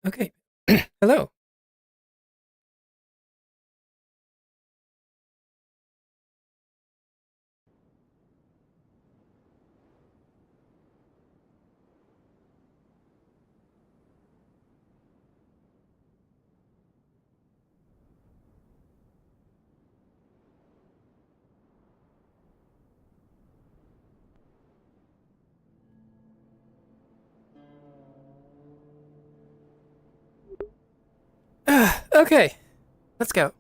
Okay. Hello. Okay. Let's go.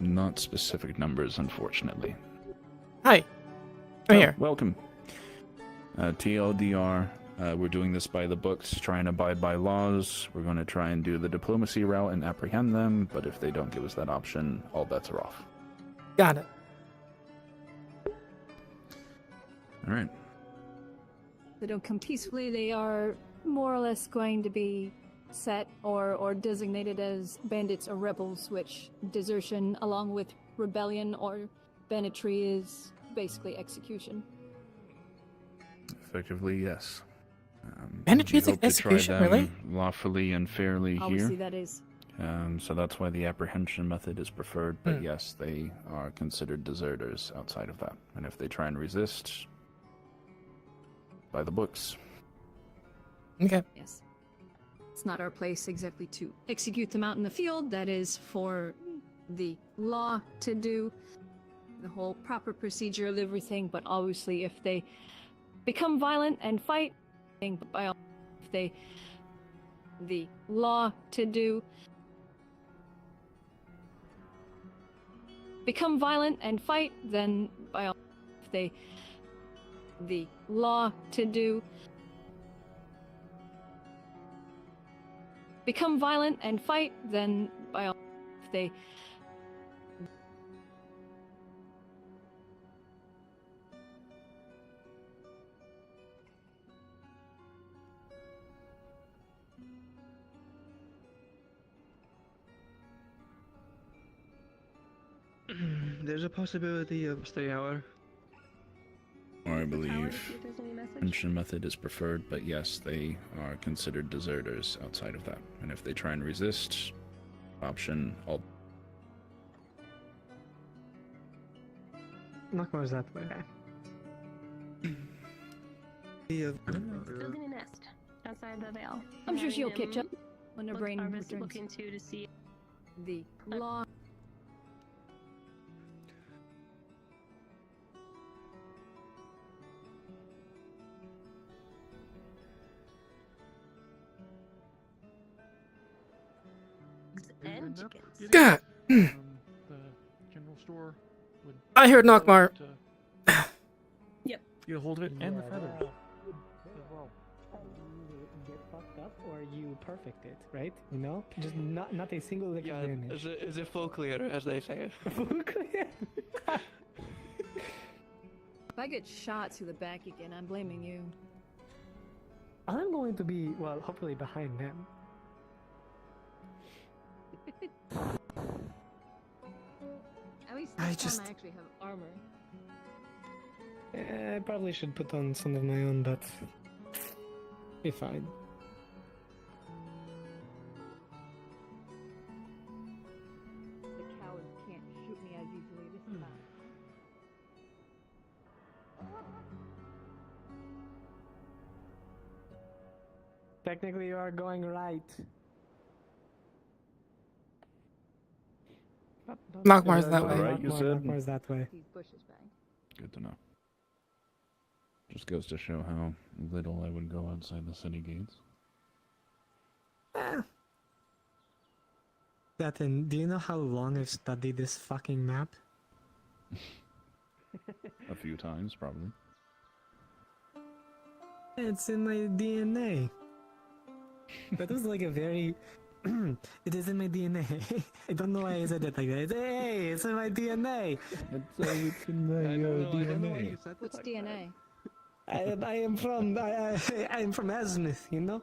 Not specific numbers, unfortunately. Hi. I'm here. Welcome. TLDR, we're doing this by the books, try and abide by laws. We're going to try and do the diplomacy route and apprehend them, but if they don't give us that option, all bets are off. Got it. All right. They don't come peacefully, they are more or less going to be set or designated as bandits or rebels, which desertion along with rebellion or banditry is basically execution. Effectively, yes. Banditry is we hope execution, to try them really? lawfully and fairly Obviously, here. that is. So that's why the apprehension method is preferred, but yes, they are considered deserters outside of that. And if they try and resist, by the books. Okay. Yes. It's not our place exactly to execute them out in the field. That is for the law to do. The whole proper procedure of everything, but obviously if they become violent and fight, by all, if they the law to do become violent and fight, then by all if they the law to do become violent and fight, then by all if they There's a possibility of stay hour. I believe apprehension method is preferred, but yes, they are considered deserters outside of that. And if they try and resist, option all. Lockhart's that way. Building a nest outside the Vale. I'm sure she'll catch up Having when her him brain Arvis returns. look into to see The law. and chickens. God, The general store would. I heard Nockmar. Yep. Get a hold of it and the feathers. Get fucked up or you perfect it, right? You know? Just not a single lick Yeah, of damage. is it full clear, as they say? Full clear. If I get shot through the back again, I'm blaming you. I'm going to be, well, hopefully behind them. At least I this just- time I actually have armor. I probably should put on some of my own, but be fine. The cowards can't shoot me as easily this time. Technically, you are going right. Lockhart's that way. Right, you said? Lockhart's that way. These bushes back. Good to know. Just goes to show how little I would go outside the city gates. Gaten, do you know how long I've studied this fucking map? A few times, probably. It's in my DNA. That was like a very... it is in my DNA. I don't know why I said it like that. Hey, it's in my DNA. It's in my I don't know why you said What's like DNA? I am from... I am from Azimuth, you know?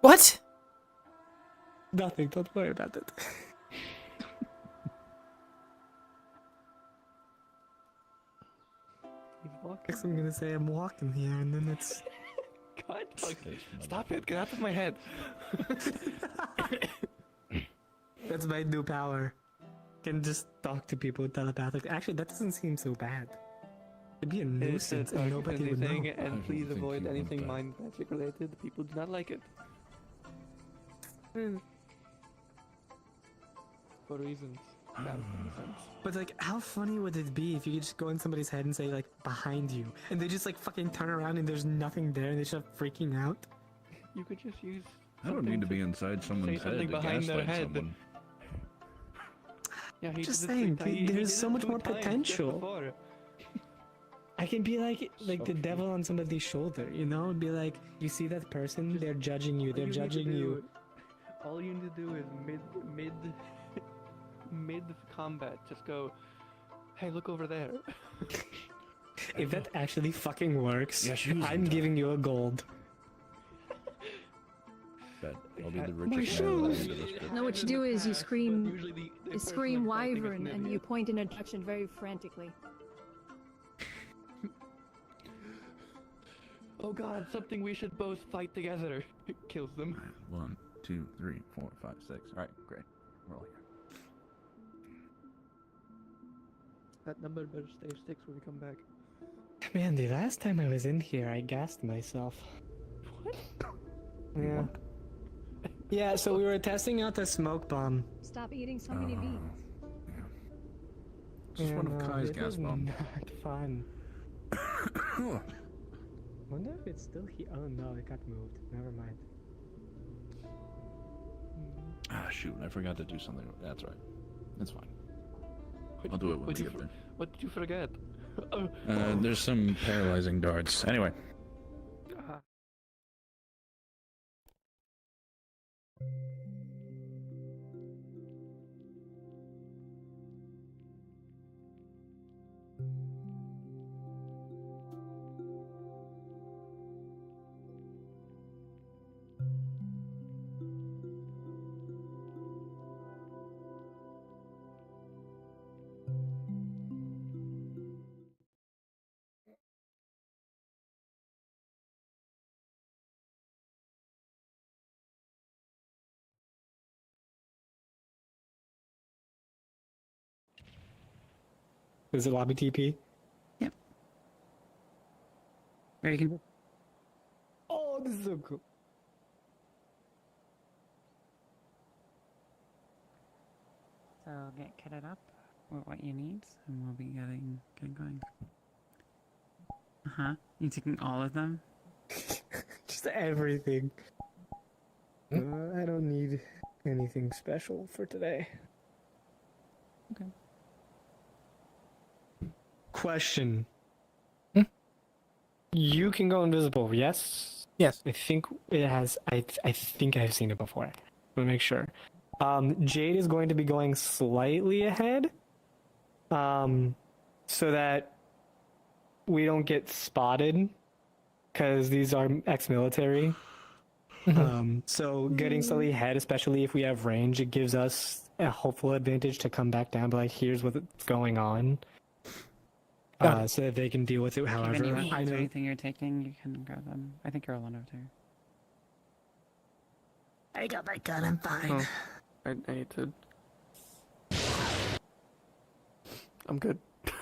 What? Nothing, don't worry about it. Next I'm gonna say I'm walking here and then it's... God, stop it! Get out of my head! That's my new power. Can just talk to people telepathically. Actually, that doesn't seem so bad. It'd be a nuisance and nobody would know. And don't please think avoid you want anything that. mind magic related. People do not like it. For reasons. That makes sense. But like, how funny would it be if you could just go in somebody's head and say like, behind you, and they just like fucking turn around and there's nothing there and they start freaking out? You could just use. I don't need to be inside someone's head something to behind their gaslight head. someone. Yeah, he Just did it saying, 3 times. He there's did so it much 2 more times just potential. before. I can be like So the true. devil on somebody's shoulder, you know? Be like, you see that person? They're judging you. All They're you need to judging you. do- All you need to do is mid combat, just go. Hey, look over there. If that actually fucking works, Yeah, she was I'm in giving you a gold. Bet I'll be the My richest man in the shoes! end of this group. No, what you do is you scream, Usually the you person scream fighting is wyvern an and you idiot. point in a direction very frantically. Oh god, something we should both fight together. Kills them. 1, 2, 3, 4, 5, 6. Alright, great. We're all here. That number better stay 6 when we come back. Man, the last time I was in here, I gassed myself. What? Yeah. Yeah, so we were testing out the smoke bomb. Stop eating so many beets. Yeah. Just Yeah, one of no, Kai's it gas was bombs. not fun. Wonder if it's still here. Oh no, it got moved. Never mind. Ah, shoot, I forgot to do something. That's right. It's fine. I'll do it when we What'd you get there. What did you forget? There's some paralyzing darts. Anyway. Is it lobby TP? Or you can. Oh, this is so cool. So get kitted up with what you need, and we'll be getting going. You taking all of them? Just everything. I don't need anything special for today. Okay. Question. You can go invisible, yes? Yes. I think it has. I think I've seen it before. Let me make sure. Jade is going to be going slightly ahead, so that we don't get spotted, because these are ex-military. So getting slightly ahead, especially if we have range, it gives us a hopeful advantage to come back down. But like, here's what's going on. So that they can deal with it however. Any I weapons or know. anything you're taking, you can grab them. I think you're alone over there. I got my gun. I'm fine. Oh, I need to. I'm good. There's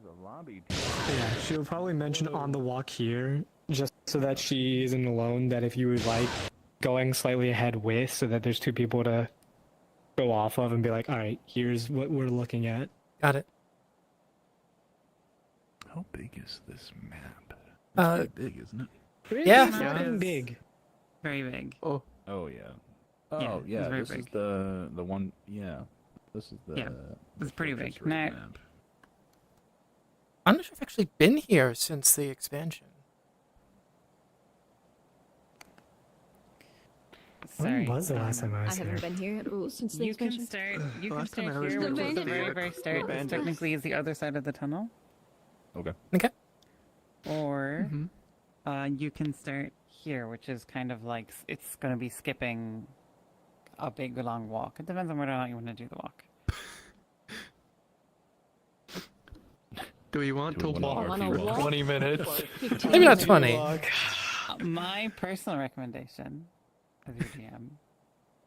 a lobby. Yeah, she'll probably mention on the walk here, just so that she isn't alone. That if you would like going slightly ahead with, so that there's two people to go off of and be like, all right, here's what we're looking at. Got it. How big is this map? It's Uh, pretty big, isn't it? Yeah. It's not even big. Very big. Oh yeah. Yeah, Oh it's yeah. very This is big. the one. Yeah. This is the. Yeah, it's pretty fortress big. raid Now- map. I'm not sure if I've actually been here since the expansion. Sorry. When was the last time I I was haven't here? been here at all since the You can expansion. start. You can Last time start I was here, here which is was the the very, very start. Which bandits. technically is the other side of the tunnel. Okay. Okay. Or Mhm. you can start here, which is kind of like it's going to be skipping a big long walk. It depends on whether or not you want to do the walk. Do we want Do to we wanna walk walk for for walk? 20 minutes? Maybe not 20. My personal recommendation as your GM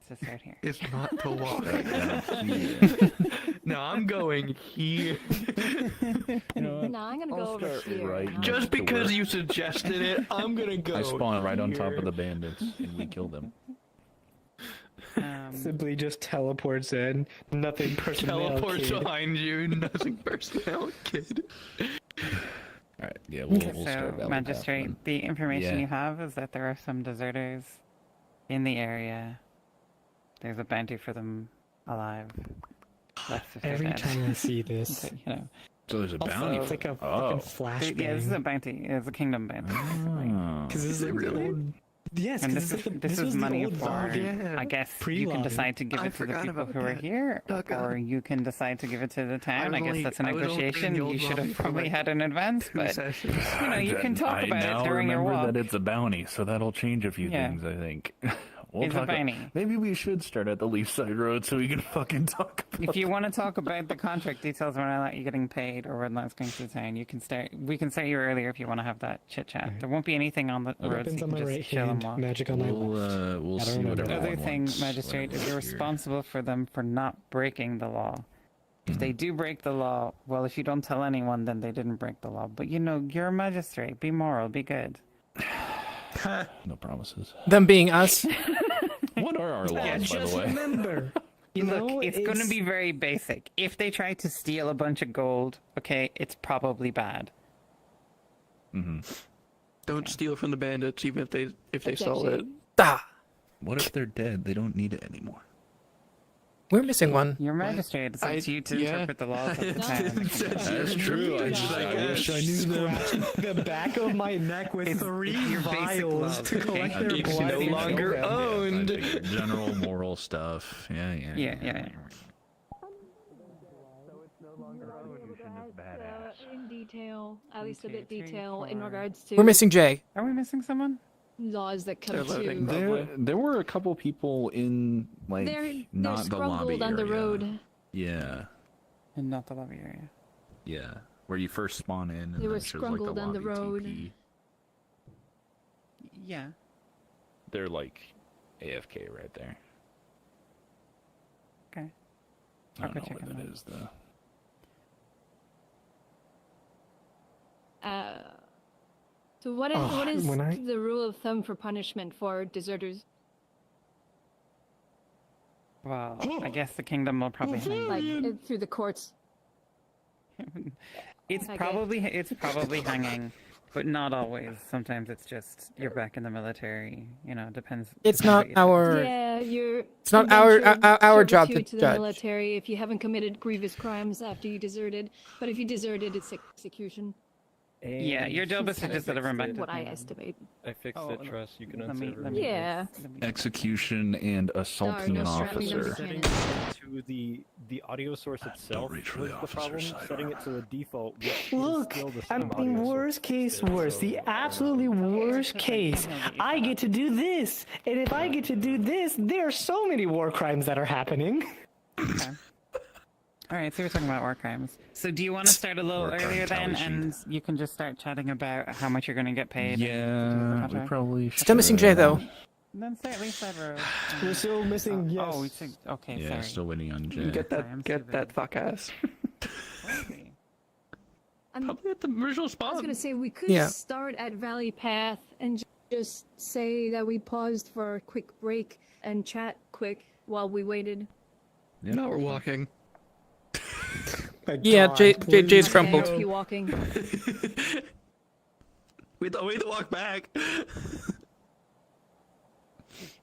is to start here. It's not to walk. Yeah. No, I'm going here. You know what? No, I'm gonna I'll go over start here. right and I'll- Just to because work. you suggested it, I'm gonna go. I spawn right on top here. of the bandits and we kill them. Simply just teleports in. Nothing personnel. Teleports kid. behind you, nothing personnel, kid. Alright, yeah, we'll So, start Valley Path Magistrate, then. the information Yeah. you have is that there are some deserters in the area. There's a bounty for them alive. Less if they're Every dead. time I see this, But, you know, So there's a Also, bounty. it's like a Oh. fucking yeah, this is a flashbang. bounty. It's a kingdom bounty. Oh. Because this is like Really? the old. Yes, And because this is like this is was money the old for. lobby. Yeah. I guess you Pre-lobby. can decide to give I it to the forgot people about who are that. here, Doggone. or you can decide to give it to the town. I was guess only- that's a I was only in the negotiation old you should lobby have for, probably like, had in advance. 2 But sessions. you know, you can talk I about now it during your remember walk. that it's a bounty, so that'll change a few Yeah. things, I think. We'll It's a talk bounty. Maybe we should start at the Leefside Road so we can fucking talk about If you want to talk about the contract details when I let you getting paid or when that's going to the town, you can start. We can start you earlier if you want to have that chit chat. There won't be anything on the road, so Weapons you on can my just right chill and hand, walk. magic on my left. We'll I don't see remember. what The other everyone thing, wants magistrate, whenever is you're we're here. responsible for them for not breaking the law. If they do break the law, well, if you don't tell anyone, then they didn't break the law. But you know, you're a magistrate. Be moral. Be good. No promises. Them being us. What are our laws, by Just the way? remember, you know, Look, it's going to be very basic. If they try to steal a bunch of gold, okay, it's probably bad. hmm Don't steal from the bandits, even if they It's stole it. actually- Ah. What if they're dead? They don't need it anymore. We're missing one. Your magistrate, it's up to you to interpret the laws of the town. That's true. I wish I knew them. The back of my neck with It's 3 your basic vials love, to okay? collect their It's blood. no and longer kill them. owned. I figured general moral stuff. Yeah. In detail, at least a bit detail, in regards to We're missing Jay. Are we missing someone? laws that come They're loading. to. There were a couple people in like They're not the lobby scrumbled on the area. road. Yeah, And not the lobby area. yeah. Where you first spawn in, and They then were it shows, like, scrumbled on the lobby road. TP. Yeah. They're like AFK right there. Okay. I I'll don't go know check what them that out. is though. So what is when I- the rule of thumb for punishment for deserters? Well, I guess the kingdom will probably hang Like you. through the courts? It's Okay. probably hanging, but not always. Sometimes it's just you're back in the military. You know, depends. It's depends not what you do. our. Yeah, you're. It's not our indentured our job to servitude to the judge. military if you haven't committed grievous crimes after you deserted. But if you deserted, it's execution. Yeah, your job is to just deliver them back to What the I kingdom. estimate. I fixed Oh, it, no. trust. You can Let unsave me Yeah. Execution and assaulting no an strapping officer. numbers. Setting to the audio source itself reach for was the the officer's problem. side. Setting it to the default, which Look, is still the I same mean, audio source worst case instead, worst, so, the absolutely worst case, I get to do this, and if I get to do this, there are so many war crimes that are happening. Okay. All right, so we're talking about war crimes. So do you want to start a little War crime earlier then, tally and you can just start chatting about how much you're going to get paid? Yeah, we probably. Still missing Jay though. And then start Leefside Road. We're still missing, yes. Oh, we said, okay, Yeah, sorry. still waiting on Jay. Get Sorry, I'm that stupid. fuck ass. Sorry. Probably at the original I spot. was gonna say we could Yeah. start at Valley Path and just say that we paused for a quick break and chat quick while we waited. Yeah. No, we're walking. My Yeah, God, Jay's please. crumpled. Okay, keep walking. We thought we'd walk back.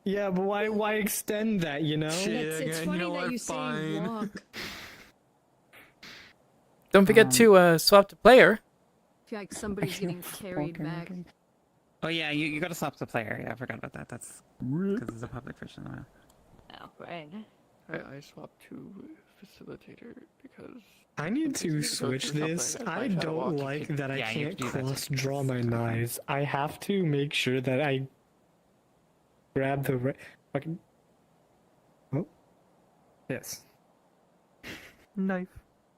Yeah, but why extend that, you know? It's again, funny you know that what, you say fine. walk. Don't forget to swap to player. I feel like somebody's getting carried Walking, back. walking. Oh yeah, you got to swap the player. Yeah, I forgot about that. That's because it's a public version now. Oh, right. I swapped to facilitator because I need to Go switch through this. something. I I try to don't walk. like that I Yeah, you have can't to do that. cross draw my knives. I have to make sure that I grab the right fucking. Oh, yes. knife.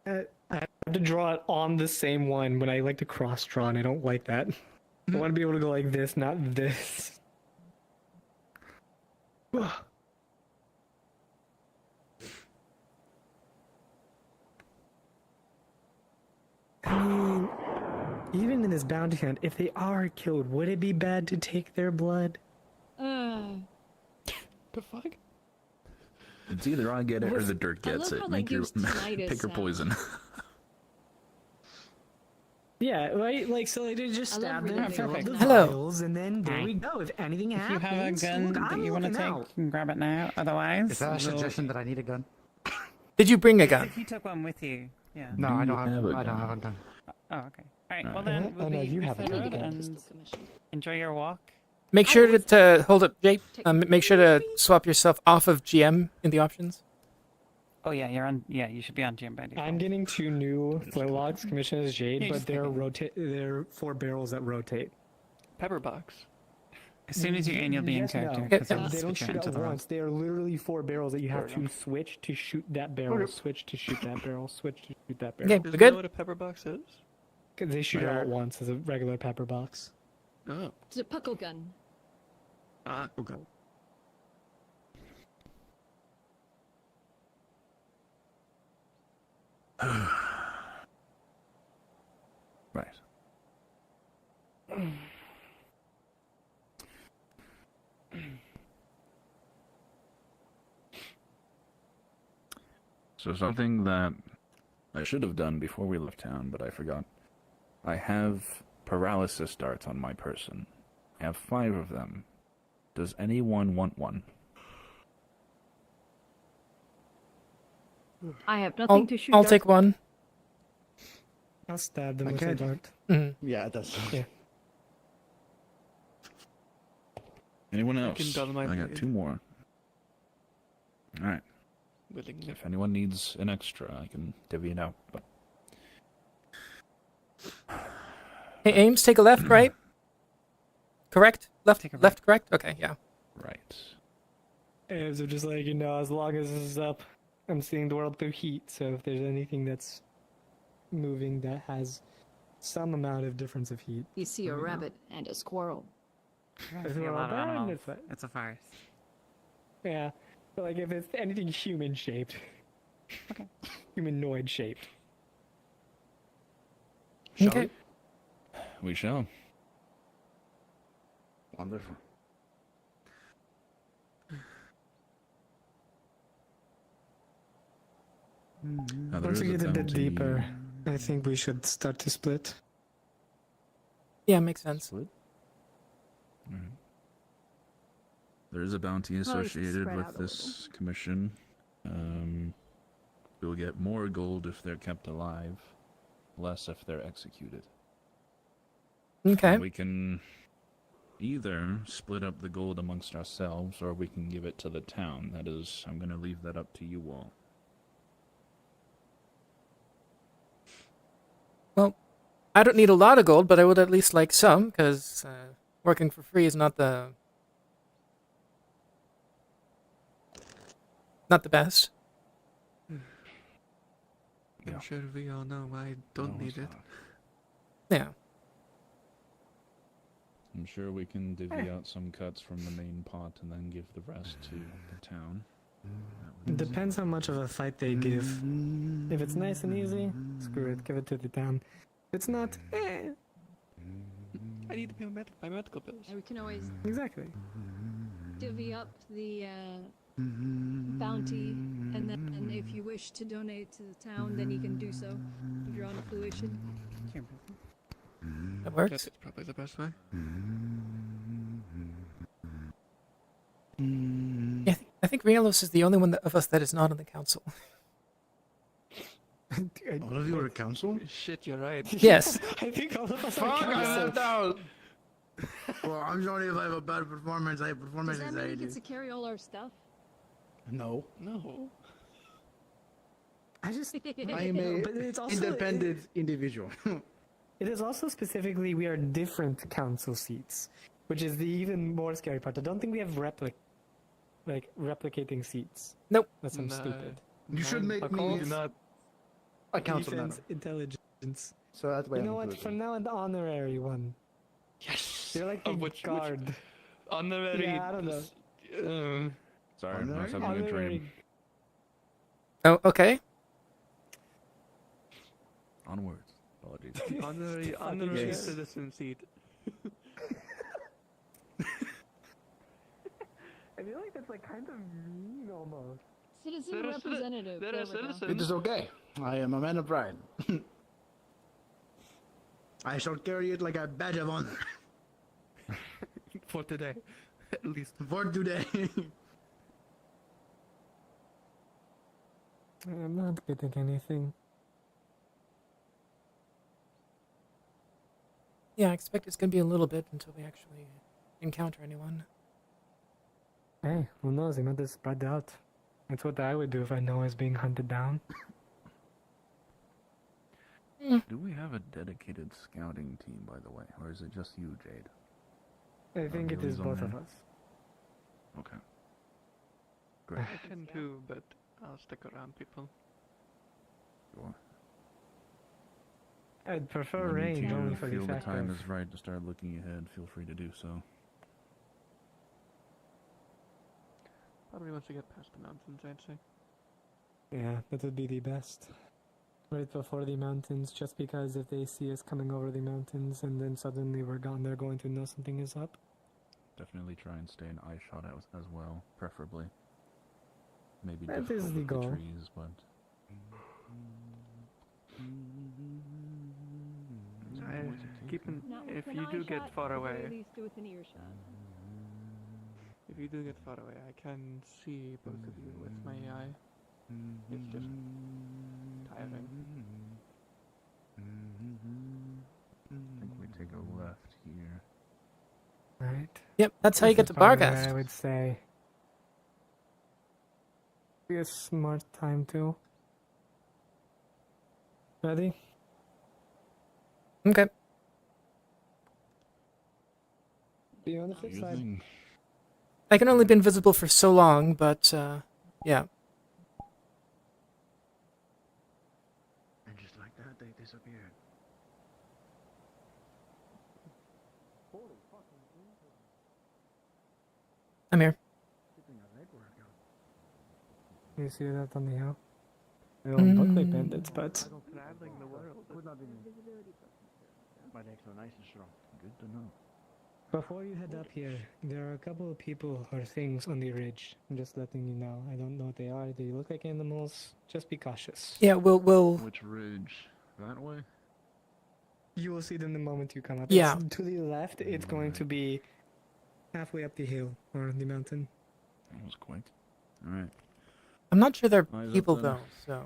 I have to draw it on the same one when I like to cross draw, and I don't like that. I want to be able to go like this, not this. I mean, even in this bounty hunt, if they are killed, would it be bad to take their blood? The fuck? It's either I get it or the dirt I gets love it. how that Make your gives tinnitus pick your sound. poison. Yeah, right. Like so, they just I love stab reading them, their fill up book the now. Hello. vials, and then there Hi. we go. If anything If you happens, have a gun look, that I'm you want to looking take, out. you can grab it now. Otherwise, Is that a we'll- suggestion that I need a gun? Did you bring a gun? If you took one with you, yeah. No, Do I you don't have have. a I don't gun? have a gun. Oh, okay. All right. Well Alright. then, we'll Oh, no, be you have a Leefside gun. Road Okay. and enjoy your walk. Make sure to hold up, Jay. Make sure to swap yourself off of GM in the options. Oh yeah, you're on. Yeah, you should be on gym by default. I'm getting 2 new flintlocks commissioned as Jade, Yeah, but just they're pick it. they're 4 barrels that rotate. Pepper box. As soon as you aim, you'll be in Yes, character. no. 'cause it'll They don't switch you shoot into at the role. once. They are literally 4 barrels that you have Fair to switch to shoot that barrel, Okay. switch to shoot that barrel, switch to shoot that barrel. Okay, Does we it know good? what a pepper box is? 'Cause they shoot it all Where- at once as a regular pepper box. Oh. It's a puckle gun. Ah, okay. Right. So something that I should have done before we left town, but I forgot. I have paralysis darts on my person. I have 5 of them. Does anyone want one? I have nothing to shoot. I'll darts take one. I'll stab them I with a can't- dart. Mm-hmm. Yeah, that's. Yeah. Anyone I else? can dull my I got blade. 2 more. All right. Willingly. If anyone needs an extra, I can divvy it out. But Hey, Ames, take a left, right? Correct? Left, Take a left, correct? Okay, yeah. right. And so just like, as long as this is up, I'm seeing the world through heat, so if there's anything that's moving that has some amount of difference of heat. You see a rabbit and a squirrel. I see a lot of animals. It's a forest. Yeah. But like if it's anything human shaped. Okay. Humanoid shaped. Shall Okay. We shall. Wonderful. Now, there Once we is get a bit bounty- deeper, I think we should start to split. Yeah, makes sense. Split? Alright. There is a bounty Well, it's associated spread with out a this commission. We'll get more gold if they're kept alive, less if they're executed. Okay. And we can either split up the gold amongst ourselves, or we can give it to the town. That is, I'm going to leave that up to you all. Well, I don't need a lot of gold, but I would at least like some, because working for free is not the best. Yeah. I'm sure we all know I don't No, need it's it. not. Yeah. I'm sure we can divvy out some cuts from the main pot and then give the rest to the town. That It would- depends how much of a fight they give. If it's nice and easy, screw it, give it to the town. If it's not, I need to pay my medical bills. And we can always exactly. divvy up the bounty, and then if you wish to donate to the town, then you can do so if you're on a fruition. That works. That's probably the best way. Yeah, I think Rielos is the only one of us that is not on the council. All of you are council? Shit, you're right. Yes. I think all of us Fuck, are I council. left out! Well, I'm sorry if I have a bad performance. I have performance Does that mean he anxiety. gets to carry all our stuff? No. No. I just I am a but it's also independent individual. It is also specifically we are different council seats, which is the even more scary part. I don't think we have replicating seats. Nope. That's some Nah. stupid. You should make me Do not. a council Defense, member. intelligence. So that's why You I'm know what? included. From now an honorary one. Yes. You're like the Which guard. honorary. Yeah, I don't know. Sorry, I was Honorary? having a Honorary. dream. Oh, okay. Onwards. Apologies. Honorary Yes. citizen seat. I feel like that's like kind of mean almost. Citizen They're a citi- representative. they're there a we go. citizen. It is okay. I am a man of pride. I shall carry it like a badge of honor For today, at least. for today. I'm not getting anything. Yeah, I expect it's going to be a little bit until we actually encounter anyone. Hey, who knows? They might just spread out. That's what I would do if I know I was being hunted down. Do we have a dedicated scouting team, by the way? Or is it just you, Jade? I think it is Amelie's on both there? of us. Okay. Great. I can too, but I'll stick around, people. Sure. I'd prefer When range you only for the feel the fact time of... is right to start looking ahead, feel free to do so. Probably once we get past the mountains, I'd say. Yeah, that would be the best. Right before the mountains, just because if they see us coming over the mountains and then suddenly we're gone, they're going to know something is up. Definitely try and stay in eye shot as well, preferably. Maybe That difficult is the with goal. trees, but Not If with you an do eye get shot, far but at away, least within earshot. if you do get far away, I can see both of you with my eye. It's just tiring. I think we take a left here. Right. Yep, that's how you get to Probably what I Barghast. would say. Be a smart time too. Ready? Okay. Be on the flip Your side. thing. I can only be invisible for so long, but yeah. And just like that, they disappeared. I'm here. Keeping a legwork out. You see that on the hill? They don't look like Mm. bandits, but Traveling the world. Could not be me. My legs are nice and strong. Good to know. before you head up here, there are a couple of people or things on the ridge. I'm just letting you know. I don't know what they are. They look like animals. Just be cautious. Yeah, we'll Which ridge? That way? You will see them the moment you come up. Yeah. It's to the left, it's going to be halfway up the hill or the mountain. That was quick. Alright. I'm not sure they're Eyes up people then. though, so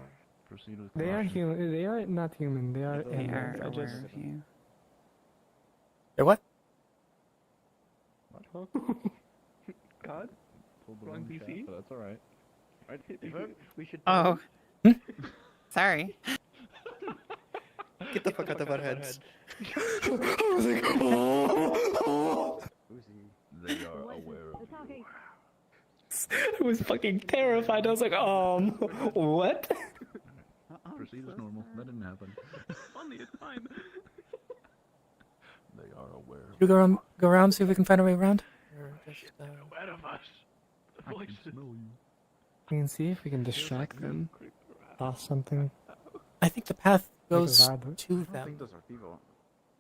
Proceed with They are caution. human. They are not human. They are They animals. are I aware just of you. they're what? God? Pulled the Wrong wrong PC? chat, but that's alright. We should. Oh. Sorry. Get the fuck out of our heads. They are aware of you. I was fucking terrified. I was like, what? Proceed as normal. That didn't happen. Funny, it's fine. They are aware Should we go around, see if we can find our way around? Or just, Aware of us. The I can voices. smell you. We can see if we can distract them. Toss something. I think the path Make a goes vibe. I to don't think them. those are people.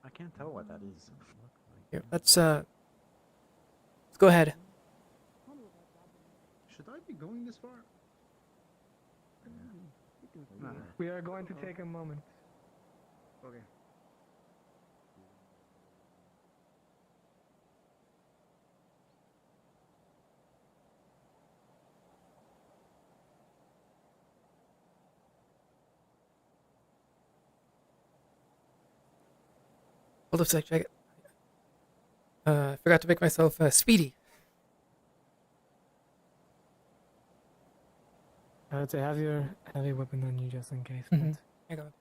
I can't tell what that is. Here, let's go ahead. Should I be going this far? Nah. We are going to take a moment. Okay. Hold up a sec, check it. I forgot to make myself speedy. I would say have your heavy weapon on you just in case. Mhm. I got it.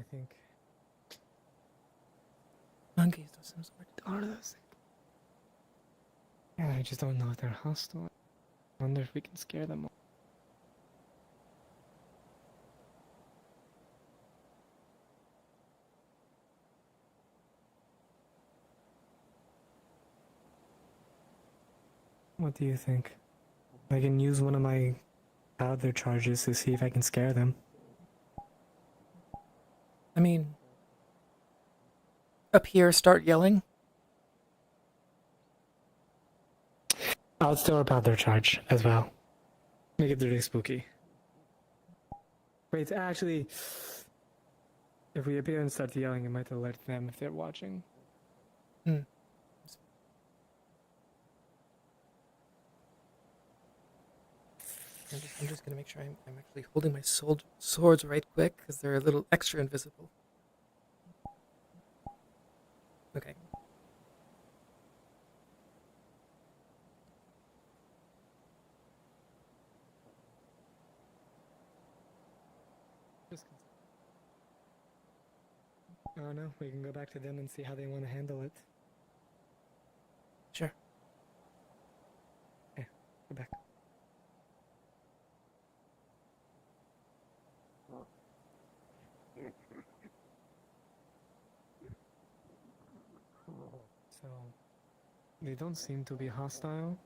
I think. Monkeys, those things are those. Yeah, I just don't know if they're hostile. I wonder if we can scare them. What do you think? I can use one of my powder charges to see if I can scare them. I mean, up here, start yelling. I'll still a powder charge as well. Make it really spooky. Wait, actually, if we appear and start yelling, it might alert them if they're watching. I'm just gonna make sure I'm actually holding my swords right quick because they're a little extra invisible. Okay. Oh no, we can go back to them and see how they want to handle it. Sure. Yeah, go back. So, they don't seem to be hostile.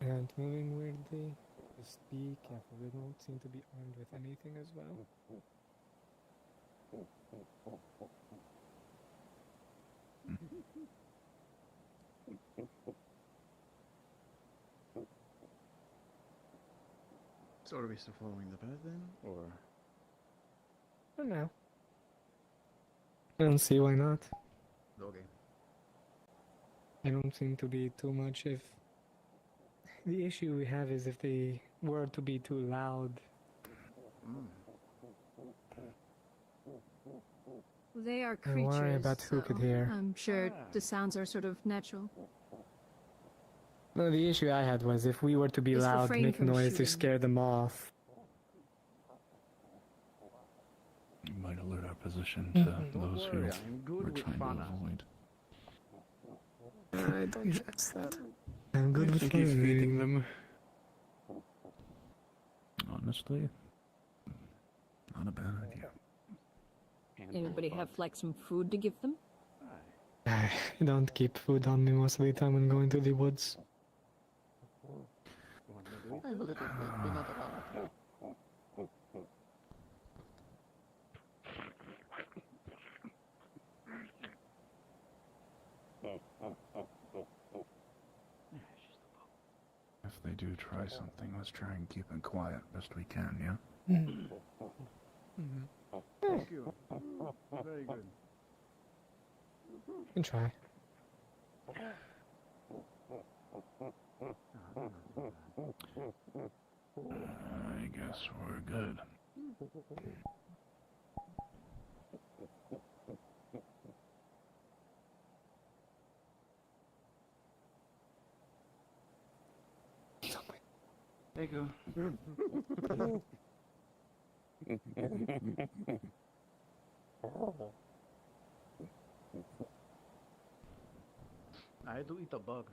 And moving weirdly. Just be careful, they don't seem to be armed with anything as well. So are we still following the path then, or? I don't know. I don't see why not. Okay. I don't seem to be too much if... The issue we have is if they were to be too loud. They are I creatures. worry about who could so hear. I'm sure the sounds are sort of natural. No, the issue I had was if we were to be Just loud, refrain make from noise to shooting. scare them off. You might alert our position Mhm. to those who worry, I'm good we're with trying to fauna. avoid. I don't trust that. I'm good I with think he's fun. feeding them. Honestly, not a bad idea. Anybody have like some food to give them? I don't keep food on me most of the time when going to the woods. I have a little bit, but not a lot. If they do try something, let's try and keep it quiet best we can, yeah? Mm. Thank you. Very good. You can try. I guess we're good. There you go. I do eat a bug.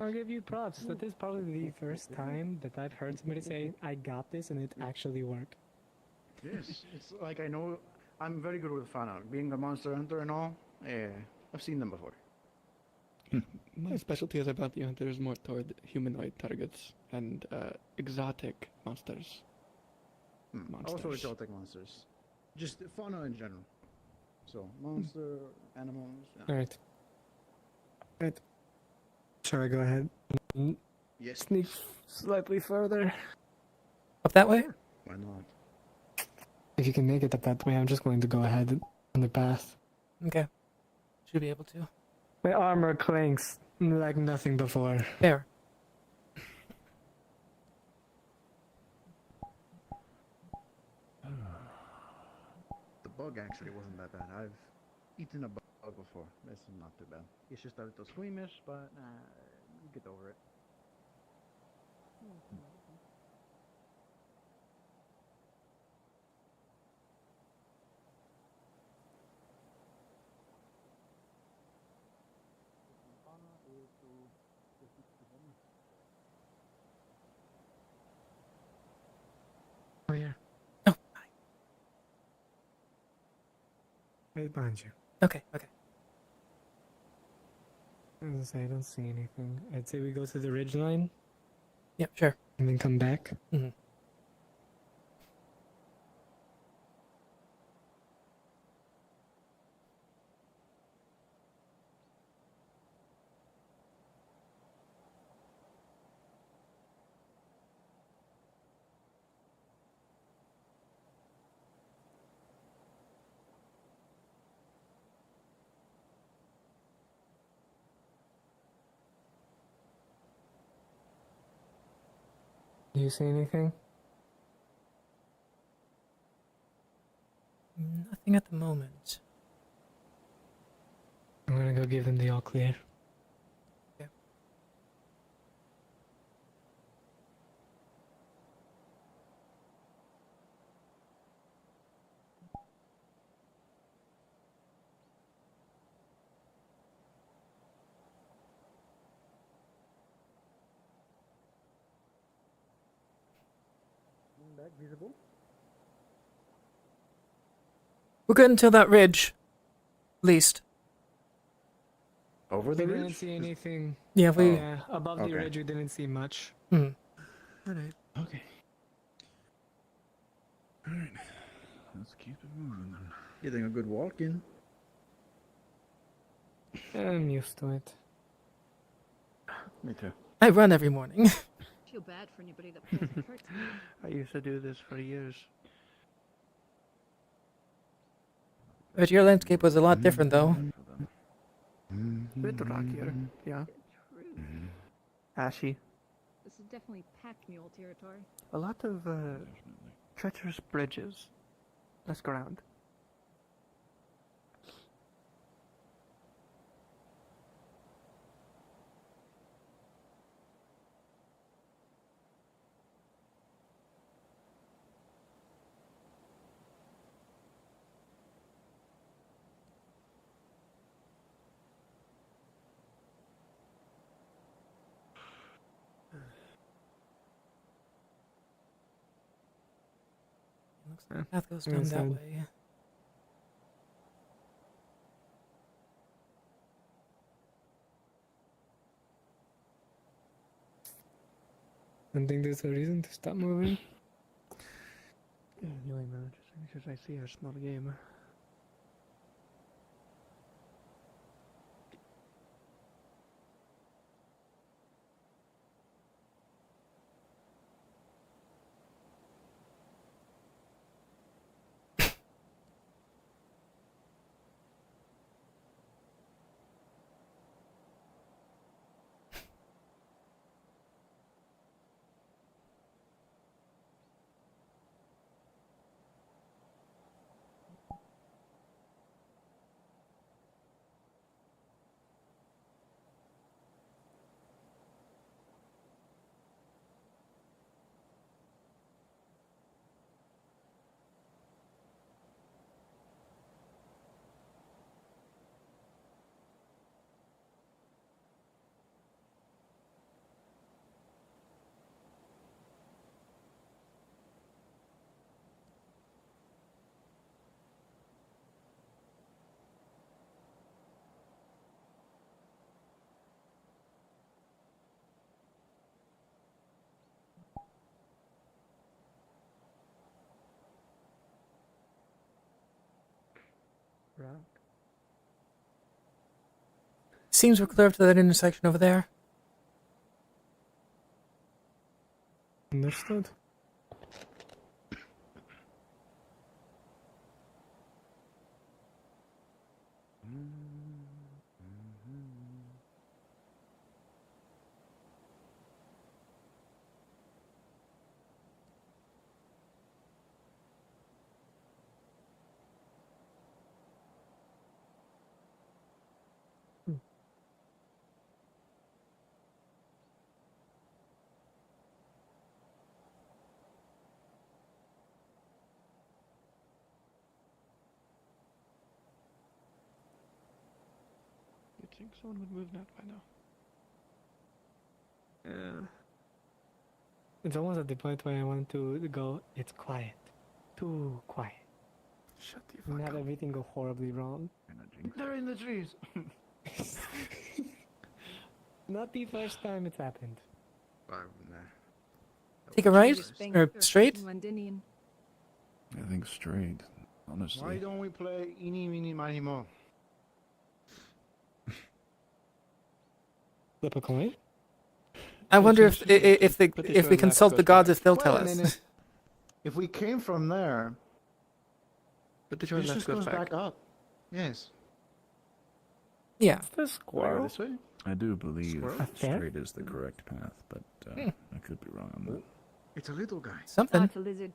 I'll give you props. That is probably the first time that I've heard somebody say, I got this, and it actually worked. Yes, it's like I know I'm very good with fauna. Being a monster hunter and all, I've seen them before. My specialty as a bounty hunter is more toward humanoid targets and exotic monsters. Also Monsters. exotic monsters. Just fauna in general. So, monster, animals. Yeah. Alright. Right. Shall I go ahead and Yes. sneak slightly further? Up that way? Why not? If you can make it up that way, I'm just going to go ahead on the path. Okay. Should be able to. My armor clanks like nothing before. There. The bug actually wasn't that bad. I've eaten a bug before. It's not too bad. It's just a little squeamish, but you get over it. Oh, yeah. Oh, hi. Right behind you. Okay, okay. As I say, I don't see anything. I'd say we go to the ridge line Yep, sure. and then come back. Mm-hmm. Do you see anything? Nothing at the moment. I'm gonna go give them the all clear. Okay. Back visible? We're good until that ridge. Least. Over We the didn't ridge? see anything. Yeah, we. Yeah, above the Okay. ridge we didn't see much. Mm. Alright. Okay. Alright, let's keep it moving then. Getting a good walk in. I'm used to it. Me too. I run every morning. I feel bad for anybody that pulls a curtain. I used to do this for years. But your landscape was a lot different, though. A bit rockier, yeah. True. Ashy. This is definitely pack mule territory. A lot of Definitely. treacherous bridges. Less ground. Looks like the path goes down that Inside. way. I don't think there's a reason to stop moving. Yeah, anyway, man, just as much as I see a small game. Round. Seems we're clear up to that intersection over there. Understood. You'd think someone would move that by now. Yeah. It's almost at the point where I want to go, it's quiet. Too quiet. Shut the And fuck have up. everything go horribly wrong. They're in the trees. Not the first time it's happened. Nah. Take a right Just bang or your straight. fucking Londinian. I think straight, honestly. Why don't we play Eeny, Meeny, Miny, Mo? Flip a coin? I wonder if Essentially, if pretty if sure we left consult the goes gods, back. if they'll Wait tell a us. minute. If we came from there, But the this choice left just goes goes back. back up. Yes. Yeah. It's the Do I go squirrel. this way? I do believe Squirrel? A fair? straight is the correct path, but I could be wrong on that. It's a little guy. Oh, Something. it's a lizard.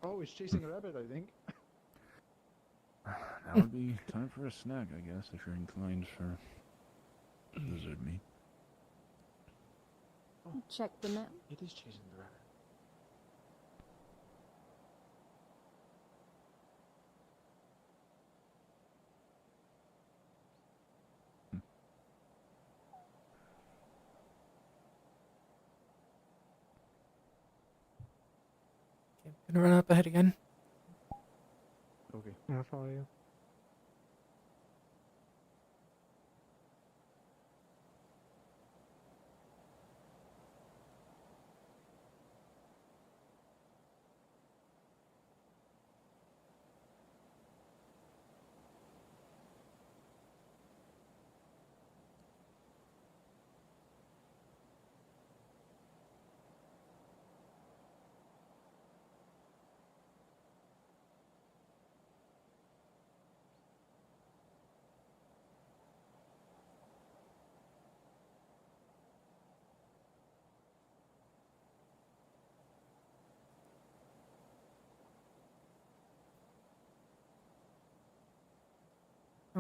Oh, it's chasing a rabbit, I think. Now would be time for a snack, I guess, if you're inclined for lizard meat. Check the map. It is chasing the rabbit. Okay, gonna run up ahead again. Okay. I'll follow you.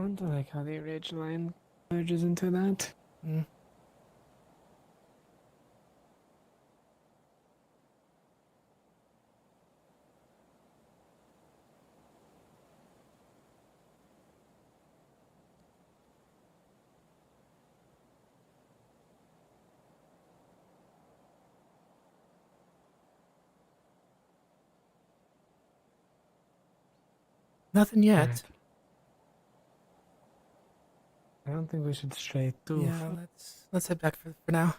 don't like how the ridge line merges into that. Mm. Nothing yet. Right. I don't think we should stray too Yeah, far. let's head back for now.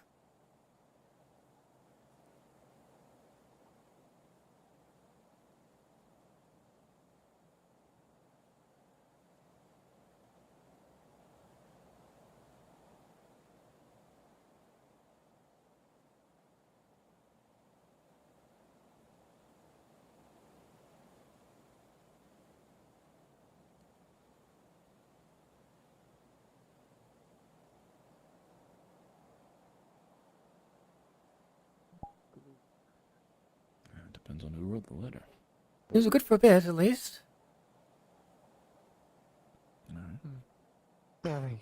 Depends on who wrote the letter. It was good for a bit, at least. Alright.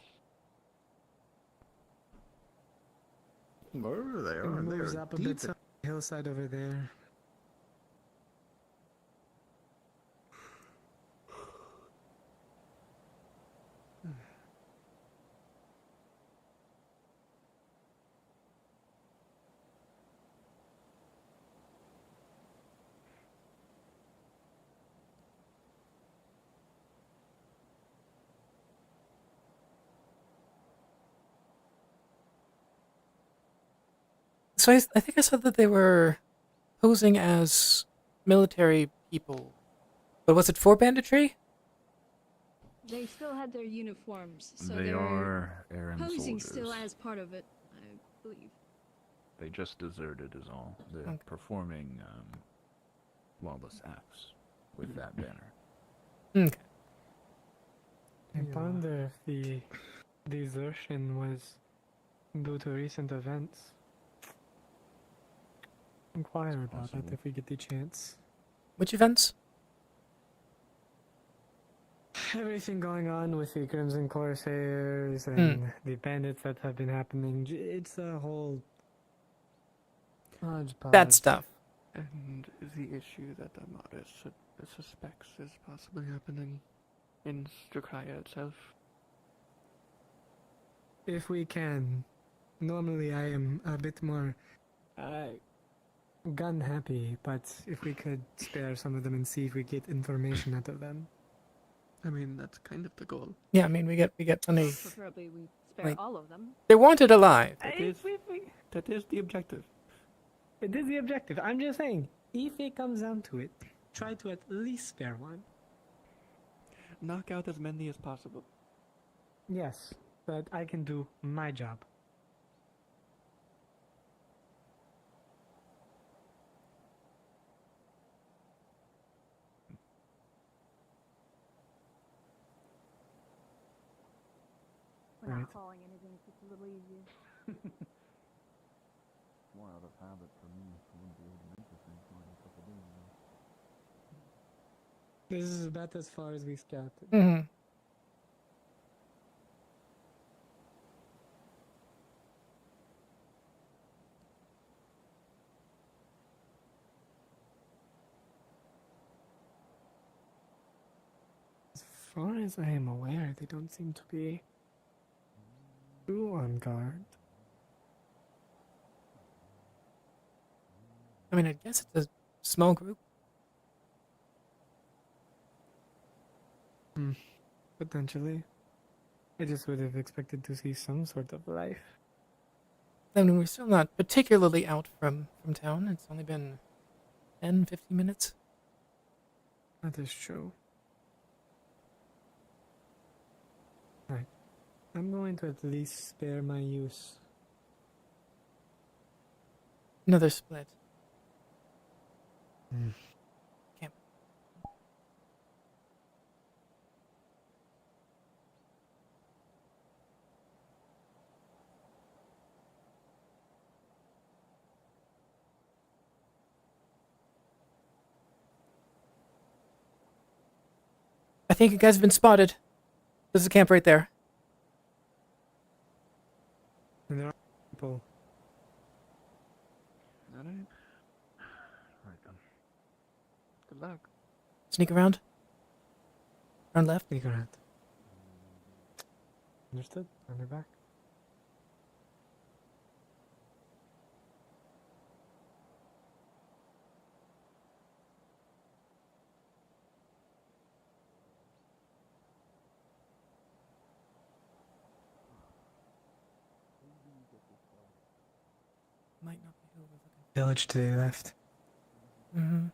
Wherever they It are, they moves are up a deep. bit on the hillside over there. So I think I said that they were posing as military people. But was it for banditry? They still had their uniforms, so They they're are errand posing soldiers. still as part of it, I believe. They just deserted is all. They're Okay. performing lawless acts with that banner. Okay. I wonder if the desertion was due to recent events. Inquire It's about that possible. if we get the chance. Which events? Everything going on with the Crimson Corsairs and the bandits that have been happening, it's a whole hodgepodge. Bad stuff. And the issue that Amaris suspects is possibly happening in Strakaya itself. If we can. Normally I am a bit more gun happy, but if we could spare some of them and see if we get information out of them. I mean, that's kind of the goal. Yeah, I mean we get plenty. Preferably we spare Like- all of them. They're wanted alive. That is the objective. It is the objective. I'm just saying, if it comes down to it, try to at least spare one. Knock out as many as possible. Yes, but I can do my job. We're Right. not calling anything, it's just a little easier. More out of habit for me. I wouldn't be able to make this thing for a couple days now. This is about as far as we scouted. Mm-hmm. As far as I am aware, they don't seem to be too on guard. I mean, I guess it's a small group. Potentially. I just would have expected to see some sort of life. I mean, we're still not particularly out from town. It's only been 10, 15 minutes. That is true. Right. I'm going to at least spare my use. Another split. Camp. I think you guys have been spotted. There's a camp right there. And there are people. Alright. Right then. Good luck. Sneak around. Around left. Sneak around. Understood. On their back. Might not be who we're looking Village to the left. for. Mm-hmm.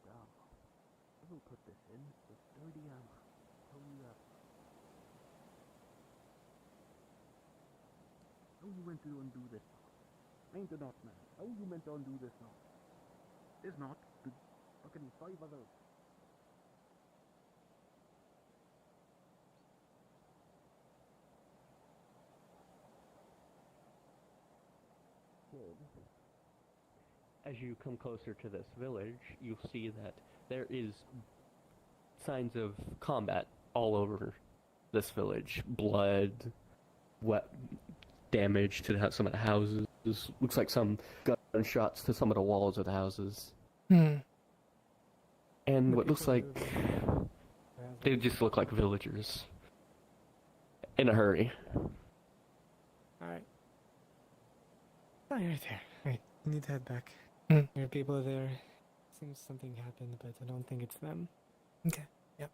Wow. Who put this in? It's dirty ammo. Tell you that. How you went to undo this now? Ain't it not, man? How you meant to undo this now? This not. The fucking 5 others. As you come closer to this village, you'll see that there is signs of combat all over this village. Blood, wet damage to some of the houses. Looks like some gunshots to some of the walls of the houses. Hmm. And what looks like they just look like villagers in a hurry. Alright. Oh, you're right there. Right. You need to head back. Hmm. There are people there. Seems something happened, but I don't think it's them. Okay. Yep.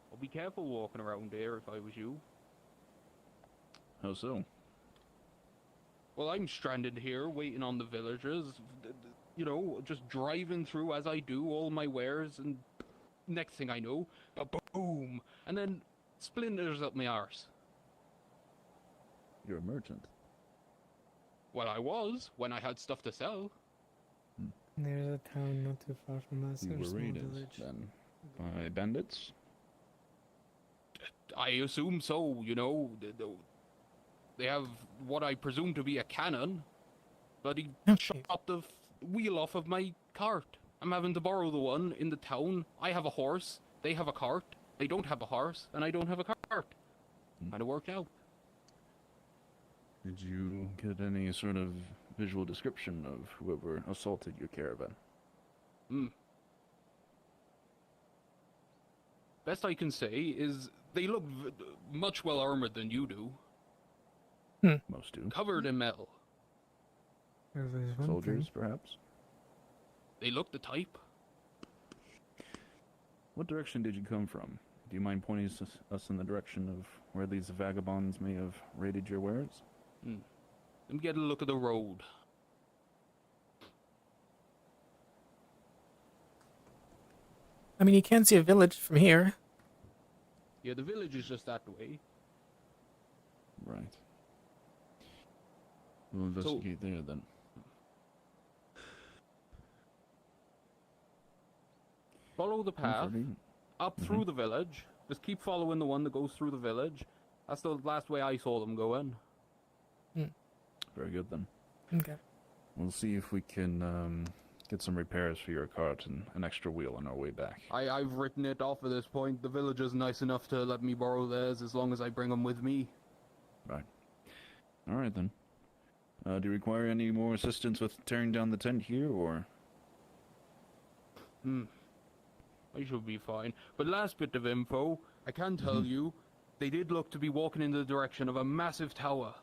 I'll be careful walking around here if I was you. How so? Well, I'm stranded here waiting on the villagers. You know, just driving through as I do all my wares, and next thing I know, boom, and then splinters up my arse. You're a merchant. Well, I was when I had stuff to sell. There's a town not too far from us. You There's a were small raided village. then by bandits? I assume so, you know. They have what I presume to be a cannon, but he shot the wheel off of my cart. I'm having to borrow the one in the town. I have a horse, they have a cart. They don't have a horse, and I don't have a cart. Kinda worked out. Did you get any sort of visual description of whoever assaulted your caravan? Best I can say is they look much well armored than you do. Most do. Covered in metal. There's one Soldiers, thing. perhaps? They look the type. What direction did you come from? Do you mind pointing us in the direction of where these vagabonds may have raided your wares? Let me get a look at the road. I mean, you can see a village from here. Yeah, the village is just that way. Right. We'll investigate there then. Follow the path up through the village. Just keep following the one that goes through the village. That's the last way I saw them going. Very good then. Okay. We'll see if we can get some repairs for your cart and an extra wheel on our way back. I've written it off at this point. The villager's nice enough to let me borrow theirs as long as I bring them with me. Right. Alright then. Do you require any more assistance with tearing down the tent here, or? I should be fine. But last bit of info, I can tell you, they did look to be walking in the direction of a massive tower.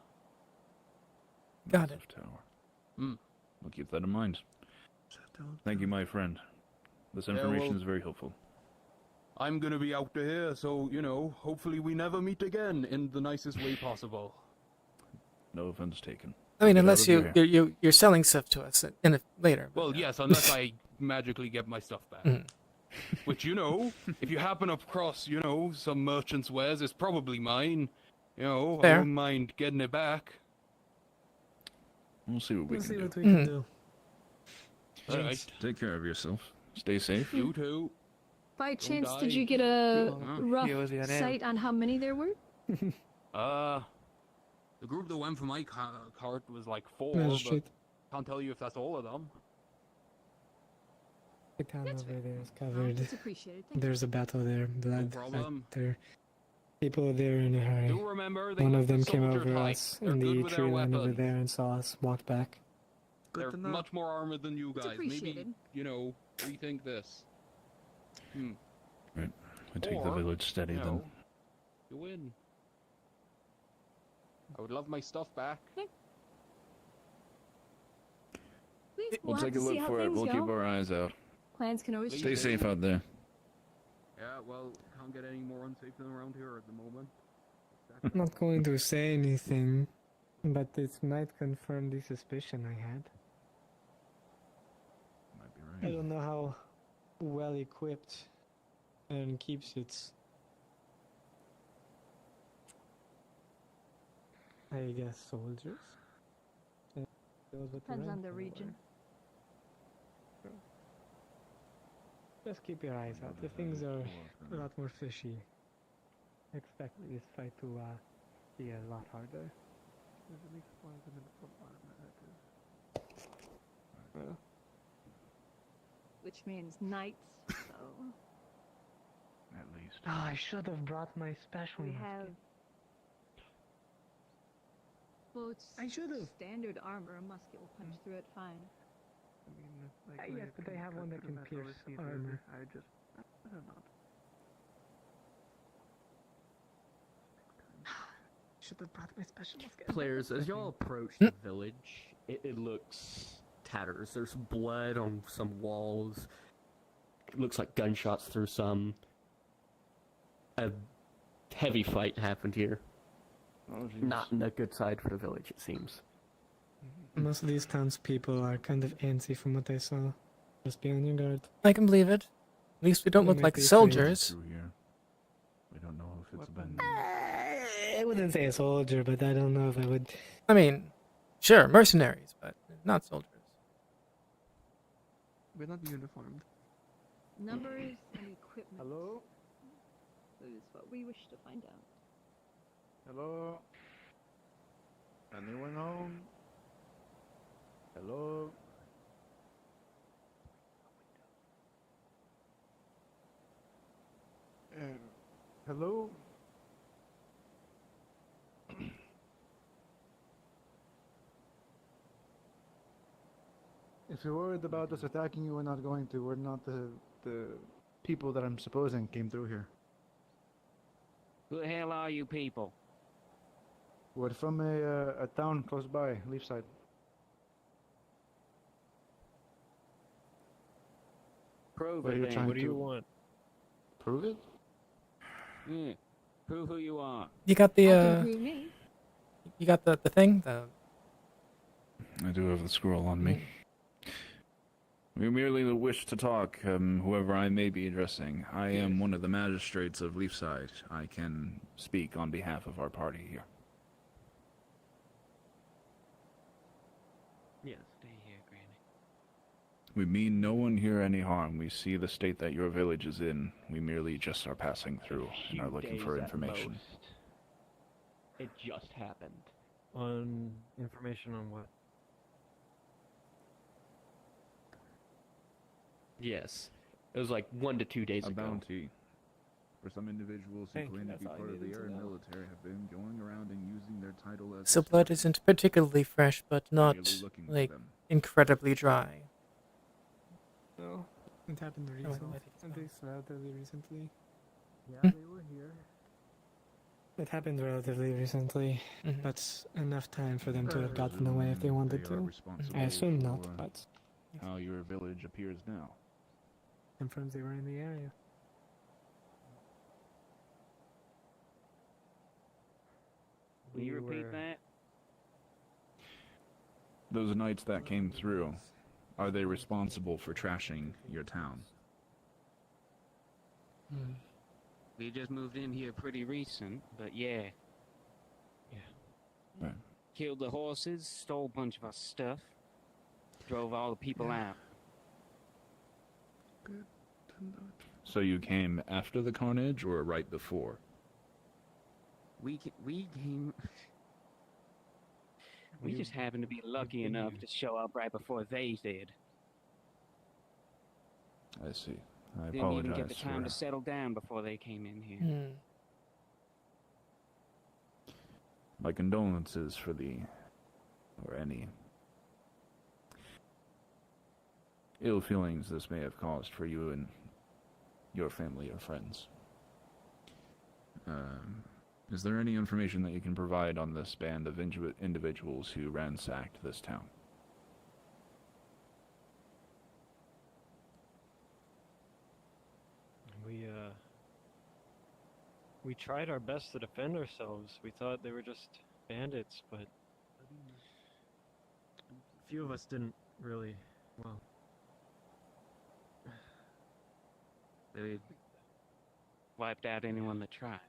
Got it. Tower. We'll keep that in mind. Thank you, my friend. This information is very helpful. I'm gonna be out to here, so, you know, hopefully we never meet again in the nicest way possible. No offense taken. I mean, Get out unless of your you're selling stuff to us in later. but, Well, yes, unless I magically get my stuff back. Mhm. Which, you know, if you happen across, you know, some merchant's wares, it's probably mine. You know, I Fair. wouldn't mind getting it back. We'll see what we We'll can see do. what we can do. Alright. Take care of yourself. Stay safe. You too. By chance, die. did you get a Huh? rough He was the sight on how many there were? The group that went for my cart was like 4, No but shit. can't tell you if that's all of them. The town That's over fair. there is covered. It's appreciated. Thank There's a battle there. Blood. problem. There. People there in a hurry. Do remember, they One have of them the came soldier over type. us They're in good the with tree their line over weapons. there and saw us, walked back. They're much more armored than you It's guys. Maybe, appreciated. you know, rethink this. Right. We take the Or, village steady you then. know, you win. I would love my stuff back. We'll take a look for it. We'll keep our eyes out. Plans can always Stay change. safe out there. Yeah, well, can't get any more unsafe than around here at the moment. I'm not going to say anything, but this might confirm the suspicion I had. Might be I right. don't know how well equipped and keeps its, I guess, soldiers. Depends on the region. Just keep your eyes out. The things are a lot more fishy. Expect this fight to be a lot harder. There's at least 1 of them in the front line, that is. Well, Which means knights. So At least. oh, I should have brought my special. we have both I should've. standard armor. A musket will punch through it fine. I mean, like, Yes, but they have one that can pierce armor. I just, I don't know. Should have brought my special musket. Players, as y'all approach the village, it looks tatters. There's blood on some walls. It looks like gunshots through some. A heavy fight happened here. Oh, jeez. Not in a good side for the village, it seems. Most of these townspeople are kind of antsy from what I saw. Just be on your guard. I can believe it. At least we don't They look might like be afraid. soldiers. Through here. We don't know if it's been. I wouldn't say a soldier, but I don't know if I would. I mean, sure, mercenaries, but not soldiers. We're not uniformed. Numbers and equipment. Hello? Is what we wish to find out. Hello? Anyone home? Hello? Hello? If you're worried about us attacking you, we're not going to. We're not the people that I'm supposing came through here. Who the hell are you people? We're from a town close by, Leefside. Prove What are it you then. trying What do you to want? prove it? Yeah. Prove who you are. You got I can the prove me. you got the thing. I do have the scroll on me. We merely wish to talk, whoever I may be addressing. I am one of the magistrates of Leefside. I can speak on behalf of our party here. Yes, stay here, Granny. We mean no one here any harm. We see the state that your village is in. We merely just are passing through and are looking for information. It just happened. On information on what? Yes. It was like 1 to 2 days A ago. bounty. For some individuals who Thank you, claim to that's be all I part of the needed to air know. military have been going around and using their title as So blood historians, isn't particularly fresh, but not merely looking for like them. incredibly dry. No, it happened I recently. think it's At least relatively recently. Yeah, Hmm. they were here. It happened relatively recently. Mhm. That's enough time for them to have I gotten away if they presume wanted they are to. responsible I assume not, for but how your village appears now. confirms they were in the area. Will you We repeat were- that? those knights that came through, are they responsible for trashing your town? We just moved in here pretty recent, but yeah. Right. Killed the horses, stole a bunch of our stuff, drove all the people out. So you came after the carnage or right before? We came. We just happened to be lucky enough to show up right before they did. I see. I Didn't even apologize get the time for... to settle down before they came in here. My condolences for the... or any... ill feelings this may have caused for you and your family or friends. Is there any information that you can provide on this band of individuals who ransacked this town? We tried our best to defend ourselves. We thought they were just bandits, but a few of us didn't really, well... They wiped out anyone that tried.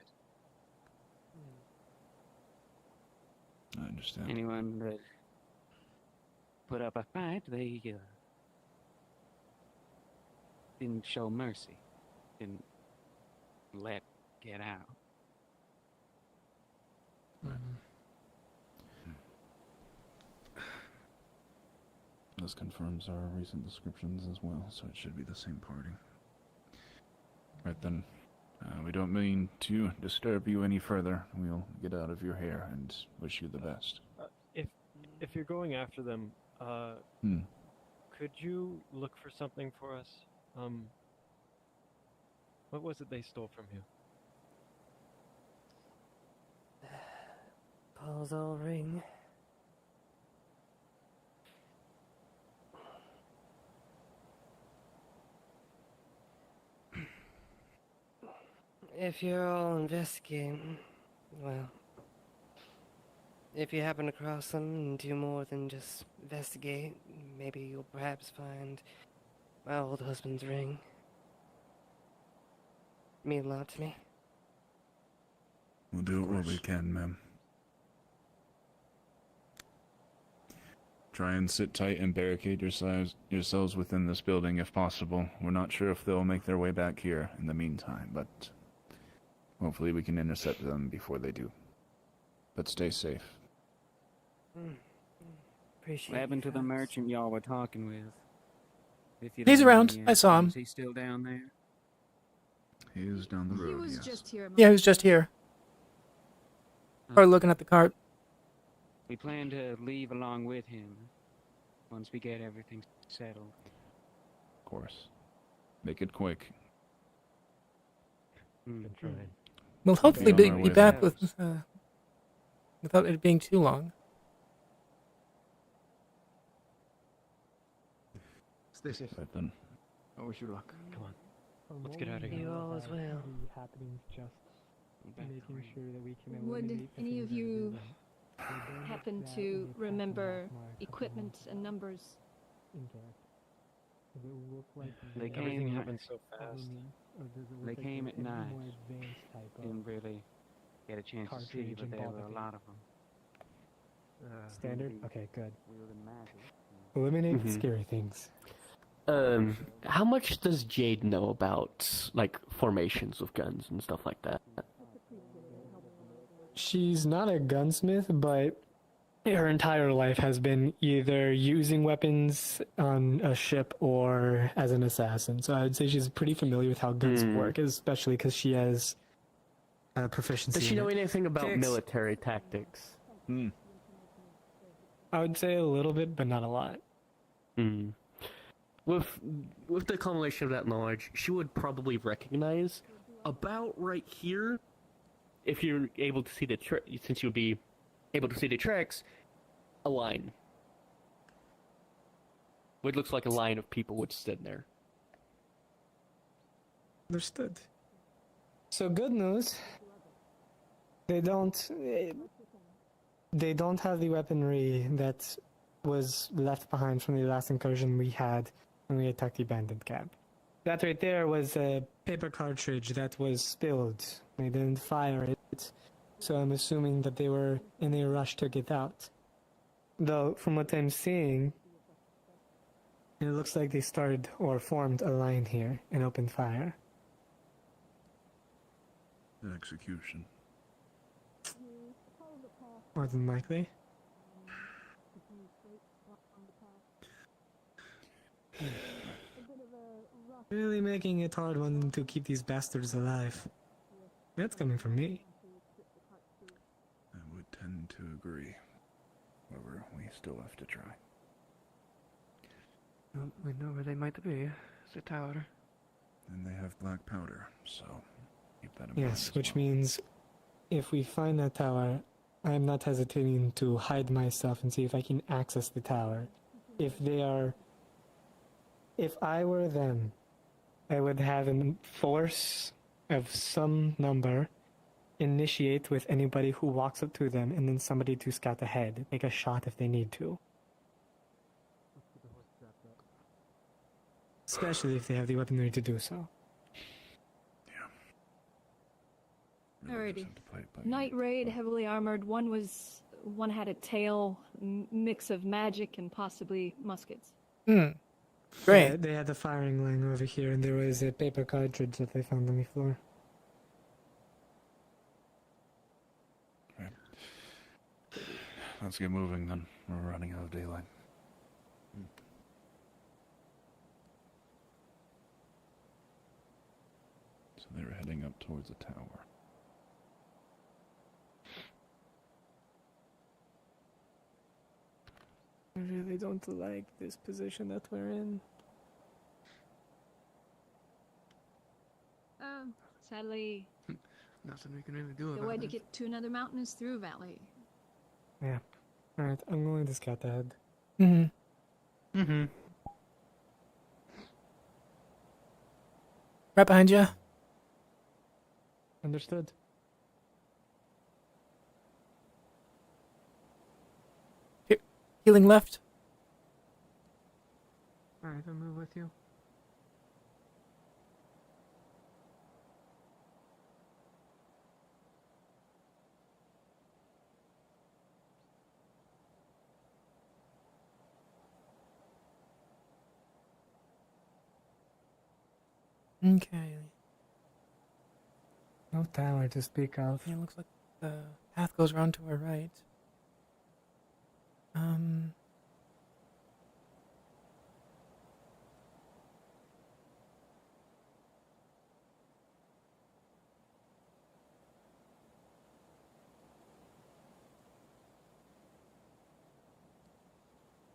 I understand. Anyone that put up a fight, they didn't show mercy. Didn't let get out. This confirms our recent descriptions as well, so it should be the same party. Right then, we don't mean to disturb you any further. We'll get out of your hair and wish you the best. If you're going after them, could you look for something for us? What was it they stole from you? Puzzle ring. If you're all investigating, well, if you happen across them and do more than just investigate, maybe you'll perhaps find my old husband's ring. Mean a lot to me. We'll do what we can, ma'am. Try and sit tight and barricade yourselves within this building if possible. We're not sure if they'll make their way back here in the meantime, but hopefully we can intercept them before they do. But stay safe. Appreciate What happened to the thoughts. merchant y'all were talking with? If you He's don't mind around. me I saw him. asking, Is he still down there? He is down the road, He was yes. just here. Yeah, he was just here. Or looking at the cart. We plan to leave along with him once we get everything settled. Of course. Make it quick. Been trying. We'll hopefully be on our be way back then. with without it being too long. Stay safe. Right then. I wish you luck. Come on. Let's get out of here. You all as well. Happenings just making sure that we can Would eliminate the any things of that you are happen that to will be remember passing off my equipment couple and numbers? intact. Does it look like They Everything came- happened so fast. or does it look They like came there's at any night. more advanced type of Didn't really get a chance to see, cartridge but and there were a ball lot of them. standard? Okay, good. Wielding magic. Eliminate Mhm. scary things. How much does Jade know about, like, formations of guns and stuff like that? She's not a gunsmith, but her entire life has been either using weapons on a ship or as an assassin. So I'd say she's pretty familiar with how guns work, especially because she has proficiency. Does she in know it. anything about Fix. military tactics? I would say a little bit, but not a lot. Hmm. With the accumulation of that knowledge, she would probably recognize about right here, if you're able to see since you would be able to see the tracks, a line. What looks like a line of people would stand there. Understood. So good news. They don't have the weaponry that was left behind from the last incursion we had when we attacked the abandoned camp. That right there was a paper cartridge that was spilled. They didn't fire it, so I'm assuming that they were in a rush to get out. Though, from what I'm seeing, it looks like they started or formed a line here and opened fire. An execution. More than likely. Really making it hard one to keep these bastards alive. That's coming from me. I would tend to agree. However, we still have to try. Well, we know where they might be. It's a tower. And they have black powder, so keep that in mind. Yes, as which well. means if we find that tower, I'm not hesitating to hide myself and see if I can access the tower. If I were them, I would have a force of some number initiate with anybody who walks up to them, and then somebody to scout ahead, make a shot if they need to. Especially if they have the weaponry to do so. Alrighty. Night raid, heavily armored. One had a tail, mix of magic and possibly muskets. Great. Yeah, they had the firing line over here, and there was a paper cartridge that they found on the floor. Let's get moving then. We're running out of daylight. So they were heading up towards the tower. I really don't like this position that we're in. Sadly, Nothing we can really do the about way to it. get to another mountain is through valley. Yeah. Alright, I'm going to scout ahead. Mm-hmm. Right behind you. Understood. Healing left. Alright, I'll move with you. Okay. No tower to speak of. Yeah, looks like the path goes around to our right.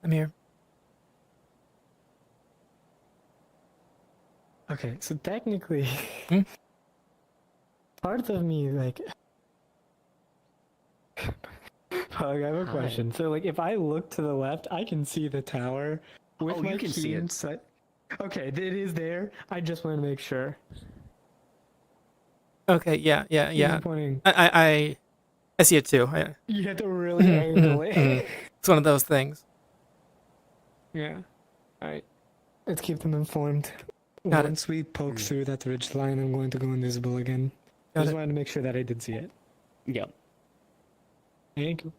I'm here. Okay, so technically, part of me, like... Pug, I have a Hi. question. So, like, if I look to the left, I can see the tower with Oh, my you can see keen it. sight. Okay, it is there. I just want to make sure. Okay, yeah. Disappointing. I see it too. You have to really angle it. It's one of those things. Yeah. Alright. Let's keep them informed. Got it. Once we poke through that ridge line, I'm going to go invisible again. I Got just it. wanted to make sure that I did see it. Yep. Thank you.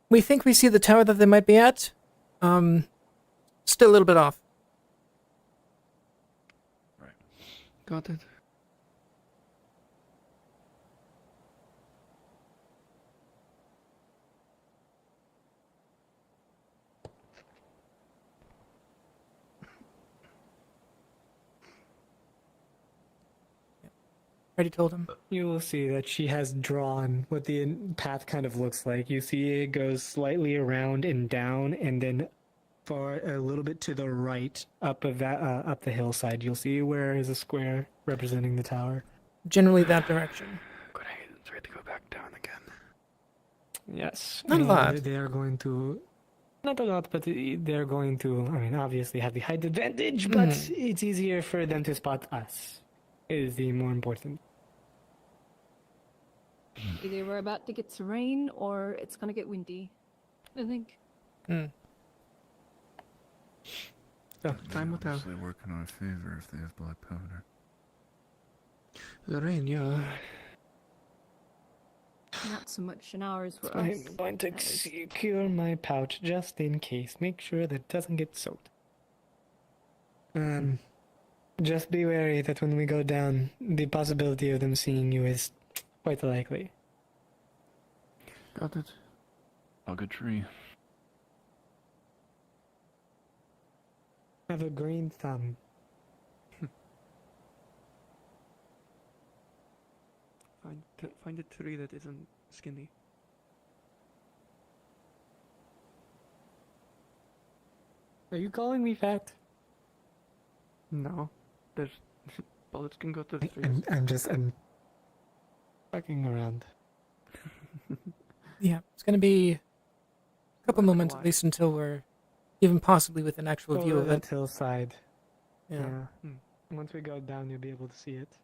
We think we see the tower that they might be at. Still a little bit off. Got it. Already told him. You will see that she has drawn what the path kind of looks like. You see it goes slightly around and down, and then far a little bit to the right, up the hillside. You'll see where is a square representing the tower. Generally that direction. Good, it's ready to go back down again. Yes. Not a And lot. They are going to, not a lot, but they're going to, I mean, obviously have the height advantage, but Mhm. it's easier for them to spot us, is the more important. Either we're about to get to rain or it's gonna get windy. I think. So, time will tell. Obviously work in our favor if they have black powder. The rain, yeah. Not so much in ours for I'm us. going to as- secure my pouch just in case. Make sure that it doesn't get soaked. Just be wary that when we go down, the possibility of them seeing you is quite likely. Got it. Hug a tree. Have a green thumb. Find a tree that isn't skinny. Are you calling me fat? No, there's bullets can go through the trees. I'm fucking around. Yeah, it's gonna be a couple Look moments at wide. least until we're even possibly within actual view Over of that it. hillside. Yeah. Once we go down, you'll be able to see it.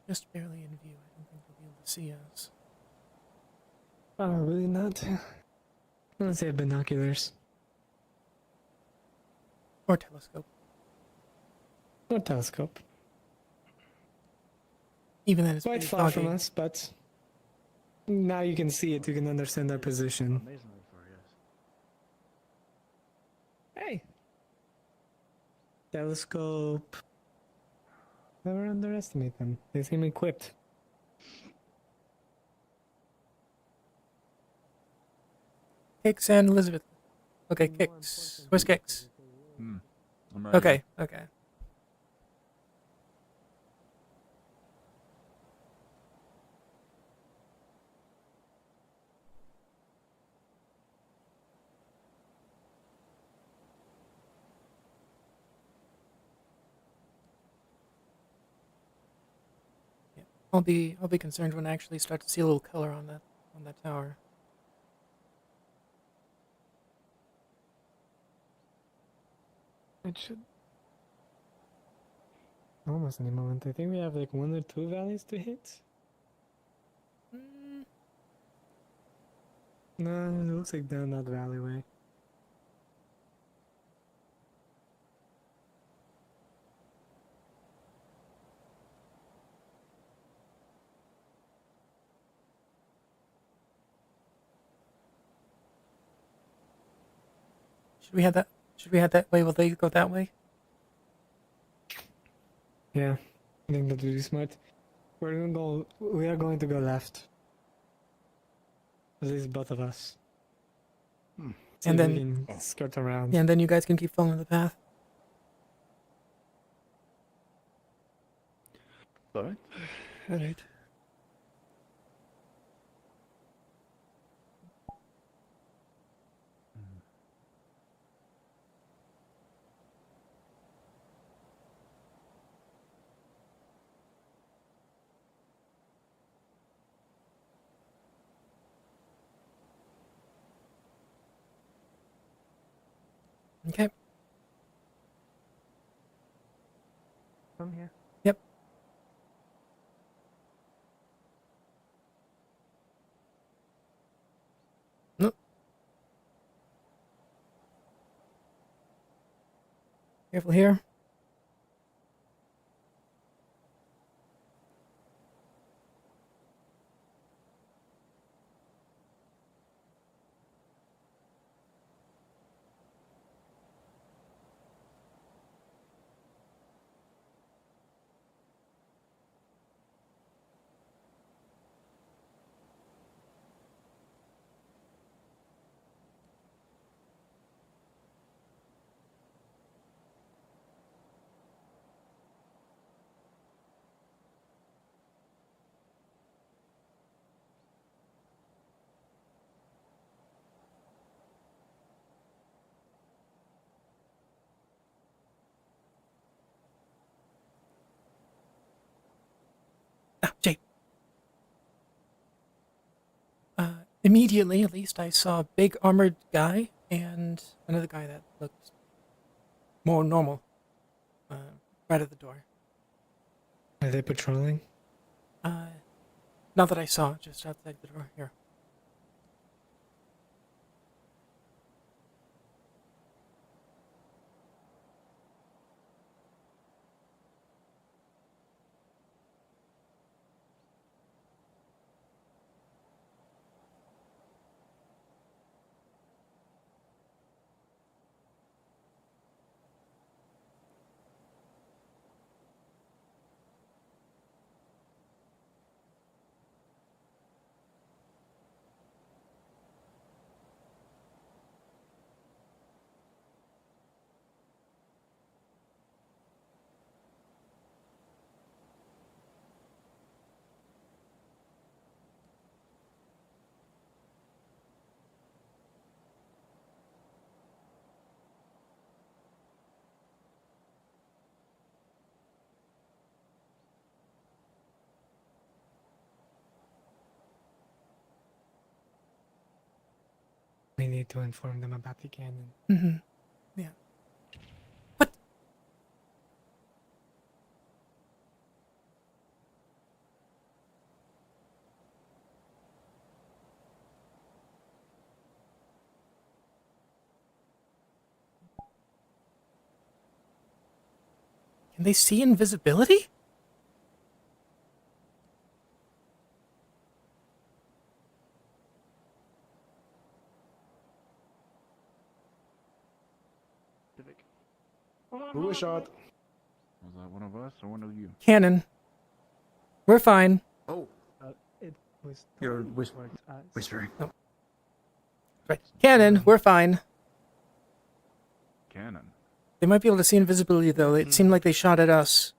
Just barely in view. I don't think they'll be able to see us. Oh, really not? Let's say binoculars. Or telescope. Or telescope. Even then, it's Quite pretty far from foggy. us, but now you can see it. You can understand our position. Amazingly far, yes. Hey! Telescope. Never underestimate them. They seem equipped. Kix and Elizabeth. Okay, Kix. Where's Kix? I'm right Okay, here. okay. Yeah. I'll be concerned when I actually start to see a little color on that tower. It should. Almost any moment. I think we have like 1 or 2 valleys to hit. No, it looks like down that valleyway. Should we head that? Should we head that way? Will they go that way? Yeah, I think that would be smart. We are going to go left. At least both of us. See And if we then can skirt around. Yeah, and then you guys can keep following the path. Alright. Alright. Okay. From here. Yep. Nope. Careful here. immediately, at least, I saw a big armored guy and another guy that looked more normal right at the door. Are they patrolling? Not that I saw, just outside the door here. We need to inform them about the cannon. Mm-hmm. Yeah. What? Can they see invisibility? Who was shot? Was that one of us or one of you? Cannon. We're fine. Oh, It was. you're whispering. Oh. Right. Cannon, we're fine. Cannon. They might be able to see invisibility, though. It seemed like they shot at us.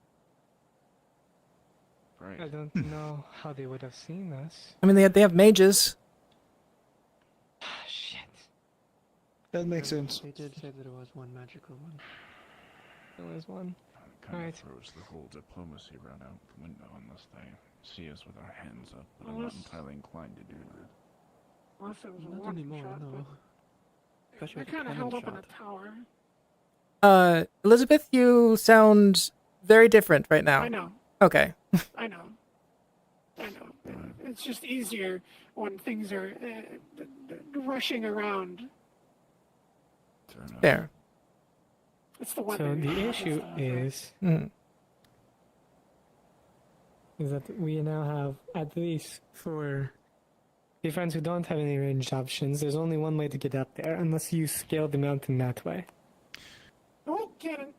Right. I don't know how they would have seen us. I mean, they have mages. Shit. That makes sense. They did say there was one magical one. There was one. Kind Right. of throws the whole diplomacy route out the window unless they see us with our hands up, but I'm not entirely inclined to do that. Unless it was a Not warning anymore, shot, no. but Especially they with the kind of cannon held up in a shot. tower. Elizabeth, you sound very different right now. I know. Okay. I know. I know. It's just easier when things are rushing around. Fair. It's the weather. So the It's issue the weather. is Mm. that we now have, at least for the friends who don't have any ranged options, there's only one way to get up there, unless you scale the mountain that way. Oh, cannon.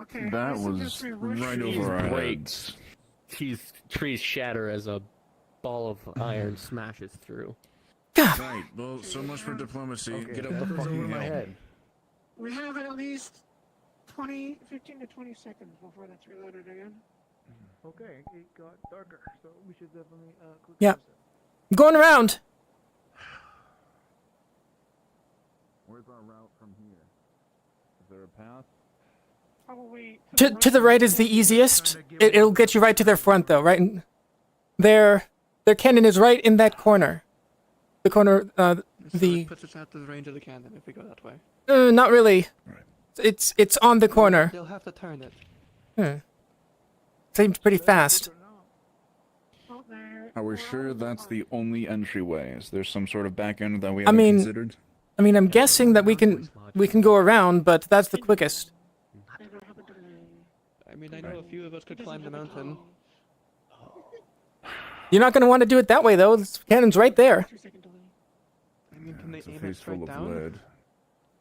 Okay. I That suggest was we rush right these. over our breaks. heads. These trees shatter as a ball of iron smashes through. Right, well, so much for diplomacy. Okay, Get up that the was fucking over my hill. head. We have at least 15 to 20 seconds before that's reloaded again. Okay, it got darker, so we should definitely quickly Yeah. proceed. I'm going around. Where's our route from here? Is there a path? Probably To the right is the easiest. It'll get you right to their front, though, right? Their cannon is right in that corner. The corner, So the... it puts us out of the range of the cannon if we go that way. not really. Right. It's on the corner. They'll have to turn it. Seems pretty fast. Are we sure that's the only entryway? Is there some sort of back end that we I haven't mean- considered? I mean, I'm guessing that we can go around, but that's the quickest. I mean, I know a few of us could climb the mountain. You're not going to want to do it that way, though. The cannon's right there. I mean, can they It's a aim it face full straight of down? lead.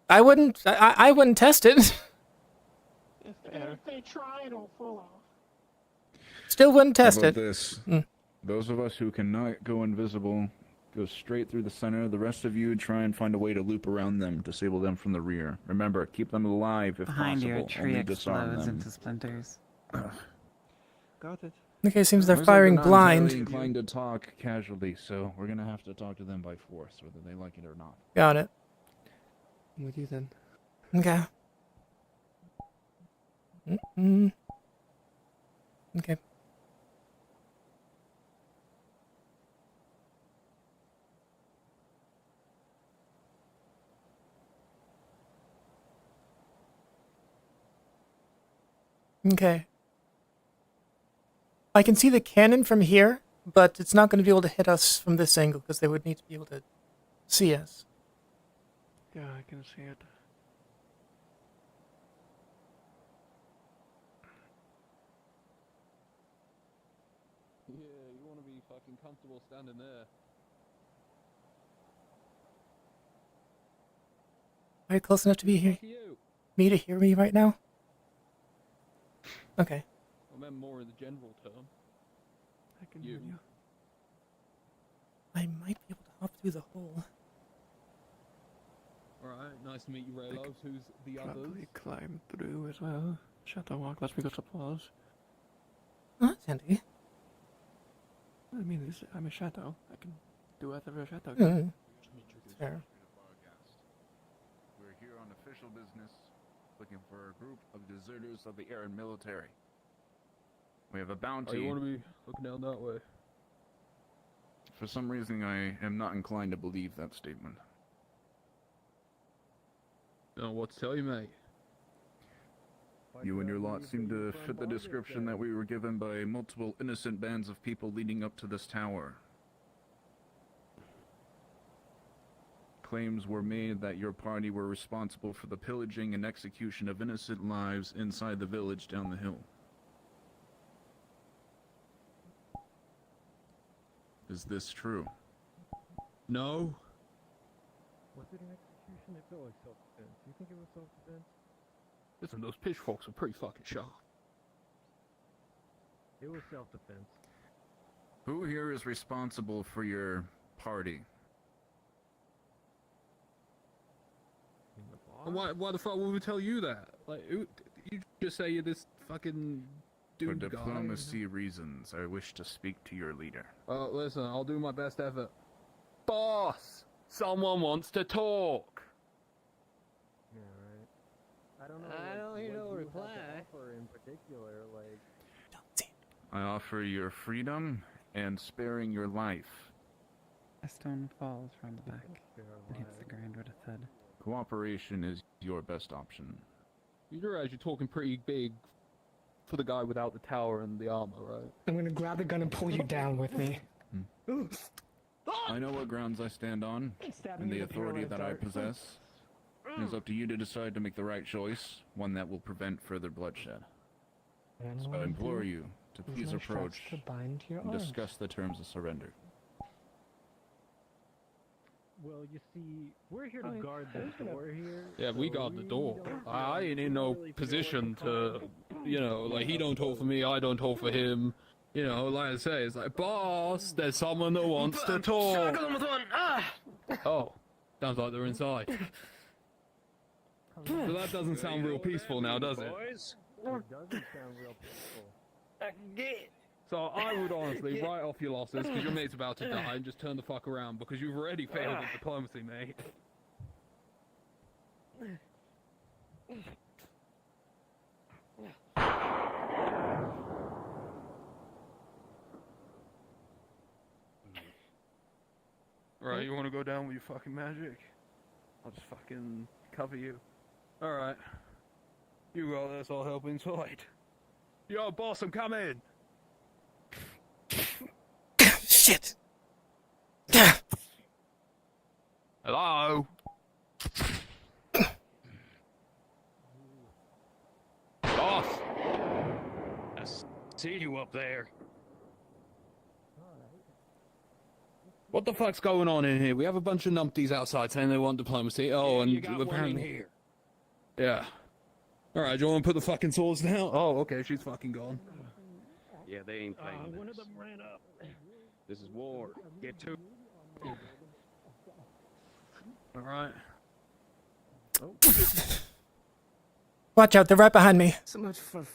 I wouldn't test it. If they try, it'll fall off. Still wouldn't How test about it. this? Mm. Those of us who cannot go invisible, go straight through the center. The rest of you try and find a way to loop around them, disable them from the rear. Remember, keep them alive if Behind possible. you, a tree Only disarm explodes them. into splinters. Got it. Okay, seems they're Looks like firing not blind. entirely inclined to talk casually, so we're gonna have to talk to them by force, whether they like it or not. Got it. I'm with you then. Okay. Mm-mm. Okay. Okay. I can see the cannon from here, but it's not going to be able to hit us from this angle because they would need to be able to see us. Yeah, I can see it. Yeah, you want to be fucking comfortable standing there. Are you close enough to be here? Fuck you. Me to hear me right now? Okay. I meant more in the general term. I can hear you. I might be able to hop through the hole. Alright, nice to meet you, Raylos. Who's the others? Probably climb through as well. Shadow walk, that's because applause. Oh, that's handy. I mean, I'm a shadow. I can do whatever a shadow Mm. can. Fair. We're here on official business, looking for a group of deserters of the air and military. We have a bounty. Oh, you want to be looking down that way? For some reason, I am not inclined to believe that statement. Don't know what to tell you, mate. You and your lot seem to fit the description that we were given by multiple innocent bands of people leading up to this tower. Claims were made that your party were responsible for the pillaging and execution of innocent lives inside the village down the hill. Is this true? No. Was it an execution? It felt like self-defense. You think it was self-defense? Listen, those pitchforks are pretty fucking sharp. It was self-defense. Who here is responsible for your party? And why the fuck would we tell you that? Like, you just say you're this fucking For dude guy. diplomacy reasons, I wish to speak to your leader. Well, listen, I'll do my best effort. Boss! Someone wants to talk! Yeah, right. I don't know. I don't hear no reply. In particular, like. I offer your freedom and sparing your life. A stone falls from the back and hits the ground with a thud. Cooperation is your best option. You realize you're talking pretty big for the guy without the tower and the armor, right? I'm gonna grab the gun and pull you down with me. I know what grounds I stand on, and the authority that I possess. It is up to you to decide to make the right choice, one that will prevent further bloodshed. So I implore you to please approach and discuss the terms of surrender. Well, you see, we're here to guard the door here. Yeah, we guard the door. I ain't in no position to, you know, like, he don't talk for me, I don't talk for him. You know, like I say, it's like, boss, there's someone that wants to talk. Struggling with one. Ah! Oh, sounds like they're inside. So that doesn't sound real peaceful now, does it? It doesn't sound real peaceful. So I would honestly write off your losses because your mate's about to die and just turn the fuck around because you've already failed at diplomacy, mate. Right, you want to go down with your fucking magic? I'll just fucking cover you. Alright. You got this, I'll help inside. Yo, boss, I'm coming! Shit! Hello? Boss! I see you up there. What the fuck's going on in here? We have a bunch of numpties outside saying they want diplomacy. Oh, and you got one in apparently... here. Yeah. Alright, do you want to put the fucking swords down? Oh, okay, she's fucking gone. Yeah, they ain't playing this. One of them ran up. This is war. Get to. Alright. Watch out, they're right behind me. So much for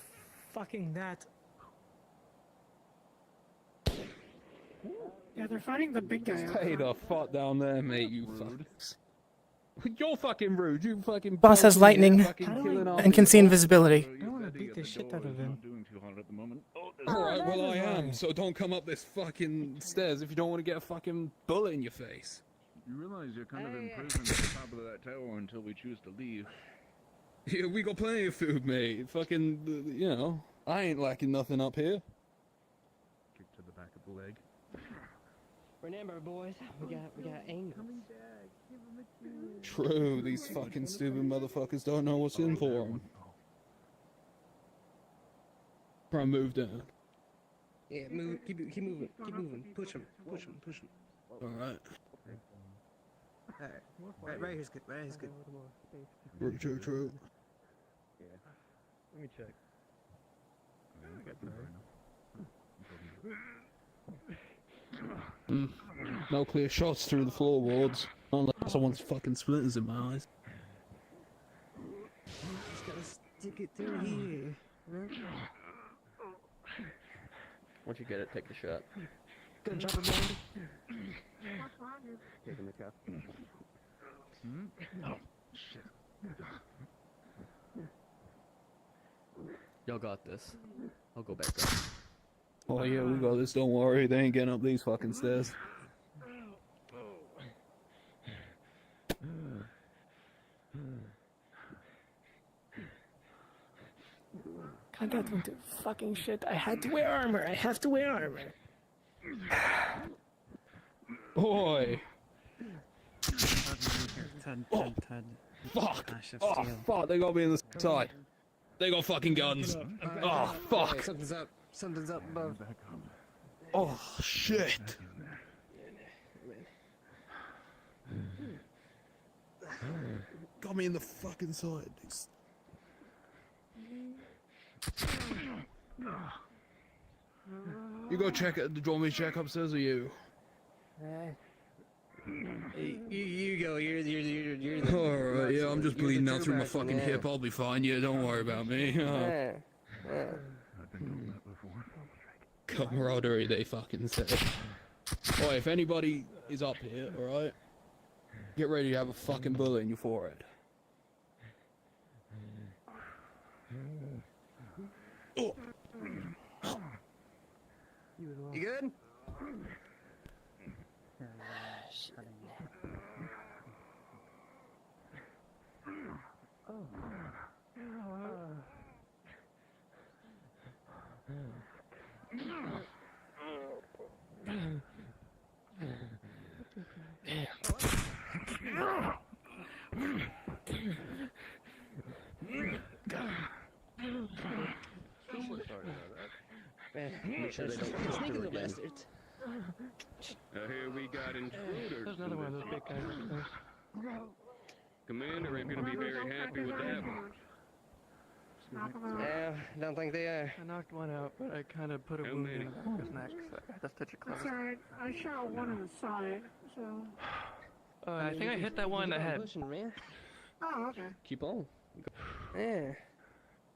fucking that. Yeah, they're fighting the big guy. Stay the fuck down there, mate, you fucking... You're fucking rude, you fucking... Boss has lightning killing and can see invisibility. I wanna beat the shit out of him. Alright, well I am, so don't come up this fucking stairs if you don't want to get a fucking bullet in your face. You realize you're kind of imprisoned at the top of that tower until we choose to leave. Yeah, we got plenty of food, mate. Fucking, you know, I ain't lacking nothing up here. Kick to the back of the leg. Remember, boys, we got angles. True, these fucking stupid motherfuckers don't know what's in for them. Try and move down. Yeah, move. Keep moving. Keep moving. Push him. Push him. Push him. Alright. Alright, right here's good. Right here's good. True. Yeah. Let me check. No clear shots through the floorboards. Unless someone's fucking splinters in my eyes. Just gotta stick it through here. Once you get it, take the shot. Good job, Amanda. Taking the cuff. Oh, shit. Y'all got this. I'll go back up. Oh yeah, we got this, don't worry. They ain't getting up these fucking stairs. I got into fucking shit. I had to wear armor. I have to wear armor. Boy! Oh, Fuck! Oh, fuck, they got me in the side. They got fucking guns. Oh, fuck! Something's up. Something's up above. Oh, shit! Got me in the fucking side. You go check it. Do you want me to check upstairs or you? You go. You're the. Alright, yeah, I'm just you're the bleeding out through my true fucking person, hip. I'll be fine. Yeah, don't worry about me. Yeah. Yeah. I've been told that before. Camaraderie, they fucking said. Boy, if anybody is up here, alright? Get ready to have a fucking bullet in your forehead. Oh. You good? Make sure they don't come Sneaky through little again. bastards. Here we got intruders. There's another one of those big guys upstairs. Commander ain't gonna be very happy with that one. Yeah, don't think they are. I knocked one out, but I kind of put a How wound many? in the back of his neck, so I just touch it close. That's alright. I shot one in the side, so. I think I hit that one in the Keep on head. pushing, man. Oh, okay. Keep on. Yeah.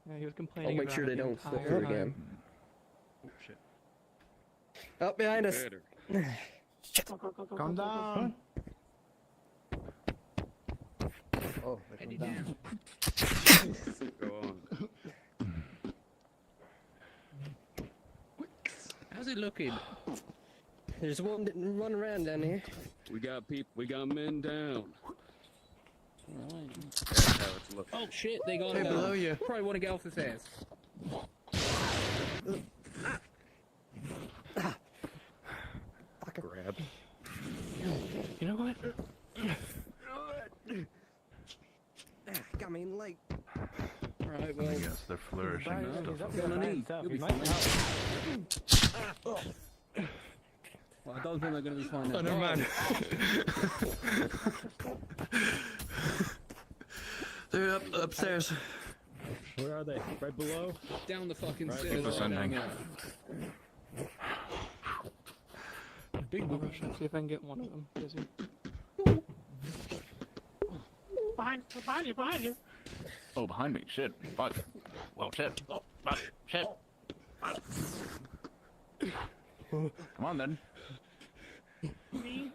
Yeah, he was complaining. I'll make about sure it they the don't slip entire through time. again. Oh, shit. Up behind us. Calm down. Oh, they come down. Go on. How's it looking? There's one running around down here. We got men down. That's how it's looking. Oh shit, they got Hey, below you. Probably want to get off his ass. Grab. You know what? Got me in the leg. Alright, well. Yes, they're flourishing and stuff. You'll be fine. Well, I don't think they're gonna be fine now. Oh, never mind. They're upstairs. Where are they? Right below? Down the fucking Right, stairs. keep ascending. Down Big rush. Let's see if I can get one of them. Busy. Behind you. Oh, behind me. Shit. Fuck. Well, shit. Oh, fuck. Shit. Come on, then. Me?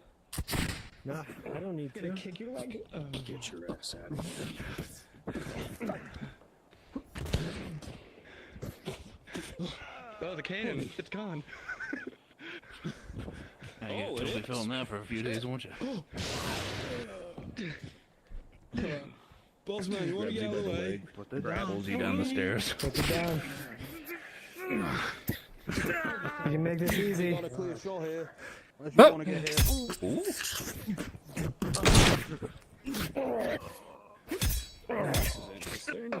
No, I don't need to. Kick your leg. Get your ass out of here. Oh, the cannon. It's gone. Yeah, you'll be feeling that for a few days, won't you? Boss man, you want to get out of the way? Pulls you down the stairs. Put it down. You can make this easy. Got a clear shot here. If Oh. you want to get here. This is interesting.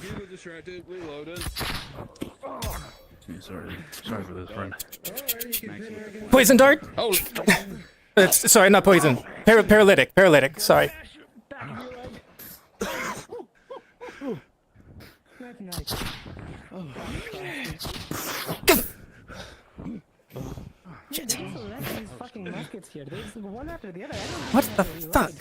Keep it distracted, reloading. Sorry for this, friend. Poison dart? Oh, Sorry, not poison. Paralytic. Sorry. Shit. These fucking muskets here. There's one after the other. What the fuck?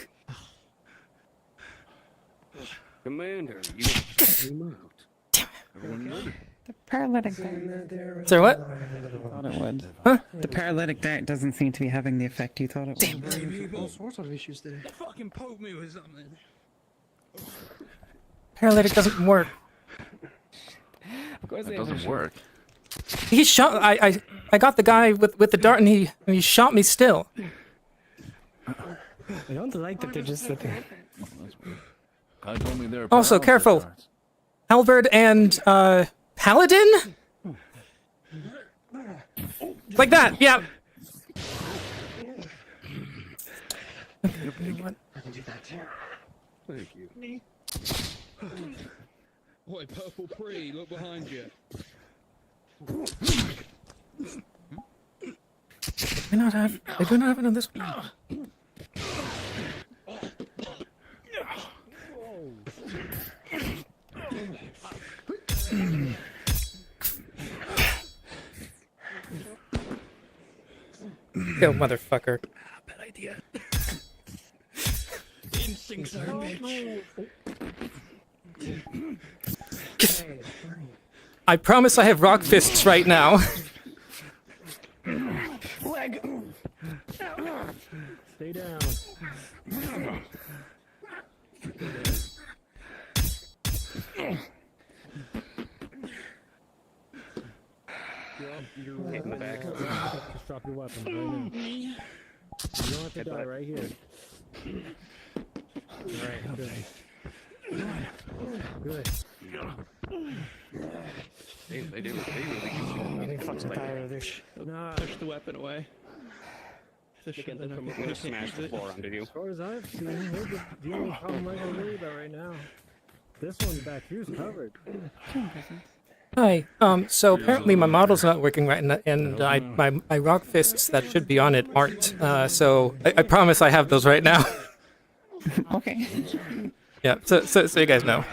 Commander, you check him out. Everyone good? The paralytic dart. Sorry, what? Thought it would. Huh? The paralytic dart doesn't seem to be having the effect you thought it would. All sorts of issues today. fucking poke me with something. Paralytic doesn't work. Of course It doesn't work. He shot. I got the guy with the dart, and he shot me still. I don't like that they're just sitting. I told me there. Also, careful. Halberd and Paladin? Like that, yeah. I can do that too. Thank you. Boy, purple pre, look behind you. I do not have it on this one. Yo, motherfucker. Bad idea. Instincts are bitch. I promise I have rock fists right now. Leg. Stay down. Hit in the back. Just drop your weapons right now. You don't have to die right here. Alright, good. They really use I think fucking tired of this. Nah, Push the weapon away. Get them from a smash the floor under you. as far as I've seen, here's the only problem I can worry about right now. This one back here's covered. Hi. So apparently my model's not working right, and my rock fists that should be on it aren't. So I promise I have those right now. Okay. Yeah. So you guys know.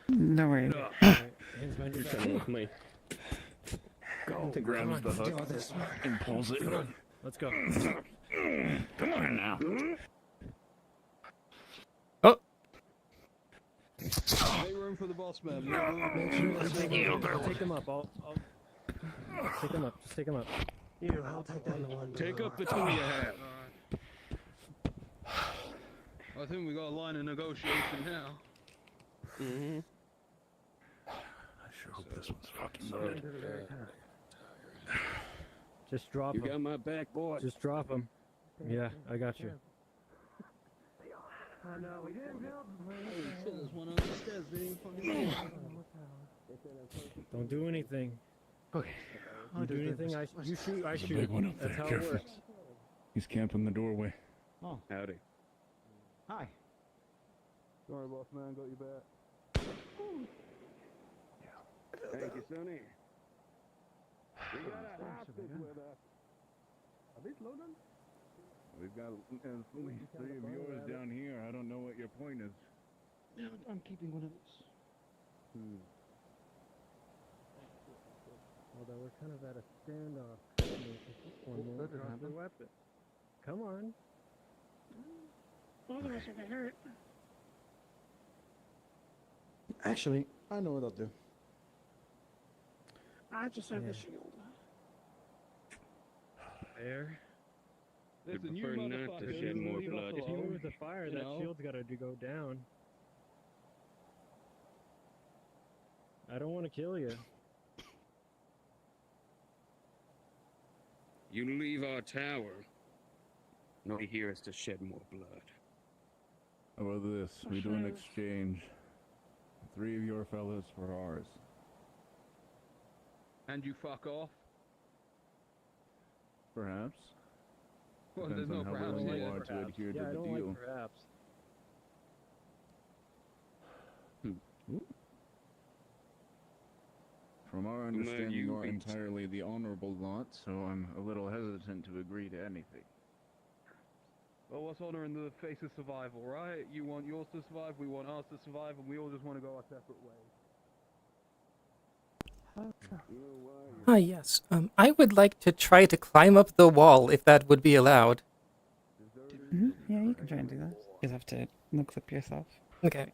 No worries. With me. Go. Grabs the hook and pulls it. Let's go. Come on now. Oh. Make room for the boss man. I'll take them up. I'll take them up. Just take them up. You, I'll take down the one. Take up the two you have. I think we got a line of negotiation now. Mm-hmm. I sure hope this one's fucking loaded. Just drop You them. got my back, boy. Just drop them. Yeah, I got you. I know, we didn't build There's one on the stairs being fucking. Don't do anything. Okay. You do anything, you shoot, I There's a shoot. big one up That's there. how Careful. it works. He's camping the doorway. Oh, Howdy. hi. Sorry, boss man, got you back. Thank you, Sonny. We got a hostage with us. Are these loaded? We've got three of yours down here. I don't know what your point is. Yeah, I'm keeping one of these. Although we're kind of at a standoff. One won't drop the weapon. Come on. Both of us are gonna hurt. Actually, I know what I'll do. I just have the shield. There. We Listen, you prefer not to motherfuckers, shed more leave us blood. If you alone. move the fire, You that know? shield's gotta go down. I don't want to kill you. You leave our tower. Nobody here is to shed more blood. How about this? We do an exchange. 3 of your fellas for ours. And you fuck off? Perhaps. Well, Depends there's on no how perhaps willing you here. are to adhere to Yeah, I the don't deal. like perhaps. From our May understanding, you you're be- entirely the honorable lot, so I'm a little hesitant to agree to anything. Well, what's honor in the face of survival, right? You want yours to survive, we want ours to survive, and we all just want to go our separate ways. Ah, yes. I would like to try to climb up the wall, if that would be allowed. Yeah, you can try and do that. You just have to look up yourself. Okay.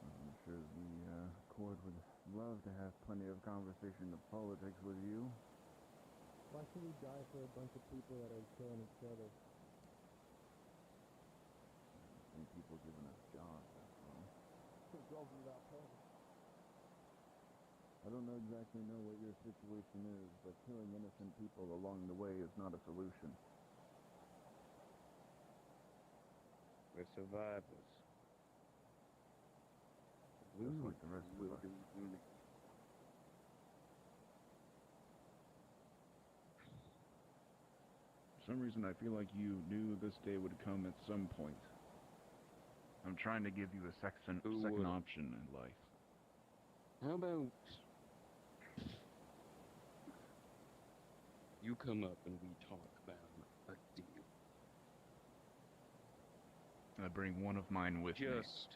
I'm sure the court would love to have plenty of conversation of politics with you. Why should we die for a bunch of people that are killing each other? I think people giving us jobs, that's all. I don't exactly know what your situation is, but killing innocent people along the way is not a solution. We're survivors. Just like the rest of us. For some reason, I feel like you knew this day would come at some point. I'm trying to give you a second option in life. How about you come up and we talk about a deal? I bring one of mine with me. Just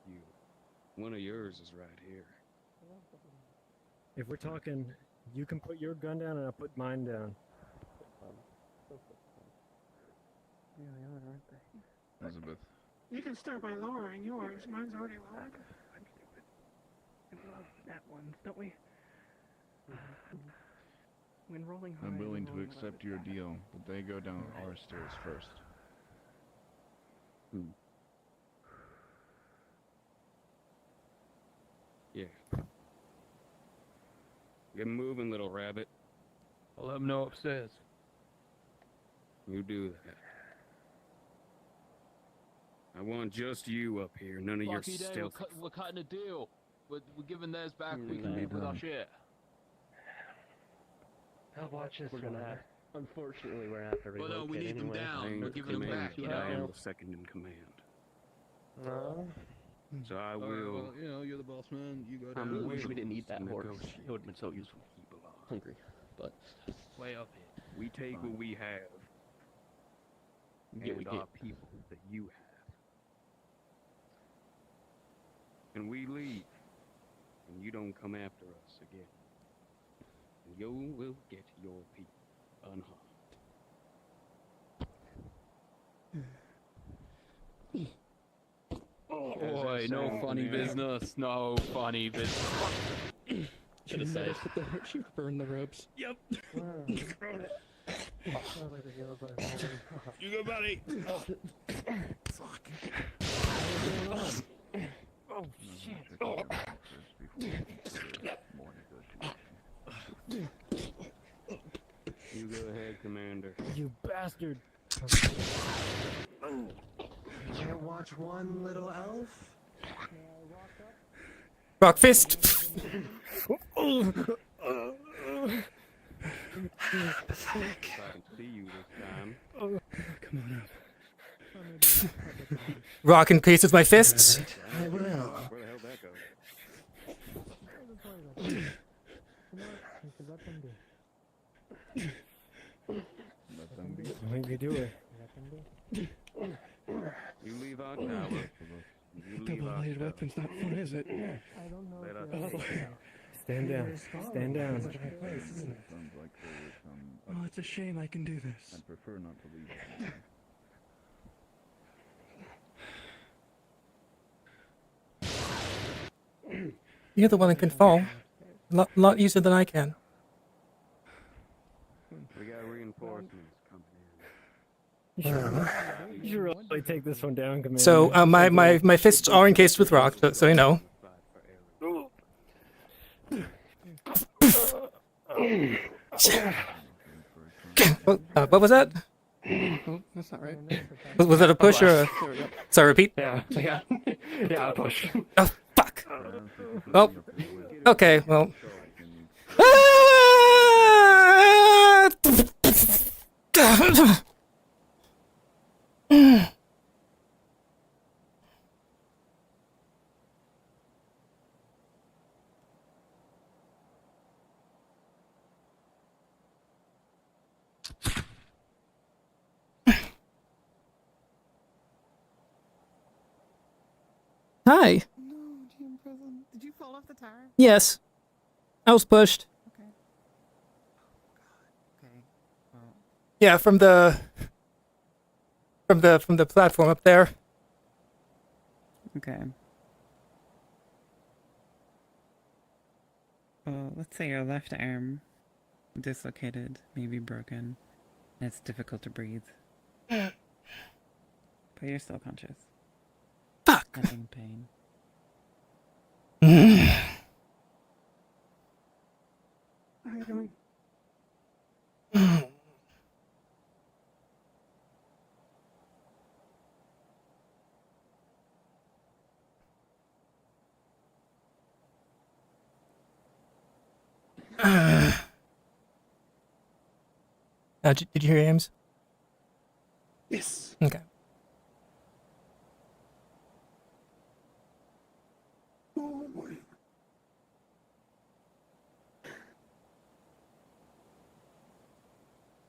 you. One of yours is right here. If we're talking, you can put your gun down and I'll put mine down. Yeah, they are, aren't they? Elizabeth. You can start by lowering yours. Mine's already lowered. I'm stupid. We love that ones, don't we? When rolling high, I'm willing we're to rolling accept low. your deal, but they go down our stairs first. Yeah. Get moving, little rabbit. I'll let them know upstairs. You do that. I want just you up here, none of your Lucky day, stealth. we're cutting a deal. We're giving theirs back, we Can can be leave with our done. shit. I'll watch this We're gonna one. have. Unfortunately, we're gonna have to Well, relocate no, we need them anyway. down. I We're ain't giving them command, back, you but I know? am the second in command. No. So I will. well, you know, you're the boss man. You go I down. wish we didn't eat that horse. Negotiate. It would have been so useful. Keep alive. Hungry, but Way up here. We take what we have we get and what we our get. people that you have. And we leave. And you don't come after us again. And you will get your people unharmed. Boy, no funny business. No funny business. Should have said. She burned the ropes. Yep. You go, buddy. Oh, shit. You go ahead, Commander. You bastard. Can't watch one little elf? Rock fist! Pathetic. If I can see you this time. Come on up. Rock increases my fists. I will. Where the hell that go? Let them be. What do you do it? You leave our tower. You leave Double-bladed our weapon's not fun, is it? Let us Stand down. Stand down. Sounds like there is some. Oh, it's a shame I can do this. I'd prefer not to leave. You're the one that can fall. Lot easier than I can. We got reinforcements coming You should really take this one down, Commander. So my fists are encased with rock, so you know. For What was that? Oh, that's not right. Was it a push or a... There we go. Sorry, repeat? Yeah, yeah. Yeah, a push. Oh, fuck! Oh, okay, well... Hi. No, Jim Prison. Did you fall off the tower? Yes. I was pushed. Okay. Okay. Well, Yeah, from the platform up there. Okay. Well, let's say your left arm dislocated, maybe broken. And it's difficult to breathe. But you're still conscious. Fuck. Nothing pain. How are you doing? Did you hear Ames? Yes. Okay. Oh boy.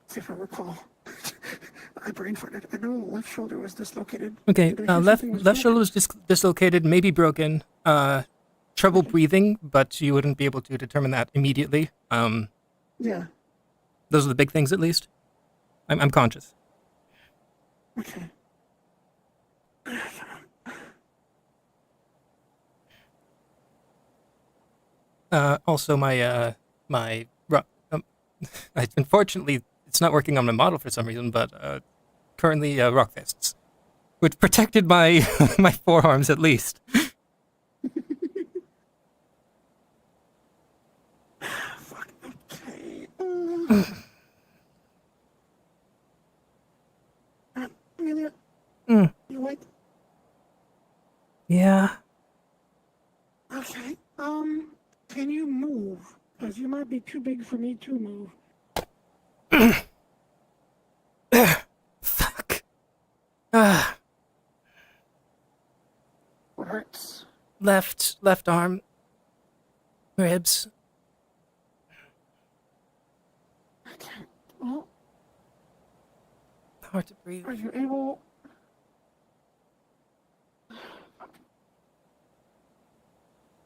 See if I recall. I brain farted. I know left shoulder was dislocated. Okay, Did I hear left something was left shoulder broken? was dislocated, maybe broken. Trouble breathing, but you wouldn't be able to determine that immediately. Yeah. Those are the big things, at least. I'm conscious. Okay. Also, unfortunately, it's not working on my model for some reason, but currently rock fists, which protected my my forearms at least. Amelia, Mm. you awake? Yeah. Okay. Can you move? Because you might be too big for me to move. Fuck. What hurts? Left arm. Ribs. Okay. Well, Hard to breathe. are you able?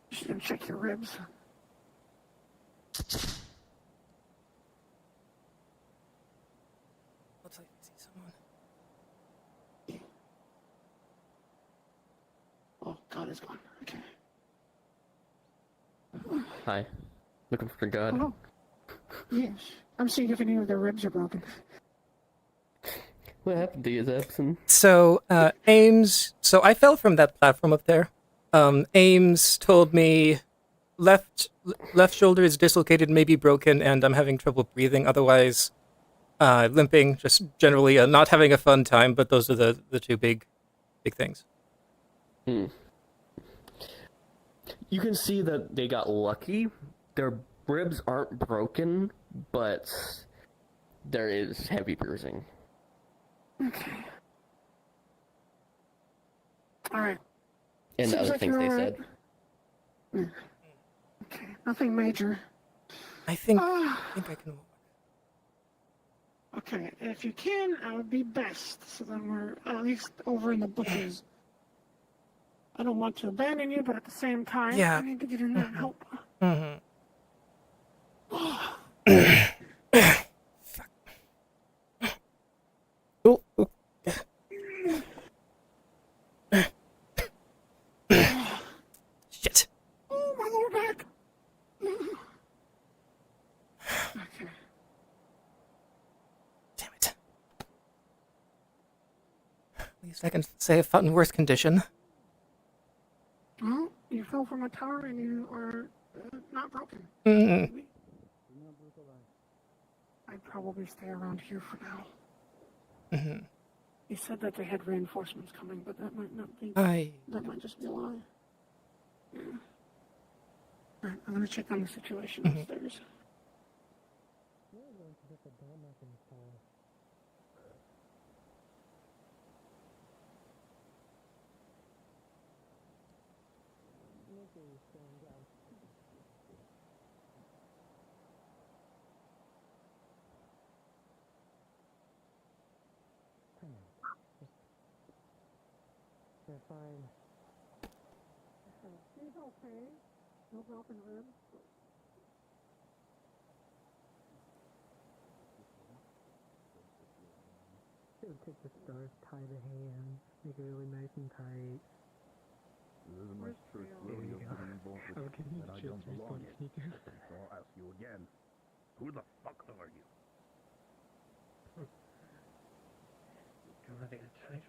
You should check your ribs. Looks like I see someone. Oh, God is gone. Okay. Hi. Looking for God. Hello. Yes. I'm seeing if any of their ribs are broken. What happened to you, Zepson? So, Ames... So I fell from that platform up there. Ames told me left shoulder is dislocated, maybe broken, and I'm having trouble breathing. Otherwise, limping, just generally not having a fun time, but those are the two big things. Hmm. You can see that they got lucky. Their ribs aren't broken, but there is heavy bruising. Okay. Alright. And the Seems other like things you're they all said. right. Okay. Nothing major. I think I can... Okay, if you can, that would be best. So then we're at least over in the bushes. I don't want to abandon you, but at the same time, Yeah. I need to get in there and help. Mm-hmm. Oh. Shit. Oh, my lower back. Okay. Damn it. At least I can say I felt in worse condition. Well, you fell from a tower and you are not broken. Mm-hmm. I'd probably stay around here for now. Mhm. He said that they had reinforcements coming, but that might not be. I. That might just be a lie. Yeah. Alright, I'm gonna check on the situation upstairs. They're fine. He's okay. No broken ribs. Take the stars, tie the hands, make it really nice and tight. This is my first rodeo getting involved with, and I don't belong in. So I'll ask you again. Who the fuck are you? Come on, I got tight.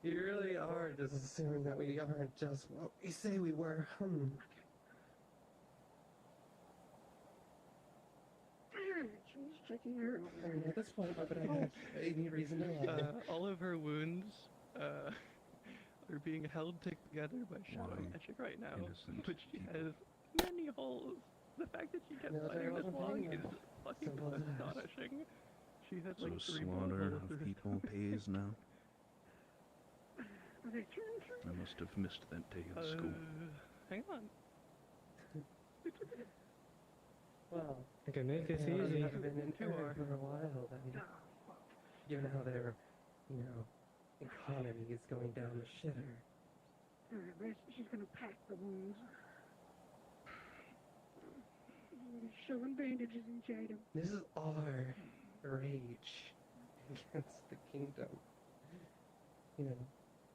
You really are just assuming that we aren't just what we say we were. She's checking her. At this point, why would I have any reason to lie? All of her wounds are being held together by shadow magic right now, but she has many holes. The fact that she kept fighting this long is fucking astonishing. She had like So 3 slaughter bullets of through her people stomach. pays now? Okay, I must have missed that day in school. Hang on. Well, I can make this I easy. haven't been in Earth for a while, then. Given how their, economy is going down the shitter. Alright, she's gonna pack the wounds. Shoving bandages inside him. This is our rage against the kingdom.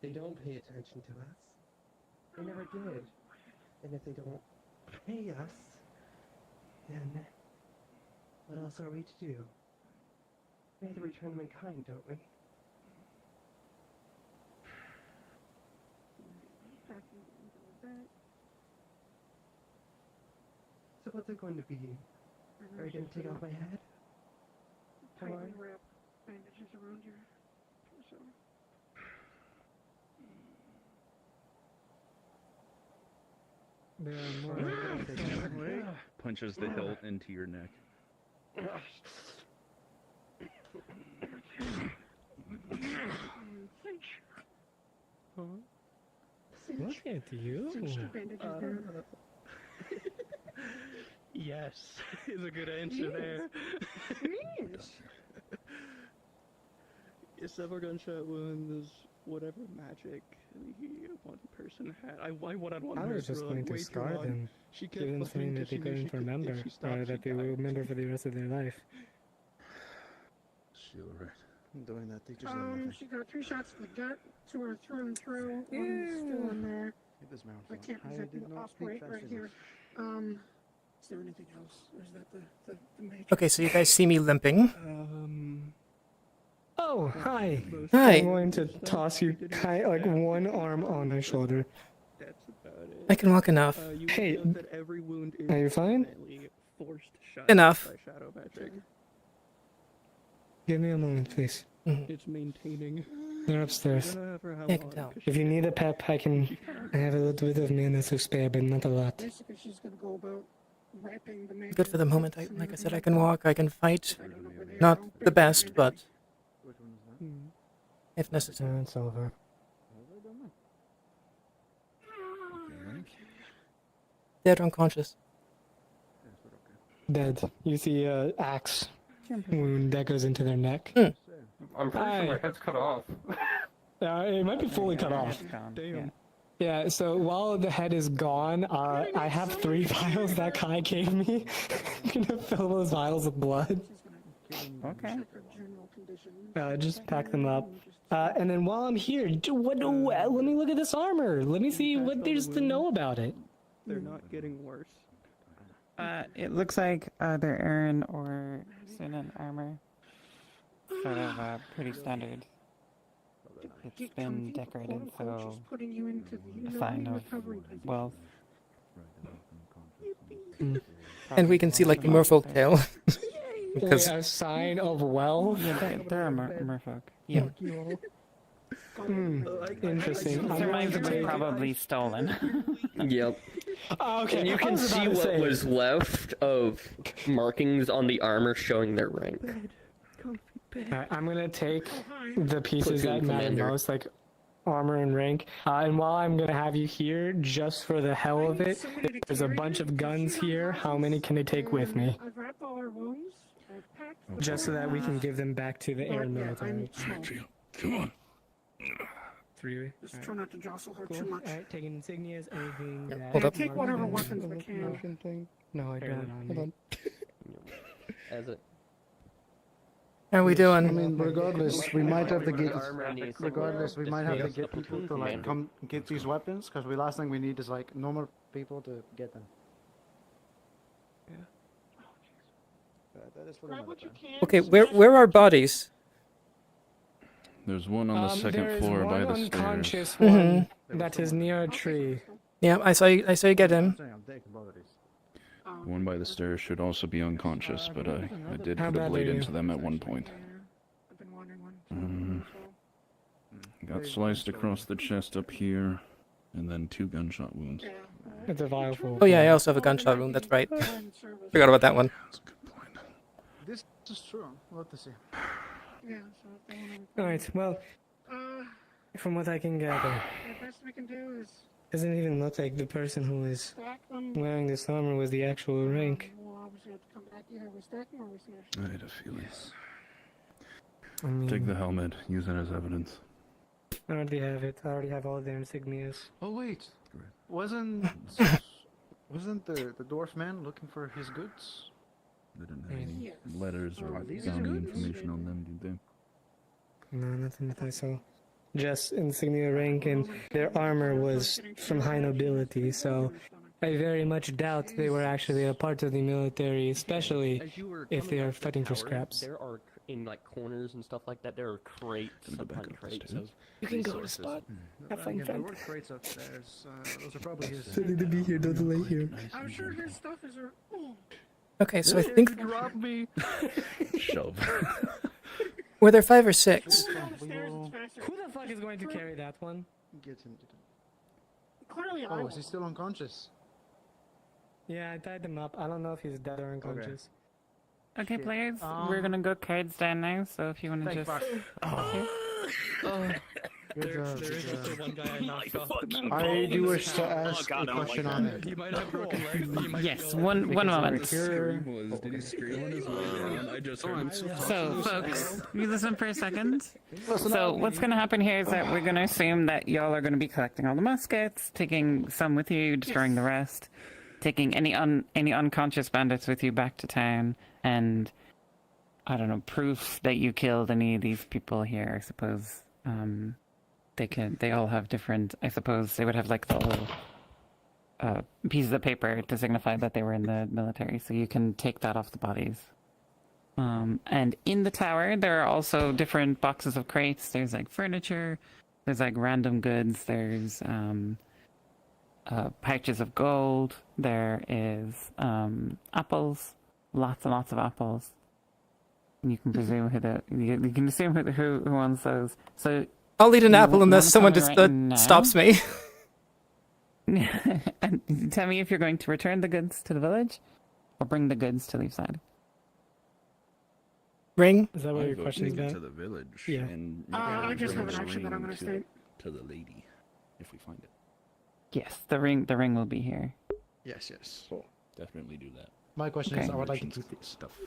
They don't pay attention to us. They never did. And if they don't pay us, then what else are we to do? We have to return them in kind, don't we? So what's it going to be? Are you going to take off my head? Tightly wrap bandages around your torso. There are more. Punches the hilt into your neck. Look at you. Yes, is a good answer there. Yes. Several gunshot wounds, whatever magic the one person had. I one-on-one I was just going to scar them, give them something that they couldn't remember, or that they will remember for the rest of their life. She'll right. I'm doing that. They just nothing. She got 3 shots to the gut, 2 are through and through. One's still in there. I can't exactly operate right here. Is there anything else? Or is that the major? Okay, so you guys see me limping. Oh, hi. Hi. I'm going to toss you like one arm on my shoulder. That's about it. I can walk enough. Hey, That every wound is are you fine? forced shut Enough. by shadow magic. Give me a moment, please. It's maintaining. They're upstairs. Yeah, I can tell. If you need a pep, I have a little bit of mana to spare, but not a lot. Basically, she's gonna go about wrapping the major. Good for the moment. Like I said, I can walk, I can fight. Not the best, but if necessary. It's over. Dead unconscious. Dead. You see a axe wound that goes into their neck. I'm pretty sure my head's cut off. It might be fully cut off. Damn. Yeah, so while the head is gone, I have 3 vials that Kai gave me. I'm gonna fill those vials with blood. Okay. Just pack them up. And then while I'm here, let me look at this armor. Let me see what there's to know about it. They're not getting worse. It looks like either Aaron or Sunan armor. Sort of pretty standard. It's been decorated, so a sign of wealth. And we can see like the merfolk tail. Wait, a sign of wealth? Yeah, there are merfolk. Yeah. Interesting. This reminds me was probably stolen. Yep. Okay, And you I can was about see to what say. was left of markings on the armor showing their rank. Alright, I'm gonna take the pieces Platoon that matter commander. most, like armor and rank. And while I'm gonna have you here, just for the hell of it, there's a bunch of guns here. How many can I take with me? I've wrapped all our wounds. I've packed. Just so that we can give them back to the air military. Come on. 3. Just try not to jostle her Cool. too much. Alright, taking insignias, anything that... Hold up. Take whatever weapons we can. No, I don't. Hold on. As it. How are we doing? I mean, regardless, we might have to get. Armor needs to Regardless, we might have to displace get the people to platoon like commander. come get these weapons, because the last thing we need is like normal people to get them. That is fully my plan. Okay, where are bodies? There's one on the second there is floor by one the stairs. unconscious one that is near a tree. Yeah, I saw you get him. I'm taking both of these. The one by the stairs should also be unconscious, but I did How put a bad blade are you? into them at one point. I've been wondering when. Got sliced across the chest up here, and then 2 gunshot wounds. It's a vial full. Oh yeah, I also have a gunshot wound. That's right. Forgot about that one. This is true. We'll have to see. Yeah, so if they want to. Alright, well, from what I can gather, The best we can do is doesn't even look like the person who is stack them. wearing this armor was the actual rank. We'll obviously have to come back. Either we stack them or we smash I them. had a feeling. I mean, Take the helmet, use it as evidence. I already have it. I already have all their insignias. Oh wait, wasn't the dwarf man looking for his goods? They didn't have any Yes. letters or Are these bounty good? information on them, did they? No, nothing that I saw. Just insignia rank, and their armor was from high nobility, so I very much doubt they were actually a part of the military, especially As you were if coming they are up the fighting for tower, scraps. There are in like corners and stuff like that. There are crates upon crates of You can go to resources. spot. Have Again, fun, there friend. were crates upstairs. Those are probably his. So need to be here, don't delay here. I'm sure his stuff is. Okay, so I think Drop me. Shove. were there 5 or 6? Who the fuck is going to carry that one? Get him. Clearly, Oh, is he still unconscious? Yeah, I tied him up. I don't know if he's dead or unconscious. Okay, players, we're gonna go cards down now. So if you want to Thank just. fuck. Good job. There is also one guy I knocked off the mountain. I do wish to ask a question on it. He might have broken legs, but he might Yes, be one moment. Did he scream on his way down? I just heard him. So, folks, you listen for a second. So, what's going to happen here is that we're going to assume that y'all are going to be collecting all the muskets, taking some with you, destroying the rest, taking any unconscious bandits with you back to town, and I don't know, proof that you killed any of these people here. I suppose they all have different. I suppose they would have like the little pieces of paper to signify that they were in the military, so you can take that off the bodies. And in the tower, there are also different boxes of crates. There's like furniture, there's like random goods, there's pouches of gold, there is apples, lots and lots of apples. And you can presume you can assume who owns those. So I'll eat an apple you unless someone wanna just tell me right now? stops me. And tell me if you're going to return the goods to the village, or bring the goods to Leefside. Ring? Is that what your vote question's take it about? to the village. Yeah. And I just bring have an the action that I'm ring gonna state. to the lady, if we find it. Yes, the ring will be here. Yes, yes. Definitely do that. My question is, Okay. I would like to Merchants keep it. stuff.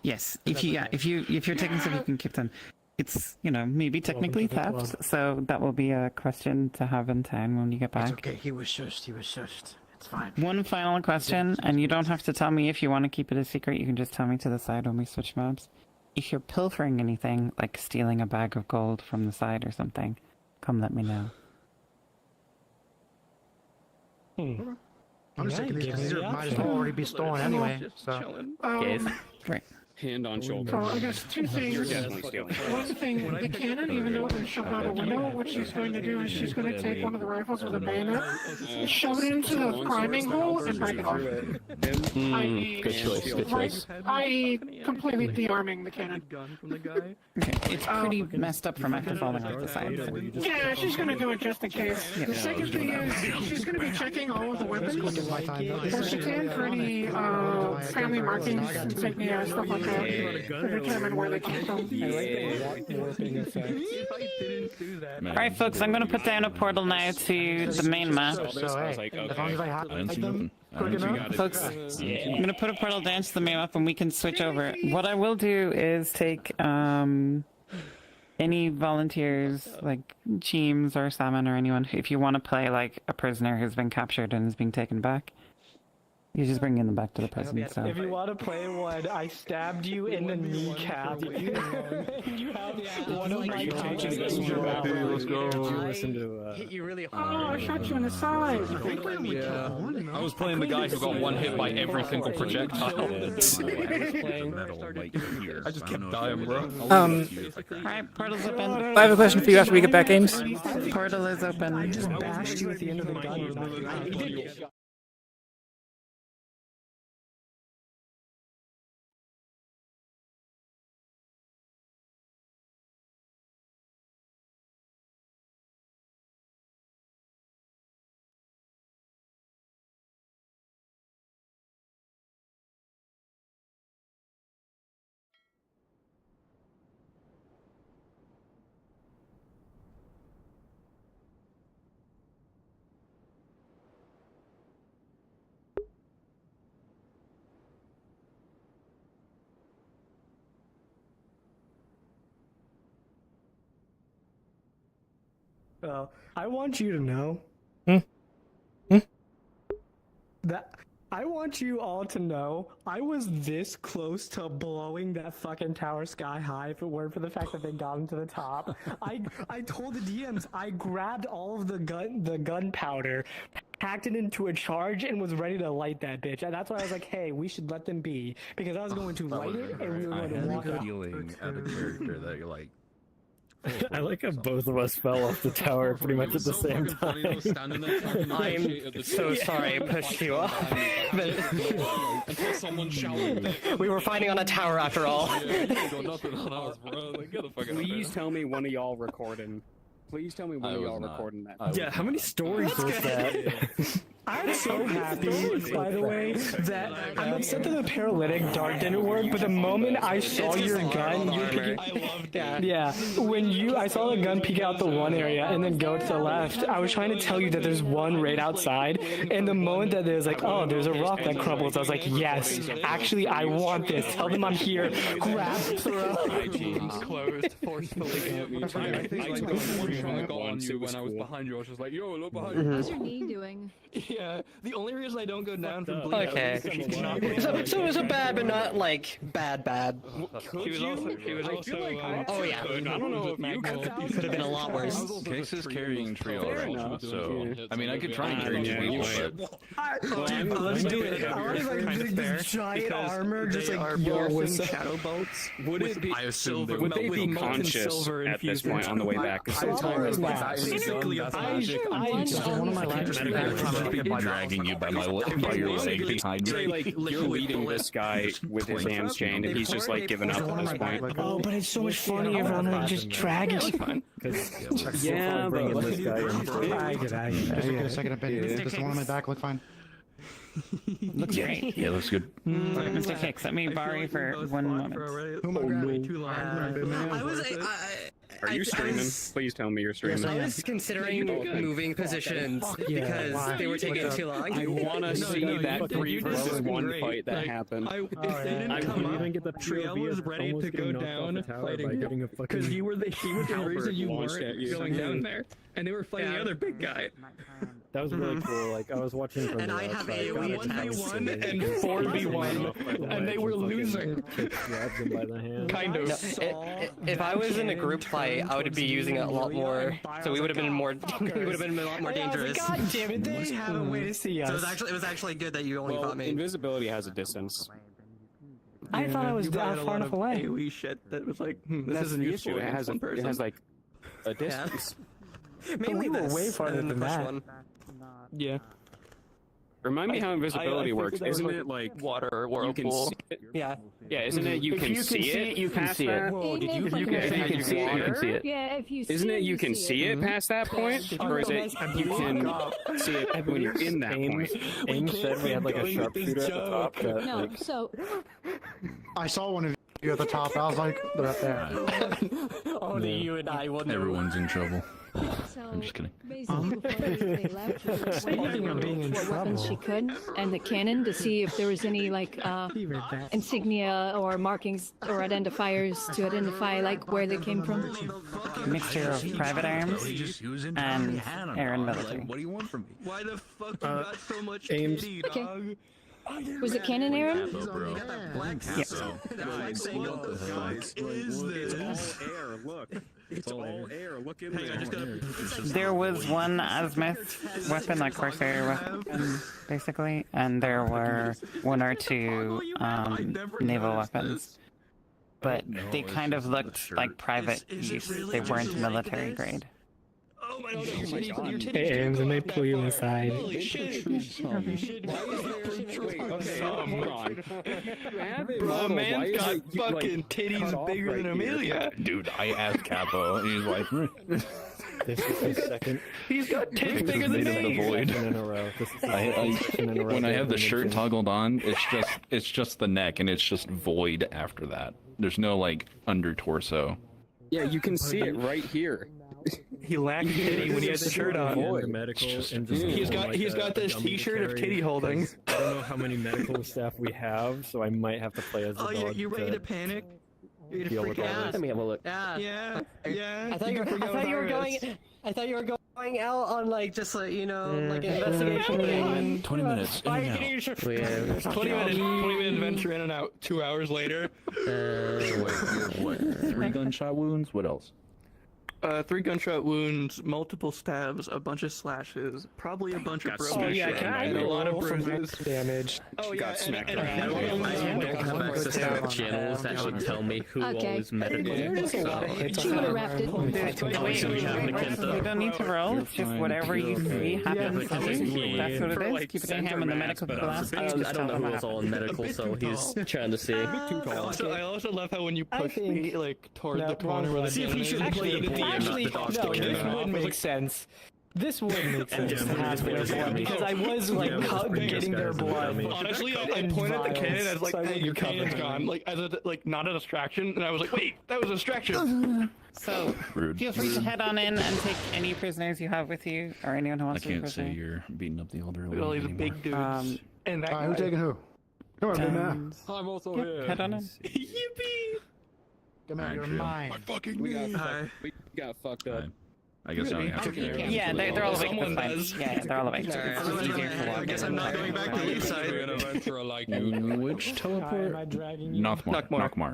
Yes, if you're taking stuff, you can keep them. It's maybe technically to the club. theft, so that will be a question to have in town when you get back. It's okay. He was shushed. It's fine. One final question, and you don't have to tell me if you want to keep it a secret. You can just tell me to the side when we switch maps. If you're pilfering anything, like stealing a bag of gold from the side or something, come let me know. I'm just taking these give because me these the might as option. well already be stolen anyway. So. Guys, Right. Hand on shoulder. So I guess two things. You're definitely stealing. One thing, the cannon, even though it's shoved out a window, what she's going to do is she's going to take one of the rifles with a bayonet, shove it into the priming hole, and break it off. Good choice. Good choice. I.e. completely de-arming the cannon. Okay, it's pretty messed up from after falling off the side. Yeah, she's going to do it just in case. The second thing is she's going to be checking all of the weapons that she can for any family markings, insignia, stuff like that, to determine where they came from. Alright, folks, I'm gonna put down a portal now to the main map. As long as I have them quick enough. Folks, I'm gonna put a portal down to the main map and we can switch over. What I will do is take any volunteers, like Cheems or Salmon or anyone, if you want to play like a prisoner who's been captured and is being taken back. You're just bringing them back to the prison, so... If you want to play one, I stabbed you in the kneecap. You have one of my Let's go. Hit you really Oh, hard. I shot you in the side. Yeah. I was playing the guy who got one hit by every single projectile. I just kept dying, bro. Alright, portal's open. I have a question for you after we get back, Ames. Portal is open. I just bashed you at the end of the gun. Well, I want you to know that I want you all to know I was this close to blowing that fucking tower sky high if it weren't for the fact that they got into the top. I told the DMs I grabbed all of the gunpowder, packed it into a charge, and was ready to light that bitch. And that's why I was like, hey, we should let them be, because I was going to light it and we were going to walk out. Feeling out of character that you're like. I like how both of us fell off the tower pretty much at the same time. I'm so sorry I pushed you off. Until someone shouted. We were fighting on a tower after all. Please tell me one of y'all recording. Please tell me one of y'all recording that. Yeah, how many stories was that? I'm so happy, by the way, that I'm upset that the paralytic dart didn't work, but the moment I saw your gun, you peeking, I saw the gun peek out the one area and then go to the left, I was trying to tell you that there's one right outside, and the moment that there's like, oh, there's a rock that crumbles, I was like, yes, actually, I want this. Tell them I'm here. Grab, throw. Closed forcefully. I think like on you when I was behind you. I was just like, yo, look behind you. How's your knee doing? Yeah, the only reason I don't go down from bleeding. Okay. So it was a bad, but not like bad. She was also oh yeah. I don't know if you could have been a lot worse. Case is carrying tree already, so I mean I could try and carry tree, but Let's do it. I was like this giant armor, just like with shadow bolts. Would it be silver? Would they be conscious at this point on the way back? Sometimes Basically a magic. one of my probably be dragging you by your leg behind Say, me. like, you're leading this guy with his hands chained, and he's just like giving up at this point. Oh, but it's so much funnier when I'm just dragging. Yeah, but this guy Just a second, does the one on my back look fine? Looks great. Yeah, looks good. Alright, Mr. Hicks, let me borrow you for 1 moment. Are you streaming? Please tell me you're streaming. I was considering moving positions because they were taking too long. I want to see that 3 versus 1 fight that happened. If they didn't come up, Triel was ready to go down fighting because he was the reason you weren't going down there, and they were fighting the other big guy. That was really cool. Like I was watching from and the I have outside. 1v1 and 4v1, and they were losing. Grabbed them by the hand. Kind of. No, if I was in a group fight, I would be using it a lot more. So we would have been more. We would have been a lot more dangerous. God damn it! They have a way to see us. So it was actually good that you only fought me. Invisibility has a distance. I thought I was probably had a far lot enough of away. AoE shit that was like, this That's isn't the useful issue. It against has one person. it has like a distance. Mainly we were way farther than that. Yeah. Remind me how invisibility I works. figured that was, Isn't it like water or you can whirlpool? see it? Yeah. Yeah, isn't it you If can you see it? you can past see it. that? Whoa, did you If you can see it, you can see it. Yeah, if you Isn't see it you can see it past that point, or is it you can see it when you're in that point? Ames said we had like a sharpshooter at the top. That, No, like, so I saw one of you at the top. I was like, they're up there. only you and I will know. Everyone's in trouble. So I'm just kidding. basically, before they left, she was Speaking of being in what weapons trouble. she could, and the cannon to see if there was any like insignia or markings or identifiers to identify like where they came from. Mixture of private arms and Aaron military. What do you want from me? Why the fuck you got so much Ames. titty, Okay. dog? Was it cannon, Aaron? Bro. Yes. Guys, is this? It's all air. Look, it's all air. Look in there. There was one azimuth weapon, like Corsair weapon, basically, and there were one or two naval weapons. But they kind of looked like private use. They weren't military grade. Oh my god, your titties Hey, Ames, and they pull you inside. Holy shit. Bro, man's got fucking titties bigger than Amelia. Dude, I asked Capo, and he's like, This is the second. He's got tits bigger than me. void. In a row. This is the second session in a row When I that have the we shirt mentioned. toggled on, it's just the neck, and it's just void after that. There's no like under torso. Yeah, you can see it right here. He lacked titty when he had the shirt on. The medical and He's got this T-shirt of titty holding. I don't know how many medical staff we have, so I might have to play as the Oh, dog. you ready to panic? You ready to deal freak with all out? this. Let me have a look. Yeah. I thought you were going. I thought you were going out on like just like like an investigation thing. 20 minutes. In and out. We have 20 minute adventure in and out. 2 hours later. Wait, you have what? 3 gunshot wounds? What else? 3 gunshot wounds, multiple stabs, a bunch of slashes, probably a bunch of broken shit, and a lot of bruises. Damage. Oh yeah, got smacked and around. I don't have access to channels that should tell me who all Okay. is medical. She would have wrapped it. Wait, we don't need to roll. It's just whatever you see happens. That's what it is. Keep it in him in the medical class. I don't know who was all in medical, so he's trying to see. I also love how when you push me like toward the corner where the See if he should play the DM, not the dog no, stick. this would make sense. This would make sense to have their blood because I was like getting their blood. Honestly, I pointed at the cannon as like, hey, your cannon's gone, like as a not a distraction, and I was like, wait, that was a distraction. So, Rude. feel free to head on in and take any prisoners you have with you, or anyone who I wants to be a can't say prisoner. you're beating up the elderly Look at all these anymore. big dudes. And that Alright, who guy. taking who? Come on, big man. I'm also Yeah, here. head on in. Yippee! Come on, you're Alright, mine. Fucking We got, me. we got fucked up. I guess I don't have to care. Yeah, they're all awake. Someone That's fine. does. Yeah, they're all awake. It's just easier for I one. guess I'm not going back to We're Leefside. an adventurer like you. Which teleport? Am I dragging you? Knockmar.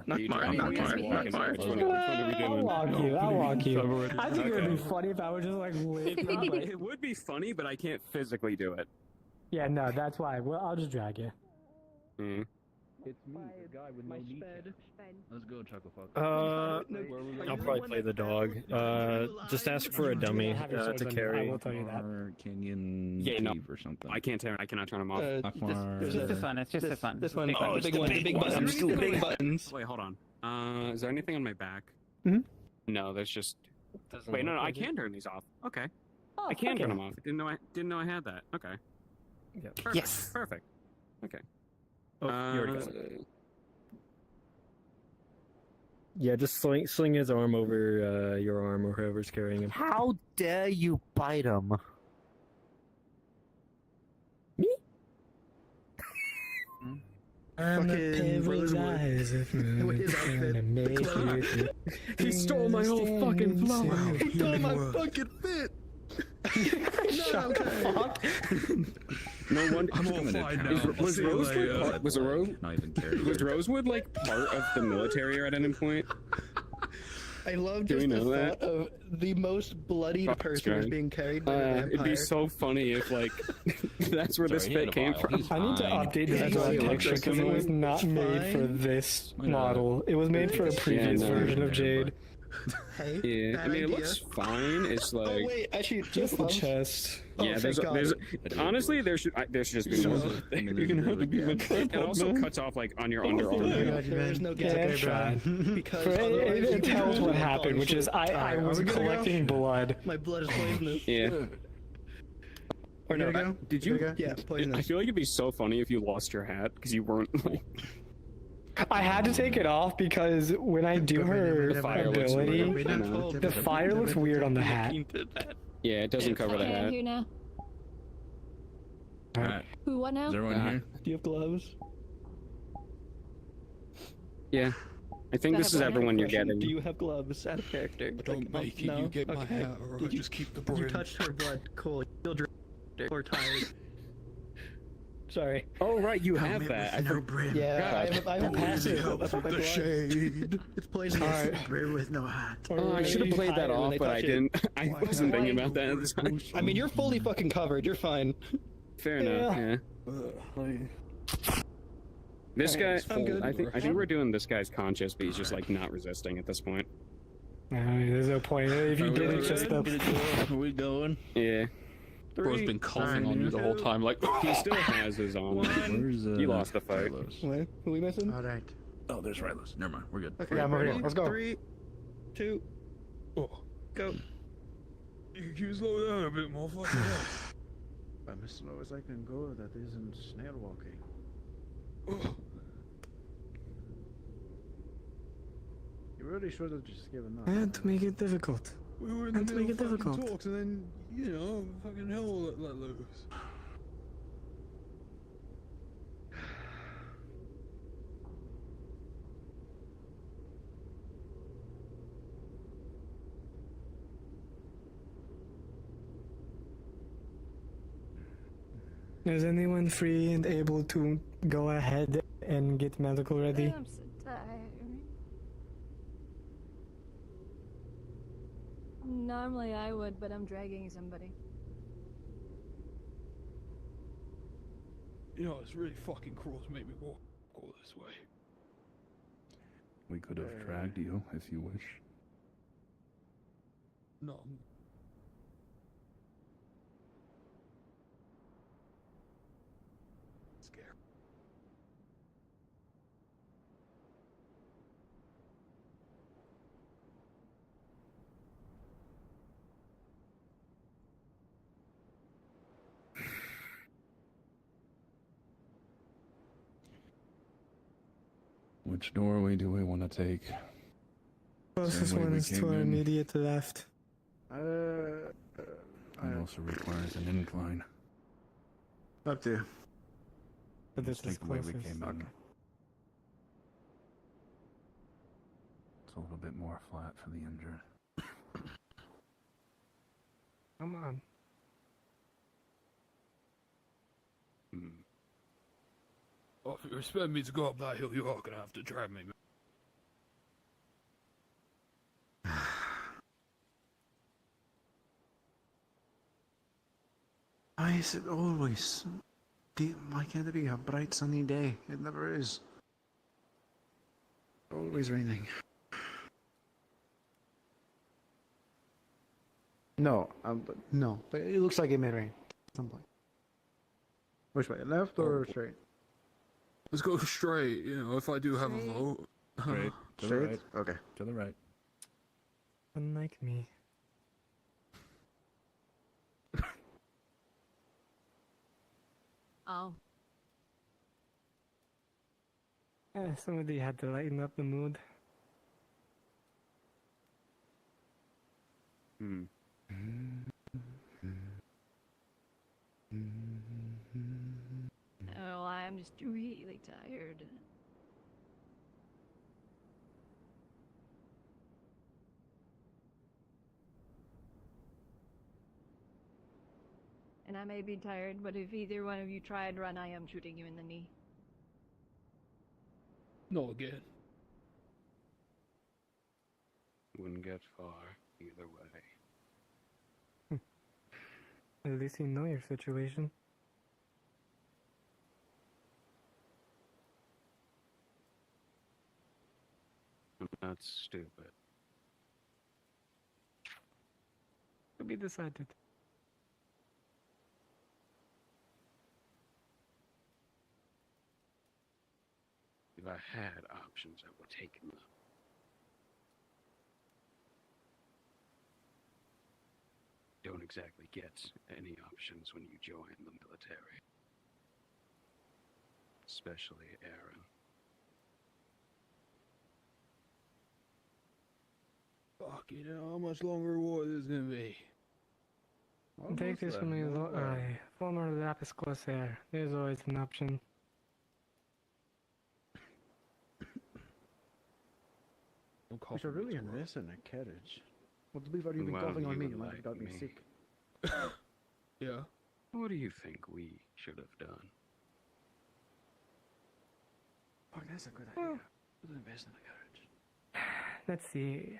Knockmar. I'll walk you. I think it would be funny if I was just like waking up. Like, It would be funny, but I can't physically do it. yeah, no, that's why. Well, I'll just drag you. It's me, the guy with no kneecap. Let's go, Chucklefuck. I'll probably play the dog. Just ask for a dummy to carry. I will tell you that. Or Canyon Yeah, no. Cave or something. I cannot turn him off. Knockmar. It's just for fun. It's just for fun. This one. Big Oh, one. the big one. The big buttons. The big buttons. Wait, hold on. Is there anything on my back? Mhm. No, there's just. Wait, no, I can turn these off. Okay. I can turn them off. Didn't know I had that. Okay. Perfect. Yes. Perfect. Okay. Oh, you already got it. Yeah, just sling his arm over your arm or whoever's carrying him. How dare you bite him? I'm Fucking Rosewood. He stole my whole fucking flow. He stole my fucking fit. Shut the fuck. No one. I'm all fine now. Was Rosewood? Not even care. Was Rosewood like part of the military at any point? I love Do we just the know thought that? of the most bloodied Fuck, person who's Strang. being carried by a vampire. It'd be so funny if, like, that's where this Sorry, he had fit a came vial. from. He's I need to fine. update this That's blood why he looks texture like because it was someone. not made for Fine. this Why not? model. It was made for a previous no, version of yeah, Jade. Hey, Yeah, bad I mean, it idea. looks fine. It's like, Oh wait, actually, Just the love. chest. yeah, Oh, there's, thank there's, God. honestly, there should just be more. I mean, You can there's have to be really like, it also cuts off like on your underarm. There's no Yeah, gap. Brad. Because For, otherwise it you tells can what lose happened, body which is shape. I Alright, was are we gonna go? collecting blood. My blood is poisonous. Yeah. Or No, no, did you? Yeah, I poisonous. feel like it'd be so funny if you lost your hat because you weren't like. I had to take it off because when I do her The fire looks ability, weird. I know. the fire looks weird on the hat. Yeah, it doesn't cover the Okay, I'm hat. here now. Alright. Who, what now? Is everyone here? Do you have gloves? Yeah, I think this is everyone you're getting. Do you have gloves out of character? Don't make it, no? you get my Okay. hat, or I'll Did you- just keep the You brain. touched her blood. Cool. You'll drink or tired. Sorry. Oh right, you have that. I No brain. Yeah, I have a passive. That's what my blood. shade. It's poisonous. Brain with no hat. Oh, I should have played that off, but I didn't. I wasn't thinking about that at the time. I mean, you're fully fucking covered. You're fine. Fair enough. Yeah. This guy, I'm good. I think we're doing this guy's conscious, but he's just like not resisting at this point. There's no point. If you did it, just the. Are we going? Yeah. Bro's been coughing on you the whole time, like. He still has his on. Where's You lost the fight. Rylos? What? Who we missing? All right. Oh, there's Rylos. Never mind. We're good. Okay, Yeah, I'm over here. ready? Let's go. 3, 2, Oh, go. you can slow down a bit more. Fucking hell. I'm as slow as I can go. That isn't snail walking. You really should have just given up. And to make it difficult. We were in the And to middle make of it fucking difficult. talks, and then, you know, fucking hell let loose. Is anyone free and able to go ahead and get medical ready? I'm so tired. Normally I would, but I'm dragging somebody. You know, it's really fucking cruel to make me walk all this way. We could have dragged you if you wish. No. Scared. Which doorway do we want to take? Closest Same way one we is to came our in. immediate left. It also requires an incline. Up to. But this Let's is take the way we closest. came in. It's a little bit more flat for the injured. Come on. Oh, if you expect me to go up that hill, you are gonna have to drag me. Why is it always? Why can't it be a bright sunny day? It never is. Always raining. No, but it looks like it may rain at some point. Which way? Left or straight? Let's go straight, you know, if I do have a vote. Straight. To the Straight? right. Okay. To the right. Unlike me. Oh. Somebody had to lighten up the mood. Hmm. Oh, I'm just really tired. And I may be tired, but if either one of you try and run, I am shooting you in the knee. No, again. Wouldn't get far either way. At least you know your situation. I'm not stupid. To be decided. If I had options, I would take them. Don't exactly get any options when you join the military. Especially Aaron. Fucking hell, how much longer war is this gonna be? Take this from me, former Lapis Corsair. There's always an option. We should really invest in a carriage. What the beef have you been Well, coughing on you me? would You might have like got me me. sick. Yeah. What do you think we should have done? Fuck, that's a good idea. Let's invest in a carriage. Let's see.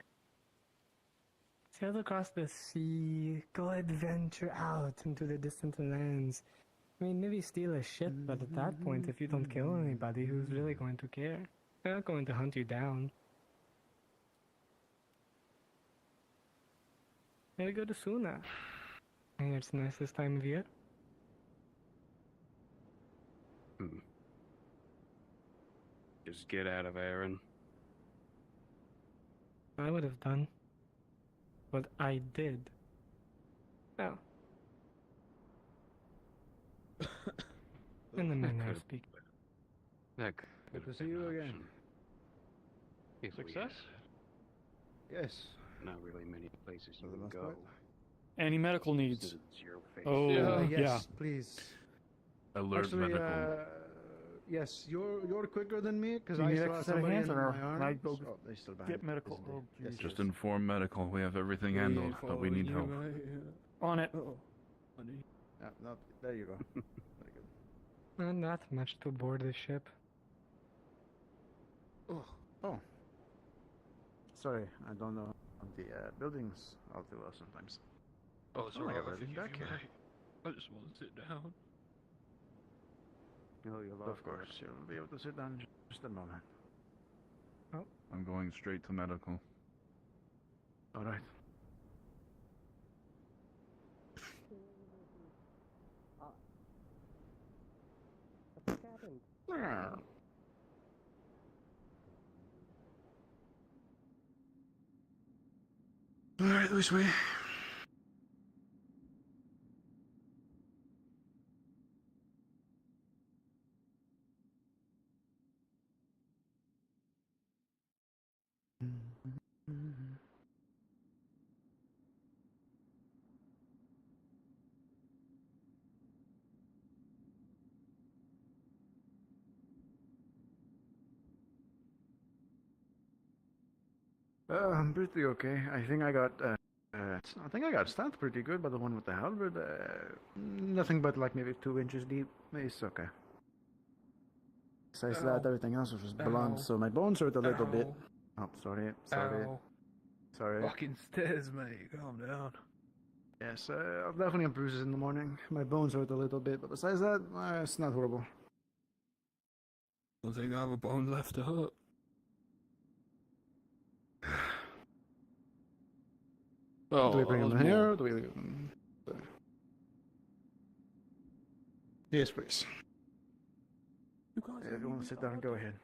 Sail across the sea, go adventure out into the distant lands. I mean, maybe steal a ship, but at that point, if you don't kill anybody, who's really going to care? They're not going to hunt you down. Maybe go to Suna. I hear it's nice this time of year. Just get out of Aaron. I would have done. But I did. Now. In the manner I speak. That Good to see you again. Success? Yes. Not really many places you can go. Any medical needs? Since your face. Oh, yes, yeah. please. Alert Actually, medical. Yes, you're quicker than me because Do you I need still have extra set of somebody in hands, or my arm. can I go Oh, they still get medical? isn't Oh, they? Yes, Jesus. Just inform medical. We have everything handled, but we need help. On it. Yeah, no, there you go. Very good. Not much to board the ship. Oh. Sorry, I don't know the buildings all too well sometimes. Oh, it's Oh, I alright. got everything back here. I just want to sit down. Oh, you'll Of course, you'll be able to sit down in just a moment. I'm going straight to medical. All right. All right, this way. I'm pretty okay. I think I got stabbed pretty good by the one with the halberd. Nothing but like maybe 2 inches deep. It's okay. Besides that, everything else was just blunt, so my bones hurt a little bit. Oh, sorry. Sorry. Fucking stairs, mate. Calm down. Yes, I'll definitely have bruises in the morning. My bones hurt a little bit, but besides that, it's not horrible. Don't think I have a bone left to hurt. Do we bring him here, or do we leave him there? Yes, please. If you want to sit down, go ahead.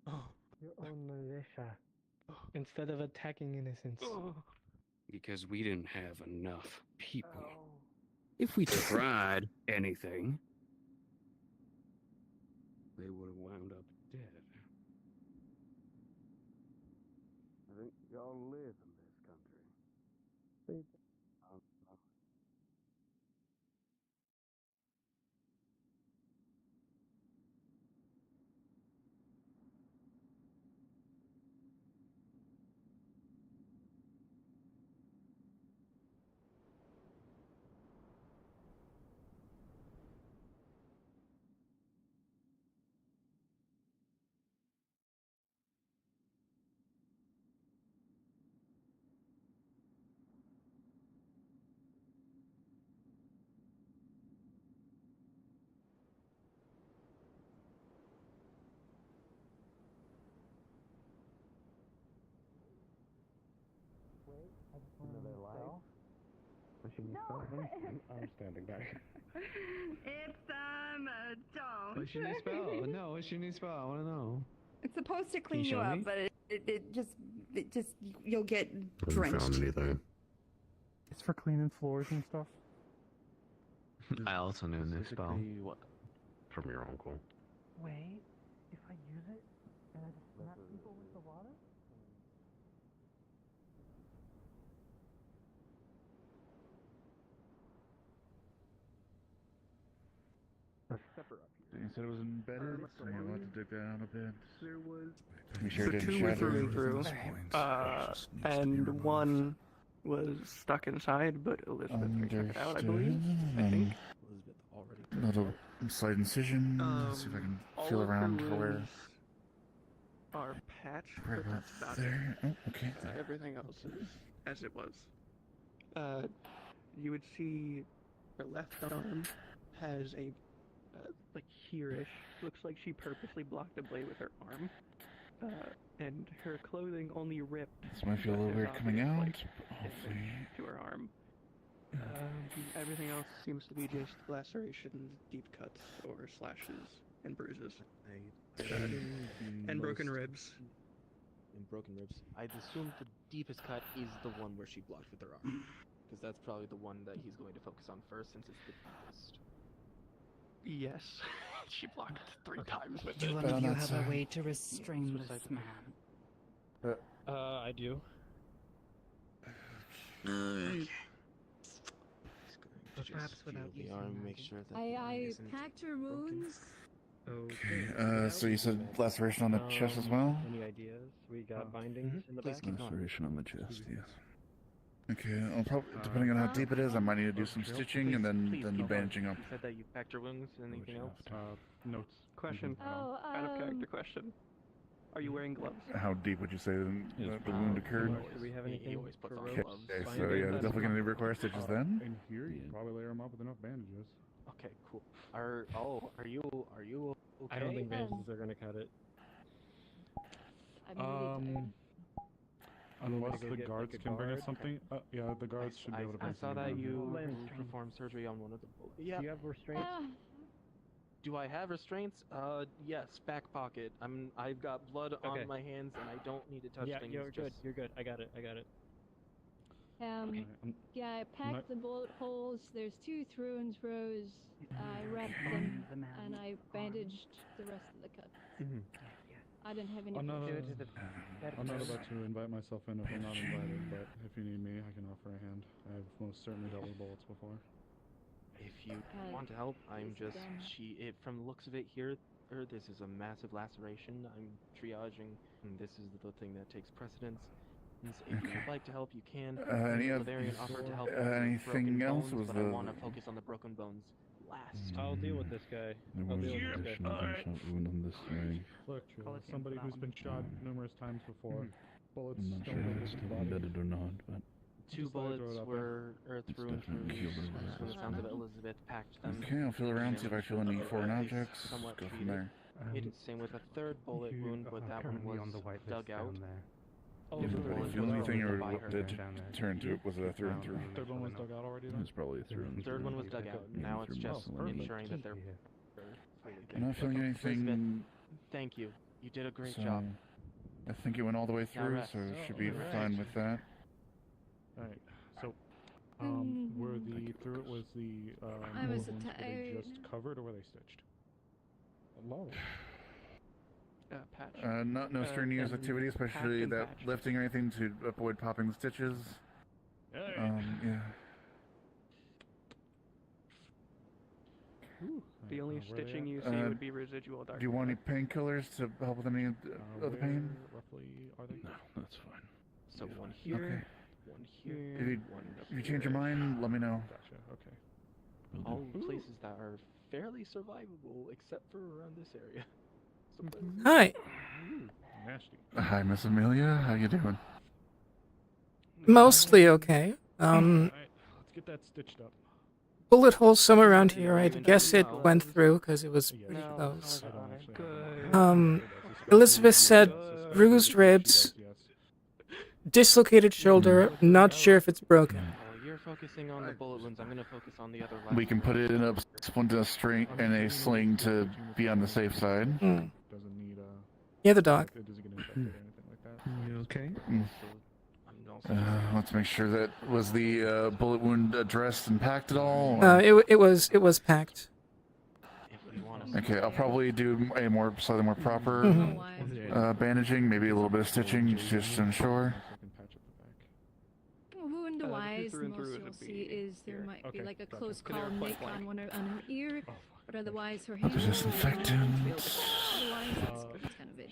Your own militia. Instead of attacking innocents. Because we didn't have enough people. If we tried anything, they would have wound up dead. I think y'all live in this country. I'm standing back. It's don't. What's your new spell? No, what's your new spell? I want to know. It's supposed to Can clean you you show up, me? but it just you'll get Haven't drenched. found anything. It's for cleaning floors and stuff. I also knew a new spell. What? From your uncle. Wait, if I use it and I just smack people with the water? You said it was embedded, so you want to dig that out a bit. There was Be sure so it didn't two were shatter through and everything's through, points. and one was stuck inside, but Elizabeth can check it out, I believe. I think. Little slight incision. See if I can feel All of her around for where. wounds are patched, Right but about that's about there. it. Oh, okay. Everything else is as it was. You would see her left arm has a like here-ish. Looks like she purposely blocked a blade with her arm. And her clothing only ripped. This might feel a little as weird coming obvious, out. like, but an hopefully. inch to her arm. Everything else seems to be just lacerations, deep cuts, or slashes and bruises. And broken ribs. And broken ribs. I'd assume the deepest cut is the one where she blocked with her arm. Because that's probably the one that he's going to focus on first, since it's the deepest. Yes, she blocked 3 times with Do it. one of you have a way to restrain this man? I do. But perhaps without the arm, make sure that I packed her wounds. Okay. So you said laceration on the chest as well? Any ideas? We got bindings in the Please back. keep going. Laceration on the chest, yes. Okay, I'll probably, depending on how deep it is, I might need to do some stitching and then the bandaging up. You said that you packed your wounds. Anything else? Notes. Question. Out of character question. Are you wearing gloves? How deep would you say the wound occurred? Do we have anything? He always puts on Okay, gloves. so yeah, they're definitely gonna require stitches then. In here, you can probably layer them up with enough bandages. Okay, cool. Are you okay? I don't think bandages are gonna cut it. Unless go the get, guards like, a can bring us guard? something. Yeah, the guards should be able to bring I saw something. that you down. performed surgery on one of the bullets. Yeah. Do you have restraints? Do I have restraints? Yes, back pocket. I've got blood Okay. on my hands, and I don't need to touch Yeah, things. you're good. just- You're good. I got it. Yeah, I packed the bullet holes. There's 2 through-ins rows. I wrapped them, and I bandaged the rest of the cut. I didn't have any. I'm not bruises. about to invite myself in if I'm not invited, but if you need me, I can offer a hand. I've most certainly dealt with bullets before. If you want to help, I'm just from the looks of it here, this is a massive laceration. I'm triaging, and this is the thing that takes precedence. If you'd like to help, you can. Any The other- Bavarian offered to help with anything broken else? bones, Was but I the- want to focus on the broken bones last. I'll deal with this guy. There I'll was deal an with this additional guy. gunshot wound on this leg. Look, Call a team somebody for that who's been shot numerous times before. Bullets I'm not don't sure go if through it's the still body. embedded or not, but 2 Just thought I'd throw bullets it out were through and through. definitely killed From the sounds of it, Elizabeth packed them. okay, I'll feel around, see if I feel any foreign At least objects. somewhat Go from treated. there. Same with a 3rd bullet wound, but that one was dug out. The only thing or what did turn to it was a through and through. Third one was dug out already. It was probably a through and through. 3rd one was dug out. Now it's just ensuring that they're. I'm not feeling anything. Elizabeth, thank you. You did a great So, job. I think it went all the way Now through, rest. so it should be Alright. fine with that. Alright, so were the through it was the I was wounds, were they tired. just covered or were they stitched? Low. Patch. No strenuous activity, especially and that patch. lifting or anything to avoid popping the stitches. Yeah. The only where they stitching at? you see would be residual dark. Do you want any painkillers to help with any of the pain? Roughly are they? No, that's fine. So one here, Okay. one here, If you, one if you change your mind, let me know. Gotcha. Okay. All places that are fairly survivable, except for around this area. Hi. Nasty. Hi, Miss Amelia. How you doing? Mostly okay. Alright, let's get that stitched up. Bullet holes somewhere around here. I guess it went through because it was pretty No, close. I don't actually Elizabeth said bruised ribs, dislocated shoulder. Not sure if it's broken. You're focusing on the bullet wounds. I'm gonna focus on the other left. We can put it in a splint in a string and a sling to be on the safe side. Mm. Doesn't need Yeah, the dog. it doesn't get infected or anything like that. You okay? Let's make sure that was the bullet wound addressed and packed at all. It was packed. Okay, I'll probably do a slightly more proper bandaging, maybe a little bit of stitching, just to ensure. Wound-wise, most you'll see is there might be like a close call nick on her ear, but otherwise her hand. Disinfectant. Otherwise, that's kind of it.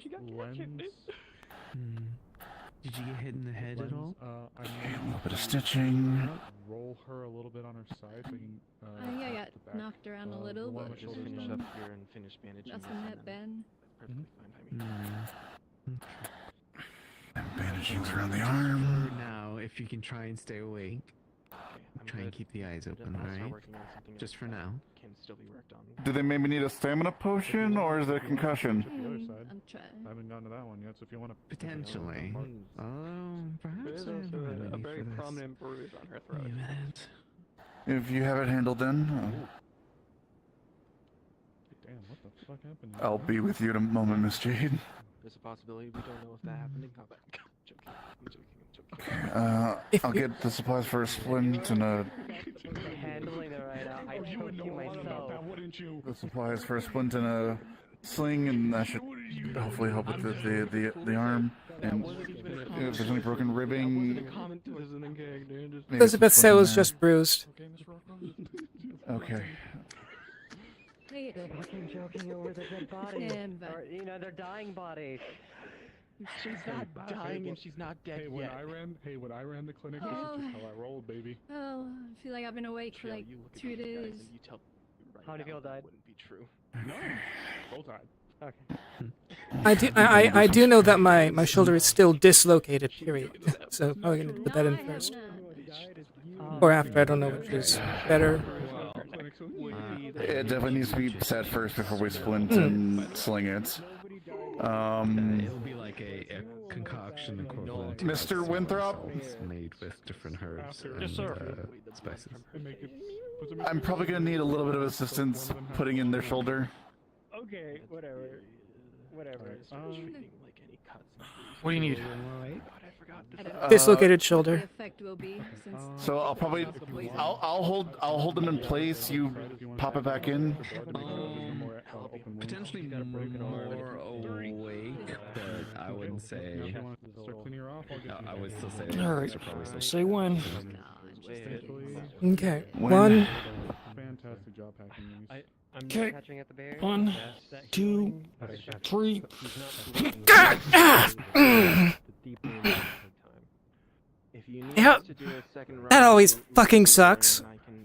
Did you get hit in the head at all? A little bit of stitching. Roll her a little bit on her side so you can. Yeah, knocked around a little, but just finish up here and finish bandaging. nothing that bad. Perfectly fine by me. Bandaging around the arm. For now, if you can try and stay awake, try and keep the eyes open, alright? Just for now. Can still be worked on. Do they maybe need a stamina potion, or is it a concussion? I'm trying. I haven't gotten to that one yet, so if you want to. Potentially. Perhaps There's also a very prominent bruise on her throat. If you have it handled, then Damn, what the fuck happened? I'll be with you in a moment, Miss Jade. There's a possibility we don't know if that happened in combat. I'm joking. I'll get the supplies for a splint and a. Handling it right now. I told you myself. Wouldn't you? The supplies for a splint and a sling, and that should hopefully help with the arm. And if there's any broken ribbing. Elizabeth said it was just bruised. Okay. Hey, They're fucking joking over the dead body. Or, their dying body. She's not dying and she's not dead When yet. when I ran the clinic, this is just how I rolled, baby. Oh, I feel like I've been awake for like 2 days. How many people died? Wouldn't be true. No, both died. Okay. I do know that my shoulder is still dislocated. Period. So probably gonna put that in first, or after. I don't know which is better. It definitely needs to be set first before we splint and sling it. It'll be like a concoction equivalent. Mr. Winthrop? It's made with different herbs and spices. I'm probably gonna need a little bit of assistance putting in their shoulder. Okay, whatever. What do you need? Dislocated shoulder. The effect will be since So I'll probably I'll hold them in place. You pop it back in. Potentially more awake, but I wouldn't say. I would still say. All right. Say when. When? Okay. One. Fantastic job hacking. I'm Okay. catching at the bear. 1, 2, 3. If you need Yeah, us to do a second round, that always fucking sucks.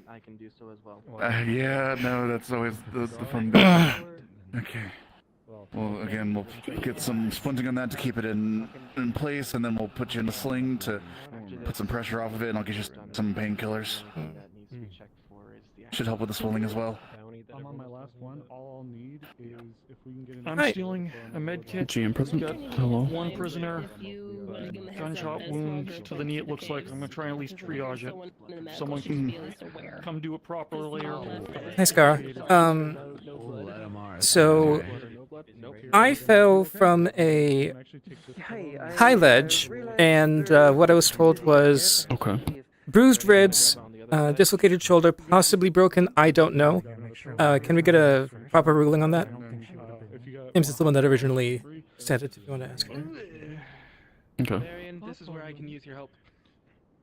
I can do so as well. Yeah, no, that's always the fun bit. Okay. Well, again, we'll get some splinting on that to keep it in place, and then we'll put you in a sling to put some pressure off of it, and I'll get you some painkillers. Should help with the swelling as well. I'm on my last one. All I'll need is if we can get in. I'm stealing a med kit. GM present. Got Hello. one prisoner. Gunshot wound to the knee, it looks like. I'm gonna try and at least triage it. Someone can come do it properly or... Hi, Scar. So I fell from a high ledge, and what I was told was bruised ribs, dislocated shoulder, possibly broken. I don't know. Can we get a proper ruling on that? James is the one that originally said it. If you want to ask her. Okay. Marion, this is where I can use your help.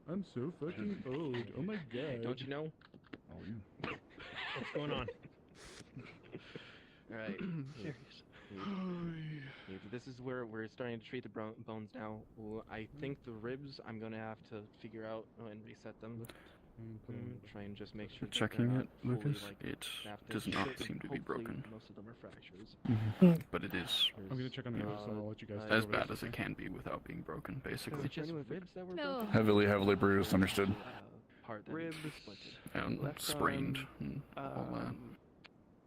I'm so fucking old. Oh my god. Don't you know? What's going on? Alright. This is where we're starting to treat the bones now. I think the ribs, I'm gonna have to figure out and reset them. Try and just make sure. Checking that it, they're not fully, Lucas. like, It snapped does in. not seem to be Hopefully broken. Most of them are fractures. But it is I'm gonna check on the other, so I'll let you guys. as bad as it can be without being broken, basically. Was it just ribs that were No. broken? Heavily bruised, understood. Part that Ribs. splintered. And sprained and all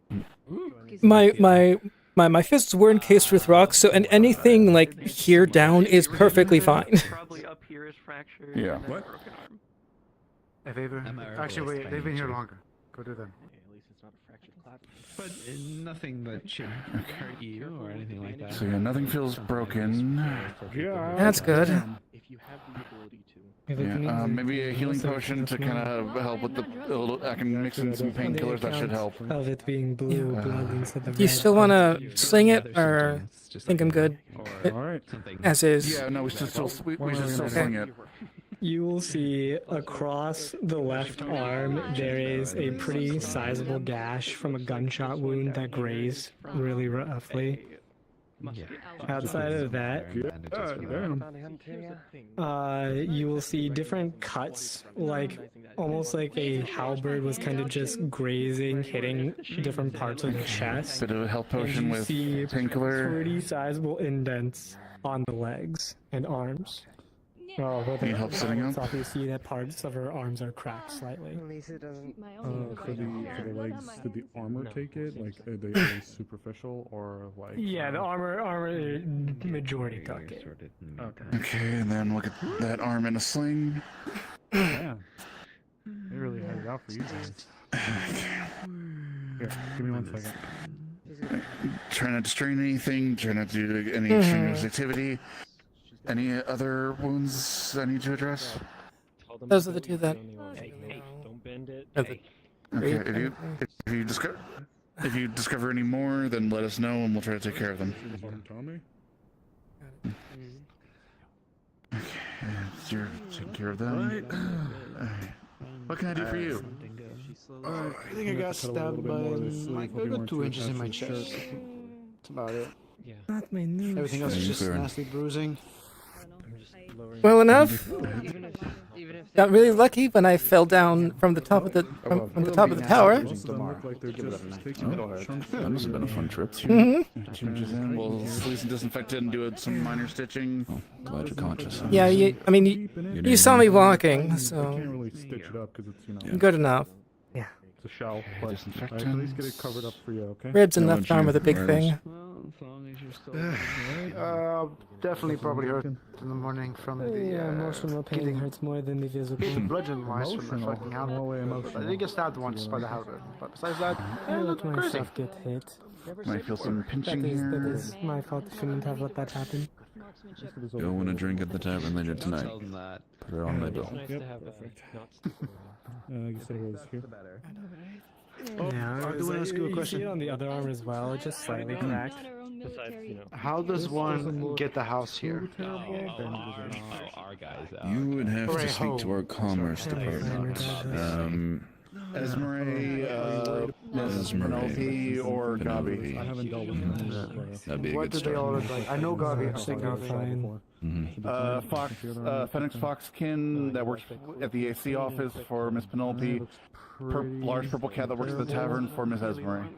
that. My fists were encased with rocks, so and anything like here down is perfectly fine. Probably up here is fractured. Yeah. And then What? broken arm. If ever. Actually, wait, they've been here longer. Go to them. At least it's not a fractured clot. But nothing that should hurt you or anything like that. So yeah, nothing feels broken. Yeah. That's good. If you have the ability to. Yeah, maybe a healing potion to kind of help with the. I can mix in some painkillers. That should help. Of it being blue blood instead of Do you red. still want to sling it, or think I'm good? Alright. As is. Yeah, no, we should still Okay. sling it. You will see across the left arm there is a pretty sizable gash from a gunshot wound that grazed really roughly. Outside of that, you will see different cuts, like almost like a halberd was kind of just grazing, hitting different parts of the chest. Bit of a health And potion you with see painkiller. pretty sizable indents on the legs and arms. Oh, well, Need help sitting up? You see that parts of her arms are cracked slightly. At least it doesn't. For the legs, did the armor take it? Like, are they superficial or like? Yeah, the armor majority took it. Okay. Okay, and then look at that arm in a sling. Man, they really had it out for you guys. Here, give me 1 second. Try not to strain anything. Try not to do any strenuous activity. Any other wounds I need to address? Those are the two that. Hey, don't bend it. Okay, if you discover any more, then let us know and we'll try to take care of them. Okay, you're taking care of them. What can I do for you? I think I got stabbed by like a good 2 inches in my chest. That's about it. Yeah. Not my news. Everything else is just nasty bruising. Well enough. Got really lucky when I fell down from the top of the from the top of the tower. That must have been a fun trip. Changes in. We'll sleeve and disinfect it and do some minor stitching. Glad you're conscious. Yeah, you saw me walking, so Can't really stitch it up because it's good enough. Yeah. It's a shell, but I at least get it covered up for you, okay? Ribs and left arm are the big thing. Definitely probably hurt in the morning from the emotional pain hurts more than the physical. bludgeon wise from the fucking halberd. I did get stabbed once by the halberd, but besides that, I let crazy. myself get hit. Might feel some pinching That here. is my fault. I shouldn't have let that happen. Go want a drink at the tavern later tonight. Put it on my bill. Yep. You said it was here. Yeah, I do want to ask you a you see question. it on the other arm as well, just slightly cracked. Besides, How does one get the house here? Our guys out. You would have to speak to our commerce department. Esmeralda, Penelope, or Gabi. I haven't dealt with them. That'd be a What good do they all start. look like? I know Gabi. I think Gabi. Fox, Phoenix Foxkin that works at the AC office for Miss Penelope. Large purple cat that works at the tavern for Miss Esmeralda.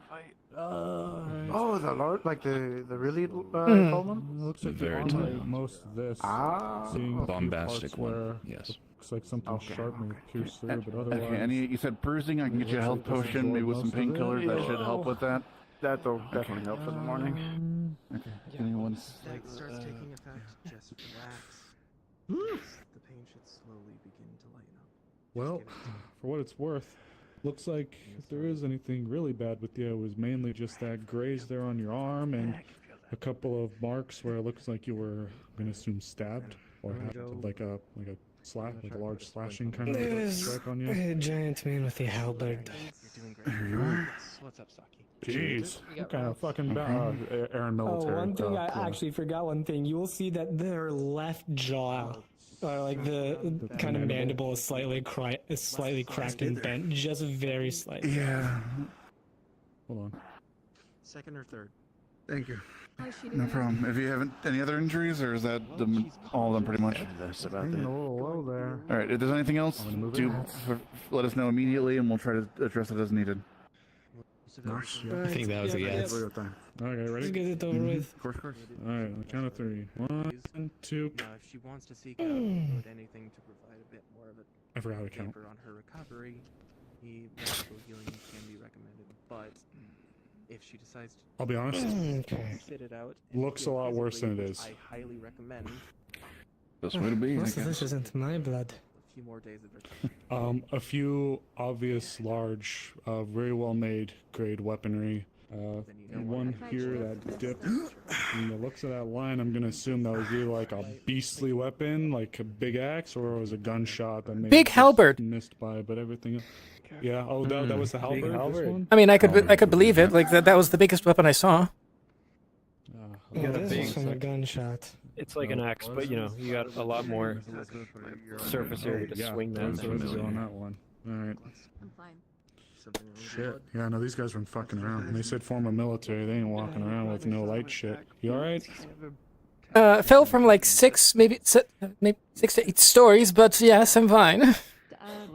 Oh, the Lord, like the really tall one? Looks like Very the armor, tall. most of this. Bombastic parts one. where Yes. Looks like something sharp may pierce through, but otherwise. Okay, and you said bruising. I can get you a health potion, maybe with some painkillers. That should help with that. That'll definitely help for the morning. Okay. Anyone's. Like starts taking effect, just relax. The pain should slowly begin to lighten up. Well, for what it's worth, looks like if there is anything really bad with you, it was mainly just that graze there on your arm and a couple of marks where it looks like you were, I'm gonna assume, stabbed or had like a slap, like a large slashing kind of strike on you. A giant man with a halberd. There you are. What's up, Saki? Jeez, what kind of fucking Aaron Oh, military. one thing I yeah. actually forgot. One thing you will see that their left jaw, like the kind of mandible, is slightly cracked and bent, just very slightly. Yeah. Hold on. Second or third? Thank you. No problem. If you haven't any other injuries, or is that all of them pretty much? That's about it. Low there. All right. If there's anything else, let us know immediately, and we'll try to address it as needed. I think that was a yes. Okay, ready? Let's get it over with. Of course. All right, on the count of 3. 1, 2. Now, if she wants to seek out anything to provide a bit more of a I forgot how to count. taper on her recovery, the medical healing can be recommended. But if she decides to I'll be honest. sit it out, and Looks a heal lot worse physically, than it which is. I highly recommend. Best way to be. I Most of guess. this isn't my blood. few more days of recovery. A few obvious, large, very well made grade weaponry. One here that dipped. From the looks of that line, I'm gonna assume that was either like a beastly weapon, like a big axe, or it was a gunshot that maybe Big just halberd. missed by. But everything, yeah. Oh, that was the halberd. This one. I mean, I could believe it. Like that was the biggest weapon I saw. You got a this big is from a gunshot. It's like an axe, but you know, you got a lot more surface area to swing that. So let's go on that one. All right. I'm fine. Shit. Yeah, no, these guys weren't fucking around. When they said former military, they ain't walking around with no light shit. You alright? Fell from like maybe 6 to 8 stories, but yes, I'm fine.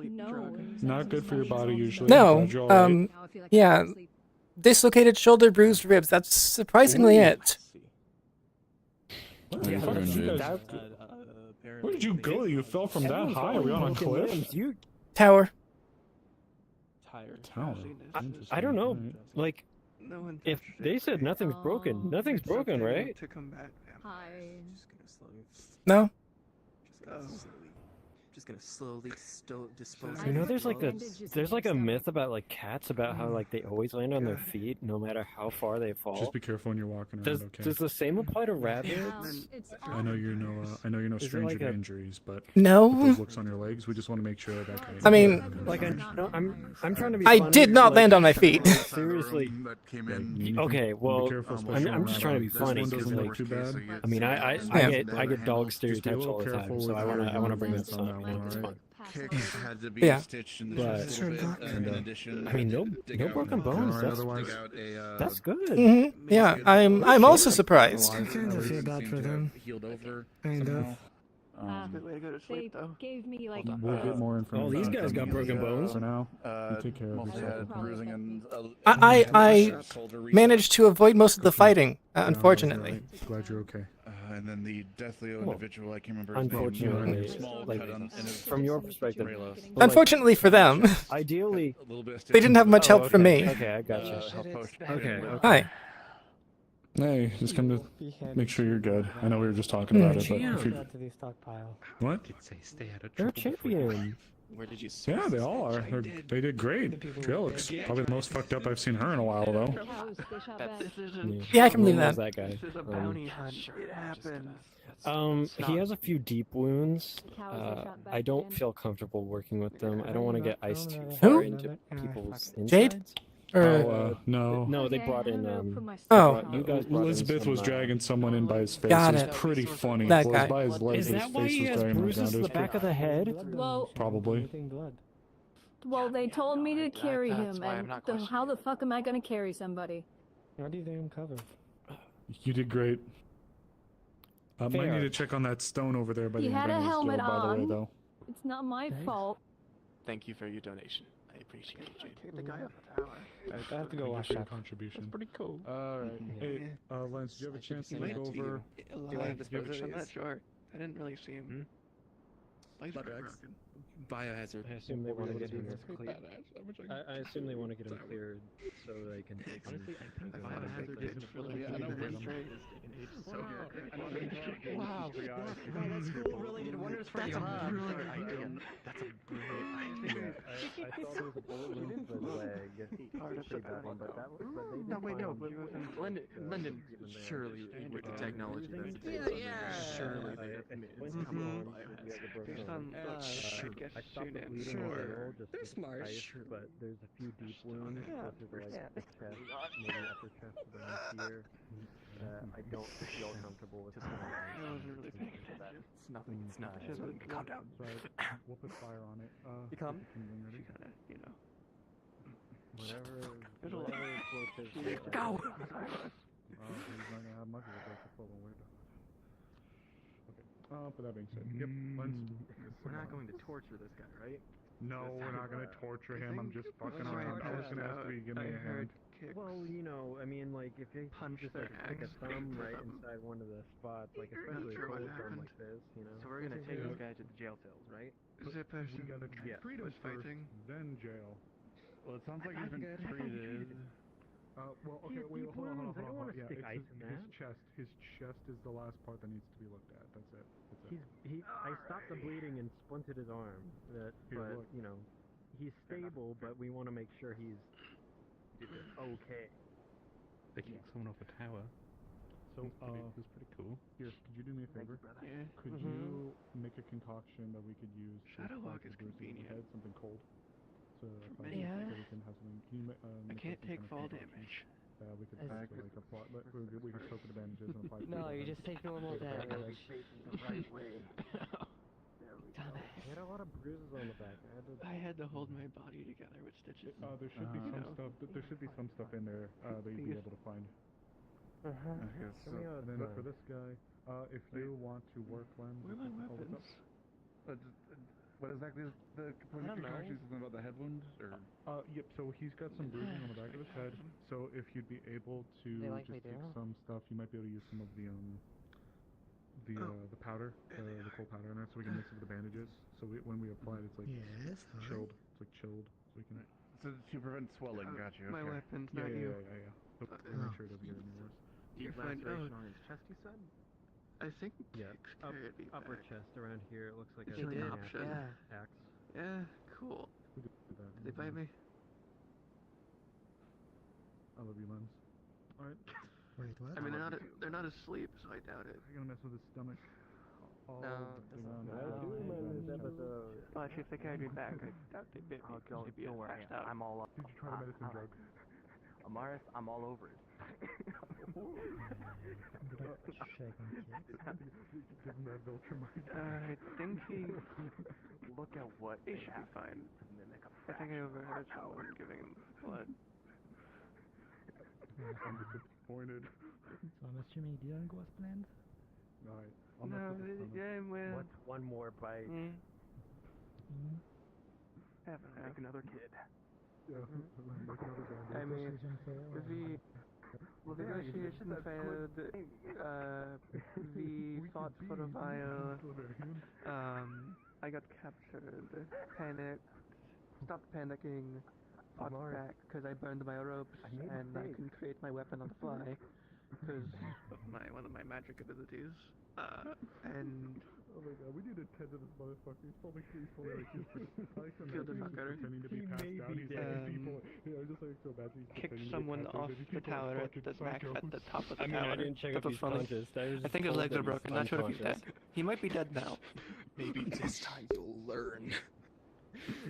No. Not good for your body usually. No. Glad you're alright. Yeah. Dislocated shoulder, bruised ribs. That's surprisingly it. Where did you go? You fell from that high? Are we on a cliff? Tower. Tower. I don't know. Like, if they said nothing's broken, nothing's broken, right? To combat them. Hi. No. Just gonna slowly dispose. You know, there's like a myth about like cats about how like they always land on their feet no matter how far they fall. Just be careful when you're walking around. Okay. Does the same apply to rabbits? I know you're no stranger like to a- injuries, but No. with those looks on your legs, we just want to make sure that. I mean, Like I'm trying to be. I funny, did not like, land on my feet. Seriously. Okay, well, careful, I'm just trying to be funny This one because doesn't like, look too bad. I mean, I get dog stereotypes all the time, so I want to bring this up. You know, it's fun. Had to be Yeah. stitched in the But- chest a bit, in addition. I mean, no broken bones. That's good. Mm-hmm. Yeah, I'm also surprised. I kind of feel bad for them. Healed over. Kind of. Good way to go to They sleep, though. gave me like. We'll get more information. Oh, these guys got broken bones. For now, you take care of Mostly yourself. had bruising and. I managed to avoid most of the fighting, unfortunately. Glad you're okay. And then the deathly Well, individual, I can't remember his name. Unfortunately, Small like cut on from your perspective, but, like, Unfortunately for them, ideally, a little bit of they didn't have much help from okay. me. Okay, I got you. Okay. Hi. Hey, just come to make sure you're good. I know we were just talking about it, but if you To the stockpile. what? They're a champion. Where did you? Yeah, they all are. They did great. Jill looks probably the most fucked up I've seen her in a while, though. Yeah, I can believe Who that. knows guy. This is a bounty hunt. It happens. He has a few deep wounds. I don't feel comfortable working with them. I don't want to get iced too far Who? into people's Jade? insides. Or No. No, they brought in. Oh. you guys brought in Elizabeth some, was dragging someone in by his face. Got it it. was pretty funny. That It was guy. by his legs. Is His that why face he was has dragging him bruises down. to It the was back of the head? Well, probably. well, they told me to carry that's him, why I'm and not how the fuck am I gonna carry somebody? How do you think I'm covered? You did great. Might Fair. need to check on that stone over there by He the had a Inverness helmet door, by the way, on. though. It's not my fault. Thank you for your donation. I appreciate it, Jade. Take the guy up the tower. I have to go wash Your up. contribution. Pretty cool. Alright. Hey, Lance, do you have a chance to look over? Do you want to give dispose it of that? these? Sure. I didn't really see him. Legs were broken. Biohazard. I assume they want to get him clear. I assume they want to get him cleared so they can take him. Honestly, I think Biohazard is really Yeah, I know, we're straight. So good. Wow. That's cool. Really did wonders for you. That's a brilliant idea. That's a brilliant idea. I saw there was a bullet wound to the leg. Part of the But that was, No, wait, no, but London, surely with the technology that's surely they Based on should get I stopped the shooting. bleeding Sure. overall, just They're with smart. ice, Sure. but there's a few deep wounds, closer to like the chest, maybe upper chest around here. I don't feel comfortable with that. I wasn't really paying attention. It's nothing. It's nothing. Calm down. We'll put fire on it. You come? She kind of, you know. Whatever floats his Go! He's not gonna have much of a break to pull away. Okay. But that being said, yep. We're not going to torture this guy, right? No, we're not gonna torture him. I'm just fucking around. I was gonna ask you to give me a hand. Well, you know, I mean, like, if you Punch just their like a axe. thumb right inside one of the spots, like, especially a sure what cold thumb happened. like this, you know. So we're gonna take this guy to the jail cells, right? Is there a person We gotta treat Yeah. freedom was fighting? first, then jail. Well, it sounds like he's been treated. Well, okay, Deep wait, hold on, wounds, I don't wanna Yeah, stick it's ice his, in his that. chest. His chest is the last part that needs to be looked at. That's it. That's it. I stopped the bleeding and splinted his arm. Here, But look. you know, he's stable, but we want to make sure he's okay. They kicked someone off a tower. So, it was pretty cool. Here, could you do me a favor? Yeah. Could you make a concoction that we could use to Shadow apply walk to is Bruce's convenient. head, something cold? So, For me. Yeah. so we can have something. Can you I make can't some take kind of fall concoction damage. that we could put to like apply? We could soak the bandages and apply. No, you just take normal damage. The right way. He had a lot of bruises on the back. I had to hold my body together with stitches. There should be some stuff. There should be some stuff in there that you'd be able to find. Okay, so And then for this guy, if you want to work lens, Where are my weapons? What exactly is the component I don't know. Something about the head wound, or? Yep. So he's got some bruising on the back of his head. So if you'd be able to They likely just take do. some stuff, you might be able to use some of the powder, the cold powder in there, so we can mix it with the bandages. So when we apply it, it's like chilled. It's like chilled, so we can. So to prevent swelling, got you. My Okay. weapons, not you. Yeah. So we make sure it doesn't get any worse. You're fine. laceration on his chest, you said? I think Yeah. it'd be Upper back. chest around here. It looks like It's a an an option. axe. Yeah, cool. We could do that. Did they bite me? I love you, Lens. All right. Wait, what? I mean, they're not asleep, so I doubt it. You're gonna mess with his stomach. No, But if they carried me back, I doubt they bit me. Don't worry, passed out. I'm all up. Did you try the medicine drug? Amaris, I'm all over it. Give him that Viltrumite. I think he. Look at what He they should have be fine. to mimic a I think I fraction of overheard our someone power. giving him blood. I'm disappointed. So I'm assuming you didn't go as planned? Alright. No, yeah, well. What's one more bite? Have a Make another kid. Yeah. Make another guy. I mean, the negotiation failed. We fought for a while. I got captured, panicked, stopped panicking, fought back because I burned my ropes and I can create my weapon on the fly because one of my magic abilities. And Oh my god, we need to tend to this motherfucker. He's probably like he's Killed the fucker. pretending to be passed out. He's like people. Yeah, I was just like so imagine he's kicked pretending to be someone passed out, off and these the people are tower at fucking the back psychos. at the top of the I mean, tower. I didn't check That if was he's funny. conscious. I think his legs are broken. Not sure if he's dead. He might be dead now. Maybe this time you'll learn.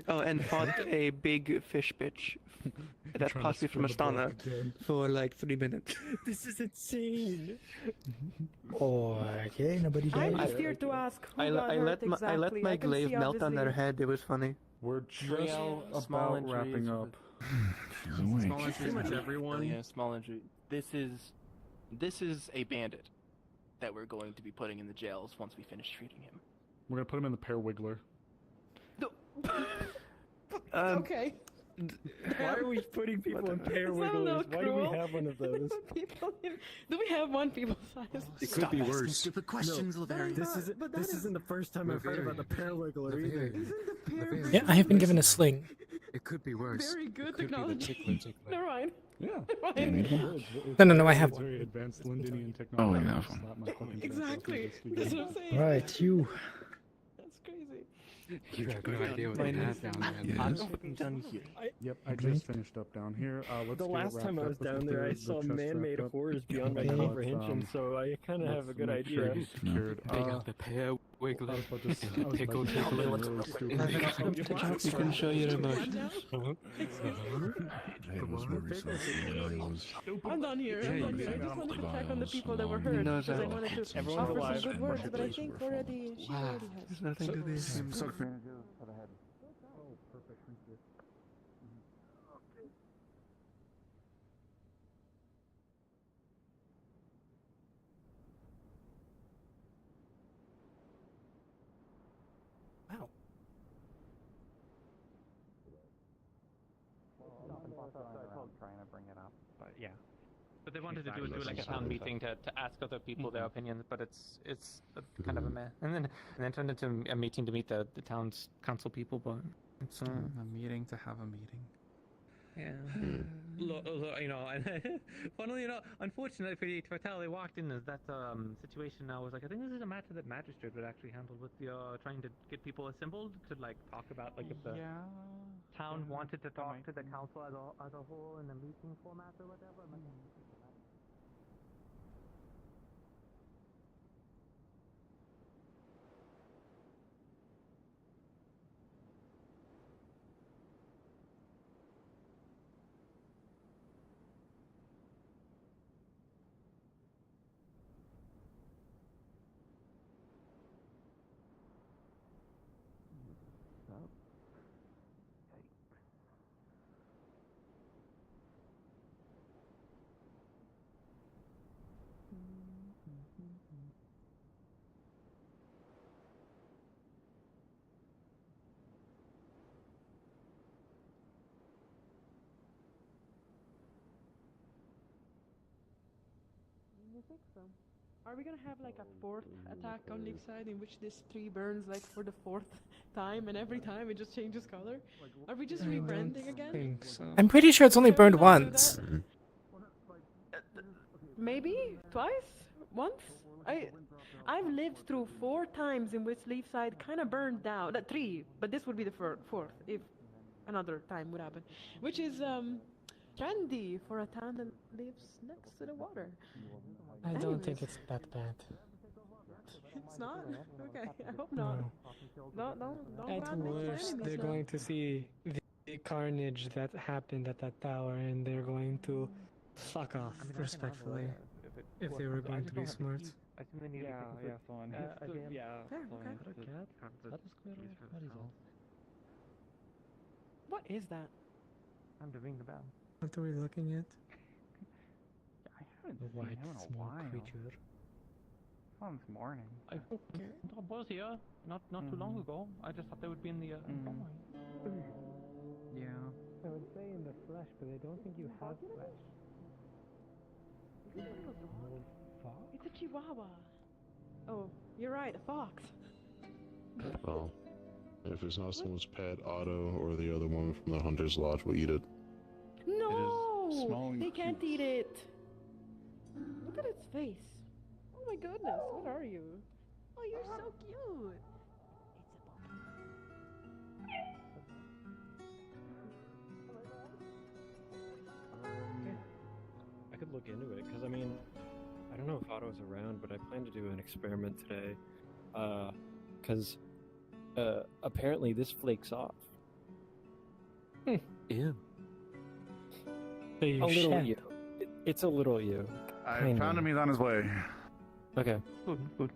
Oh, and fought a big fish bitch that's Trying to possibly from spill the Astana blood again. for like 3 minutes. This is insane. Okay, nobody died. I'm scared to ask who I got hurt let exactly. my can glaive see melt on their obviously- head. It was funny. We're just small about wrapping injuries up. Small injuries. Pretty much everyone. Yeah, small injury. This is a bandit that we're going to be putting in the jails once we finish treating him. We're gonna put him in the pear wiggler. Okay. Why are we putting people in pear Is that a little wigglers? Why do we cruel? have one of those? Do we have one people size? It could be worse. Stupid questions, Laverian. This isn't the first time I've heard about the pear wiggler either. Yeah, I have been given a sling. It could be worse. Very good It could be the technology. tickler. Never mind. Yeah. No, I have It's one. very advanced Lindinian technology. Oh, yeah. Slap my fucking chest. Exactly. That's what I'm saying. Right, you. That's crazy. You have no idea what they have down there. I'm putting down here. Yep, I just finished up down here. Let's The get last wrapped time I up. was Let's down get there, I the saw chest man-made wrapped up. horrors beyond my Let's, comprehension, so I kind of have a good let's make sure idea. he's secured. Pick up the pear wiggler. Tickle, We can show your emotions. I'm down here. I'm down here. I just wanted to check on the people that were hurt because I wanted to Everyone's offer alive. some good words, but I think already she already has. There's nothing to this. Oh, perfect. Thank you. Wow. Trying to bring it up, but yeah. But they wanted to do like a town meeting to ask other people their opinions, but it's a kind of a mess. And then turned into a meeting to meet the town's council people, but it's A meeting to have a meeting. yeah. You know, and funnily enough, unfortunately for Tattali walked in as that situation now was like, I think this is a matter that magistrate would actually handle with the trying to get people assembled to like talk about like if the town wanted to talk to the council as a whole in a meeting format or whatever. I'm like, You think so? Are we gonna have like a fourth attack on Leefside in which this tree burns like for the fourth time and every time it just changes color? Are we just rebranding again? think so. I'm pretty sure it's only burned once. Maybe? Twice? Once? I've lived through 4 times in which Leafside kind of burned down. 3, but this would be the fourth if another time would happen. Which is trendy for a town that lives next to the water. I don't think Anyways. it's that bad. It's not? Okay, I hope not. Don't At grab me for worst, enemies they're now. going to see the carnage that happened at that tower, and they're going to fuck off respectfully. If they were going to be smart. I assume they need Fair, okay. What is that? I'm doing the bell. What are we looking at? I haven't A white seen him in a small while. creature. Oh, this morning. I was here not too long ago. I just thought they would be in the Yeah. I would say in the flesh, but I don't think you have flesh. It's a chihuahua. Oh, you're right, a fox. Well, if it's not someone's pet, Otto or the other one from the Hunter's Lodge will eat it. No! small and They can't eat it. Look at its face. Oh my goodness, what are you? Oh, you're so cute. I could look into it, because I mean, I don't know if Otto's around, but I plan to do an experiment today. Because apparently this flakes off. Ew. So you A little shed. ew. It's a little ew. I Kinda. found him. He's on his way. Okay. Good.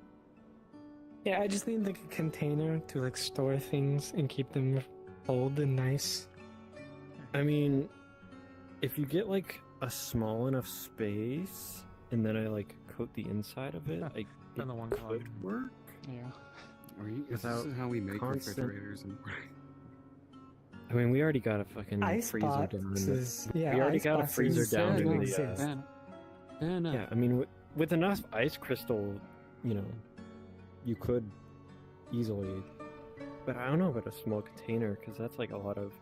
Yeah, I just need like a container to like store things and keep them cold and nice. I mean, if you get like a small enough space, and then I like coat the inside of it, like it could work. Yeah. This Without is how we make constant- refrigerators and I mean, we already got a fucking Ice freezer down. boxes, We yeah, already ice got a boxes freezer down do in the. exist. Yeah, I mean, with enough ice crystal, you know, you could easily. But I don't know about a small container, because that's like a lot of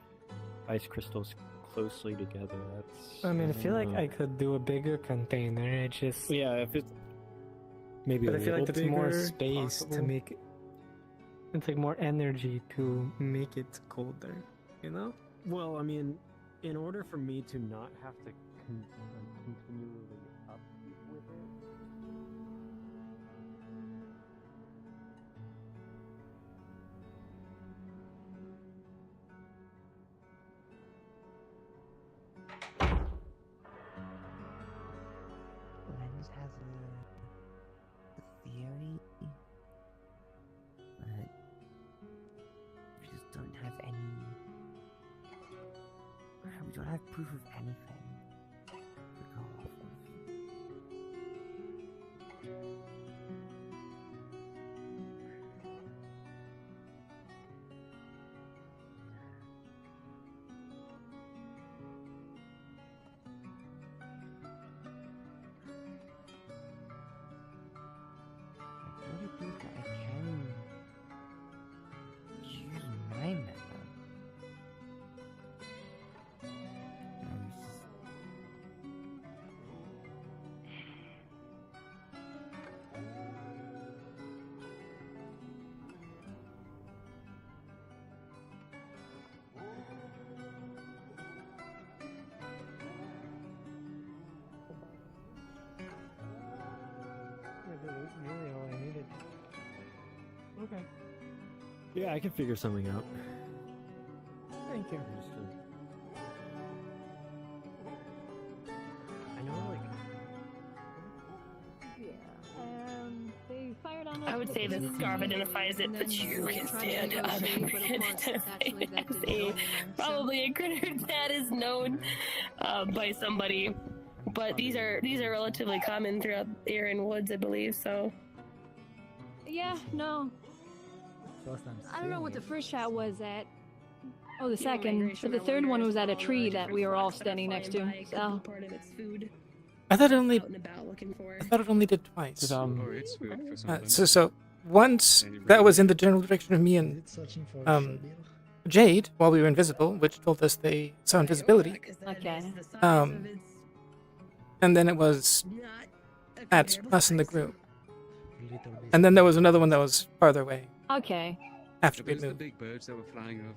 ice crystals closely together. That's. I mean, I feel like don't I know. could do a bigger container. I just. Yeah, if it's maybe. But a I feel like little it's more bigger, space to possible. make it. It's like more energy to make it colder. You know? Well, I mean, in order for me to not have to continually upkeep with it. Lens has a theory, but we just don't have any. We don't have proof of anything to go off of. I really think that I can use my method. Yeah, I can figure something out. Thank you. I know, like. They fired on us. I would say the scarf identifies it, but you can stand up and say probably a critter that is known by somebody. But these are relatively common throughout the area and woods, I believe. So. Yeah, no. I don't know what the first shot was at. Oh, the second. But the third one was at a tree that we were all standing next to. So. Part of its food. I thought it only. Out and about looking for. I thought it only did twice. it's food for something. So once that was in the general direction of me and Jade while we were invisible, which told us they saw invisibility. Okay. And then it was at us in the group. And then there was another one that was farther away. Okay. After we Those the moved. big birds that were flying over.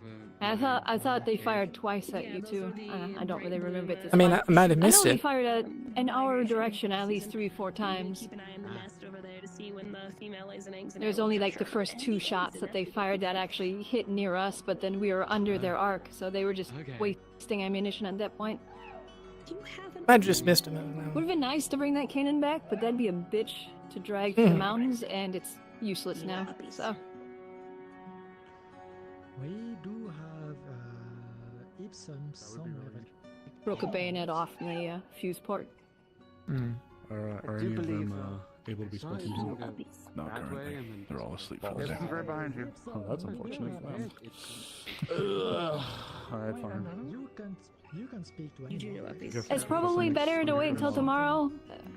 I thought they fired twice at you too. I don't really remember it. I mean, I might have missed I know it. we fired in our direction at least 3-4 times. Keep an eye on the nest over there to see when the female lays an eggs. There's only like the first 2 shots that they fired that actually hit near us, but then we were under their arc, so they were just wasting ammunition at that point. I just missed him. Would have been nice to bring that cannon back, but that'd be a bitch to drag through the mountains, and it's useless now. So. We do have Epsom somewhere. Broke a bayonet off in the fuse port. Are any of them able to be spoken to? Not currently. They're all asleep for the day. Right behind you. Oh, that's unfortunate. Alright, fine. You can speak to You do know about these. It's probably better to wait until tomorrow.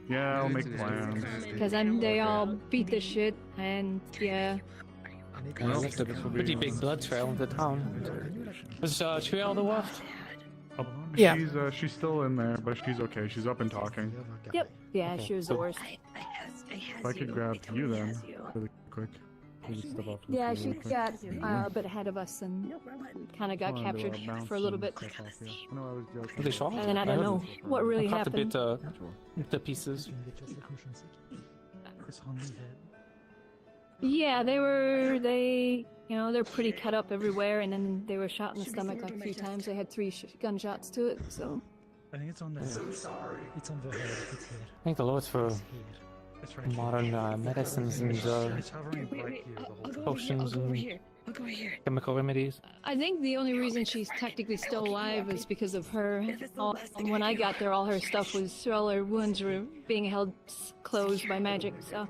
Yeah, I'll make plans. Because they all beat the shit, and yeah. I left a pretty big blood trail into town. Was Triel the worst? Yeah. She's still in there, but she's okay. She's up and talking. Yep. Yeah, she was the worst. If I could grab you then, really quick. Yeah, she got a bit ahead of us and kind of got captured for a little bit. Were they shot? And then I don't know what really I happened. caught a bit the pieces. Yeah, they're pretty cut up everywhere, and then they were shot in the stomach like 3 times. They had 3 gunshots to it, so. I think it's on the. Sorry. It's on the head. It's here. Thank the Lord for modern medicines and potions and chemical remedies. I think the only reason she's technically still alive is because of her. When I got there, all her stuff was, all her wounds were being held closed by magic, so.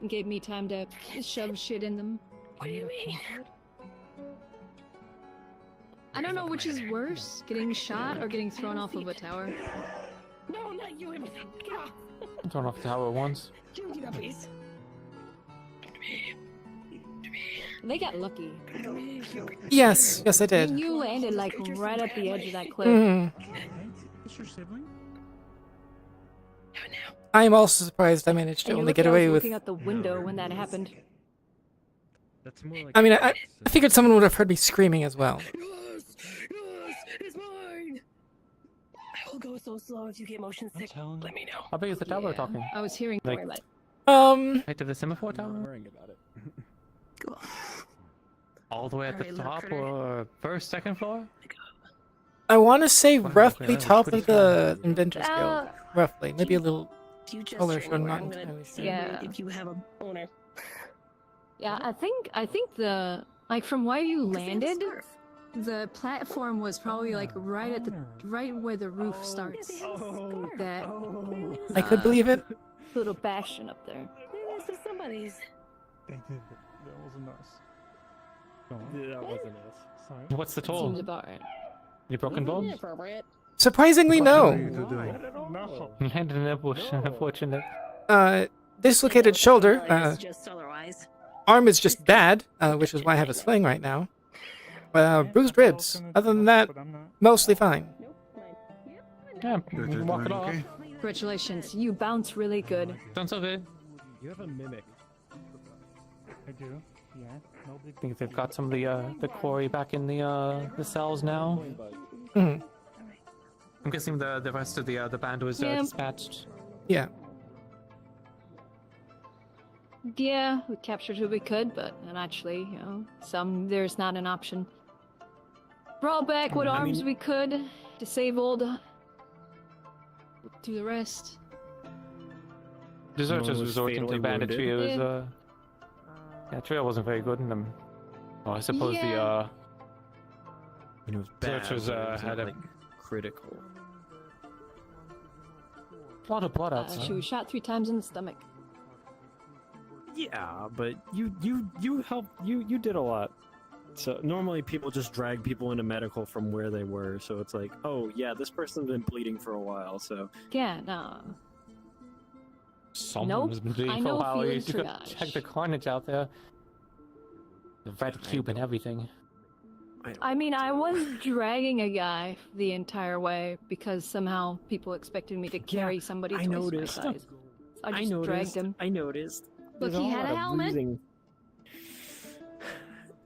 It gave me time to shove shit in them. What do you mean? I don't know which is worse, getting shot or getting thrown off of a tower. No, not you. Get off. Thrown off the tower once. Get off, please. They got lucky. Yes, yes, I did. You landed like right at the edge of that cliff. Is your sibling? I am also surprised I managed to And only get away with. looking out the window when that happened. That's more like. I mean, I figured someone would have heard me screaming as well. Yes, it's mine. I will go so slow if you get motion sick. Let me know. How big is the tower talking? I was hearing. Like, right to the semaphore tower? Worrying about it. Cool. All the way at the top or first, second floor? I want to say roughly okay, top pretty of the Inventors Guild. Uh, Roughly, maybe a little You just taller, show so I'm where not I'm gonna entirely sure. Yeah. if you have a boner. Yeah, I think the from where you landed, the platform was probably like right where the roof starts. That I could believe it. little bastion up there. This is somebody's. That wasn't us. That wasn't us. Sorry. What's the toll? Seems about right. Any broken bones? Surprisingly, no. Landed in a bush, unfortunate. Dislocated shoulder. Just otherwise. Arm is just bad, which is why I have a sling right now. Bruised ribs. Other than that, mostly fine. Yeah, we can walk it off. Congratulations, you bounce really good. Sounds okay. You have a mimic. I do. Yeah. No big. I think they've got some of the quarry back in the cells now. Mhm. I'm guessing the rest of the band was Yeah. dispatched. Yeah. Yeah, we captured who we could, but actually, some there's not an option. Brought back what arms we could, disabled. Do the rest. Deserters was resorting to fatally banditry wounded. was yeah, Trio wasn't very good in them. Oh, I suppose Yeah. the It was bad, Deserters but it was had not, a like critical. lot of blood outside. She was shot 3 times in the stomach. Yeah, but you helped you did a lot. So normally people just drag people into medical from where they were. So it's like, oh yeah, this person's been bleeding for a while. So Yeah, no. Someone's been bleeding I for a know while. You field could triage. check the carnage out there. The red cube and everything. I mean, I was dragging a guy the entire way because somehow people expected me to carry somebody twice noticed. my size. So I just dragged him. I noticed. Look, There's he a had lot a of helmet. bruising.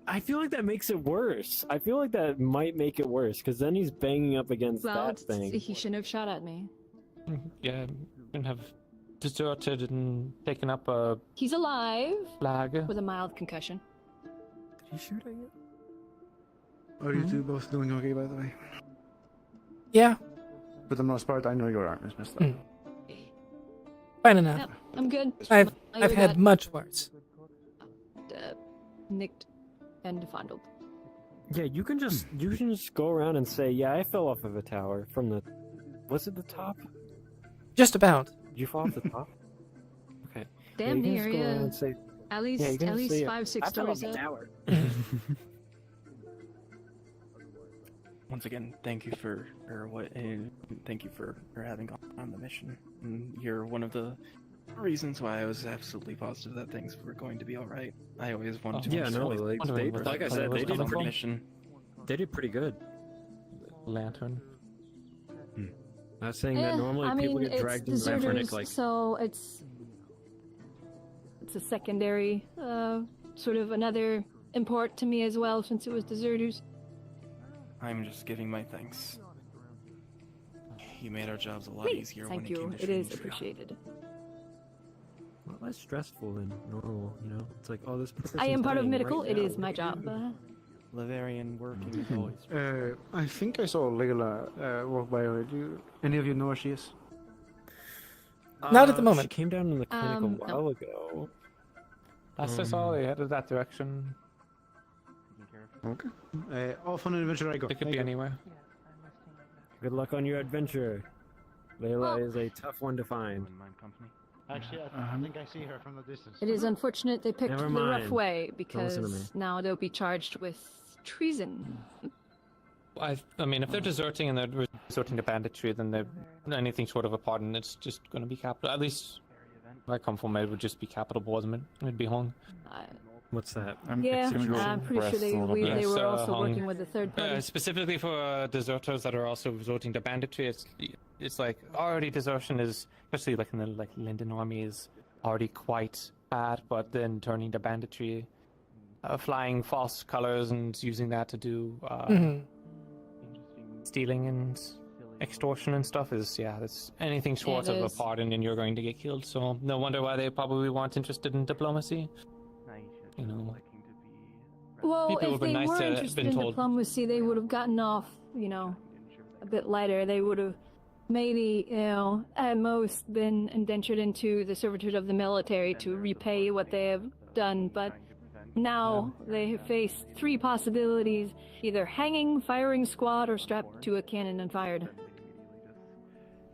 I feel like that makes it worse. I feel like that might make it worse because then he's banging up against Well, that thing. he shouldn't have shot at me. Yeah, and have deserted and taken up a He's alive flag. with a mild concussion. Did he shoot at you? Are you two both doing okay, by the way? Yeah, For the most part, I know your arm is messed up. fine enough. Yep, I'm good. I've I I've had got, much worse. nicked and fondled. Yeah, you can just go around and say, yeah, I fell off of a tower from the. Was it the top? Just about. Did you fall off the top? Okay. Damn you can near, just go around yeah. and say, At least, yeah, you can at just least say, 5-6 I fell off stories the up. tower. Once again, thank you for thank you for having gone on the mission. And you're one of the reasons why I was absolutely positive that things were going to be all right. I always wanted to. Yeah, no, like I said, they did pretty. Mission. They did pretty good. Lantern. I was saying that normally I mean, people get it's dragged into deserters, Afrinic, like so it's a secondary, sort of another import to me as well, since it was deserters. I'm just giving my thanks. You made our jobs a lot Great, easier when thank it came you. to It shooting is Trio. appreciated. less stressful than normal. You know, it's like, oh, this. I am part of dying medical. right It now. is my job. Laverian working as always. I think I saw Layla walk by already. Any of you know where she is? Not at the moment. She came down in the clinic a No. while ago. Last I saw, they headed that direction. Okay. Off on an adventure I go. They could Thank be you. anywhere. Good luck on your adventure. Layla is a tough one to find. Actually, I think I see her from the distance. It is unfortunate they picked Never the rough mind. way Don't because listen to me. now they'll be charged with treason. I mean, if they're deserting and they're resorting to banditry, then they're anything short of a pardon. It's just going to be capital. At least where I come from, it would just be capital wasn't it? It'd be hung. What's that? Yeah, I'm pretty sure they were also hung. working with a third party. Specifically for deserters that are also resorting to banditry, it's like already desertion is, especially like in the Linden army, is already quite bad, but then turning to banditry, flying false colors and using that to do stealing and extortion and stuff is, that's anything short It of a is. pardon and you're going to get killed. So no wonder why they probably weren't interested in diplomacy. You know, Well, people if would've been they nice were to have interested been in told. diplomacy, they would have gotten off, a bit lighter. They would have maybe, at most been indentured into the servitude of the military to repay what they have done. But now they face 3 possibilities: either hanging, firing squad, or strapped to a cannon and fired.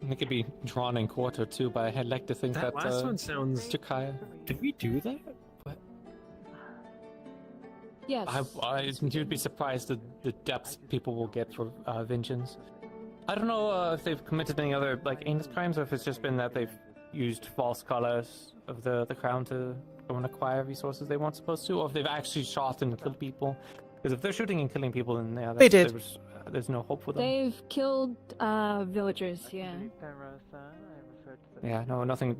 It could be drawn in court or two, but I'd like to think that, That last one sounds. Jakaya. Did we do that? Yes. You'd be surprised at the depths people will get for vengeance. I don't know if they've committed any other heinous crimes, or if it's just been that they've used false colors of the crown to go and acquire resources they weren't supposed to, or if they've actually shot and killed people. Because if they're shooting and killing people, then They did. There's no hope for them. They've killed villagers, yeah. Yeah, no, nothing.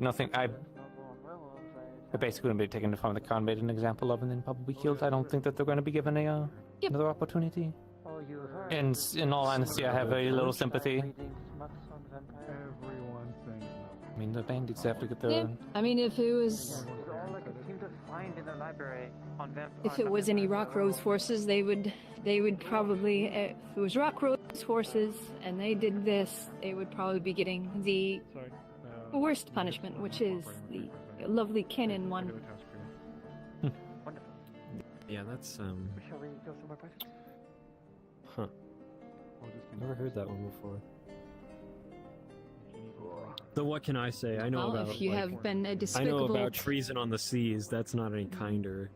They're basically going to be taken from the crown, made an example of, and then probably killed. I don't think that they're going to be given another opportunity. And in all honesty, I have very little sympathy. I mean, the bandits have to get their. Yeah. I mean, if it was library on If it was any Rockrose forces, they would probably, if it was Rockrose forces and they did this, they would probably be getting the worst punishment, which is the lovely Kennen one. Yeah, that's Shall we go somewhere private? Huh. Never heard that one before. So what can I say? I know Well, about. if you have been a I know despicable... about treason on the seas. That's not any kinder.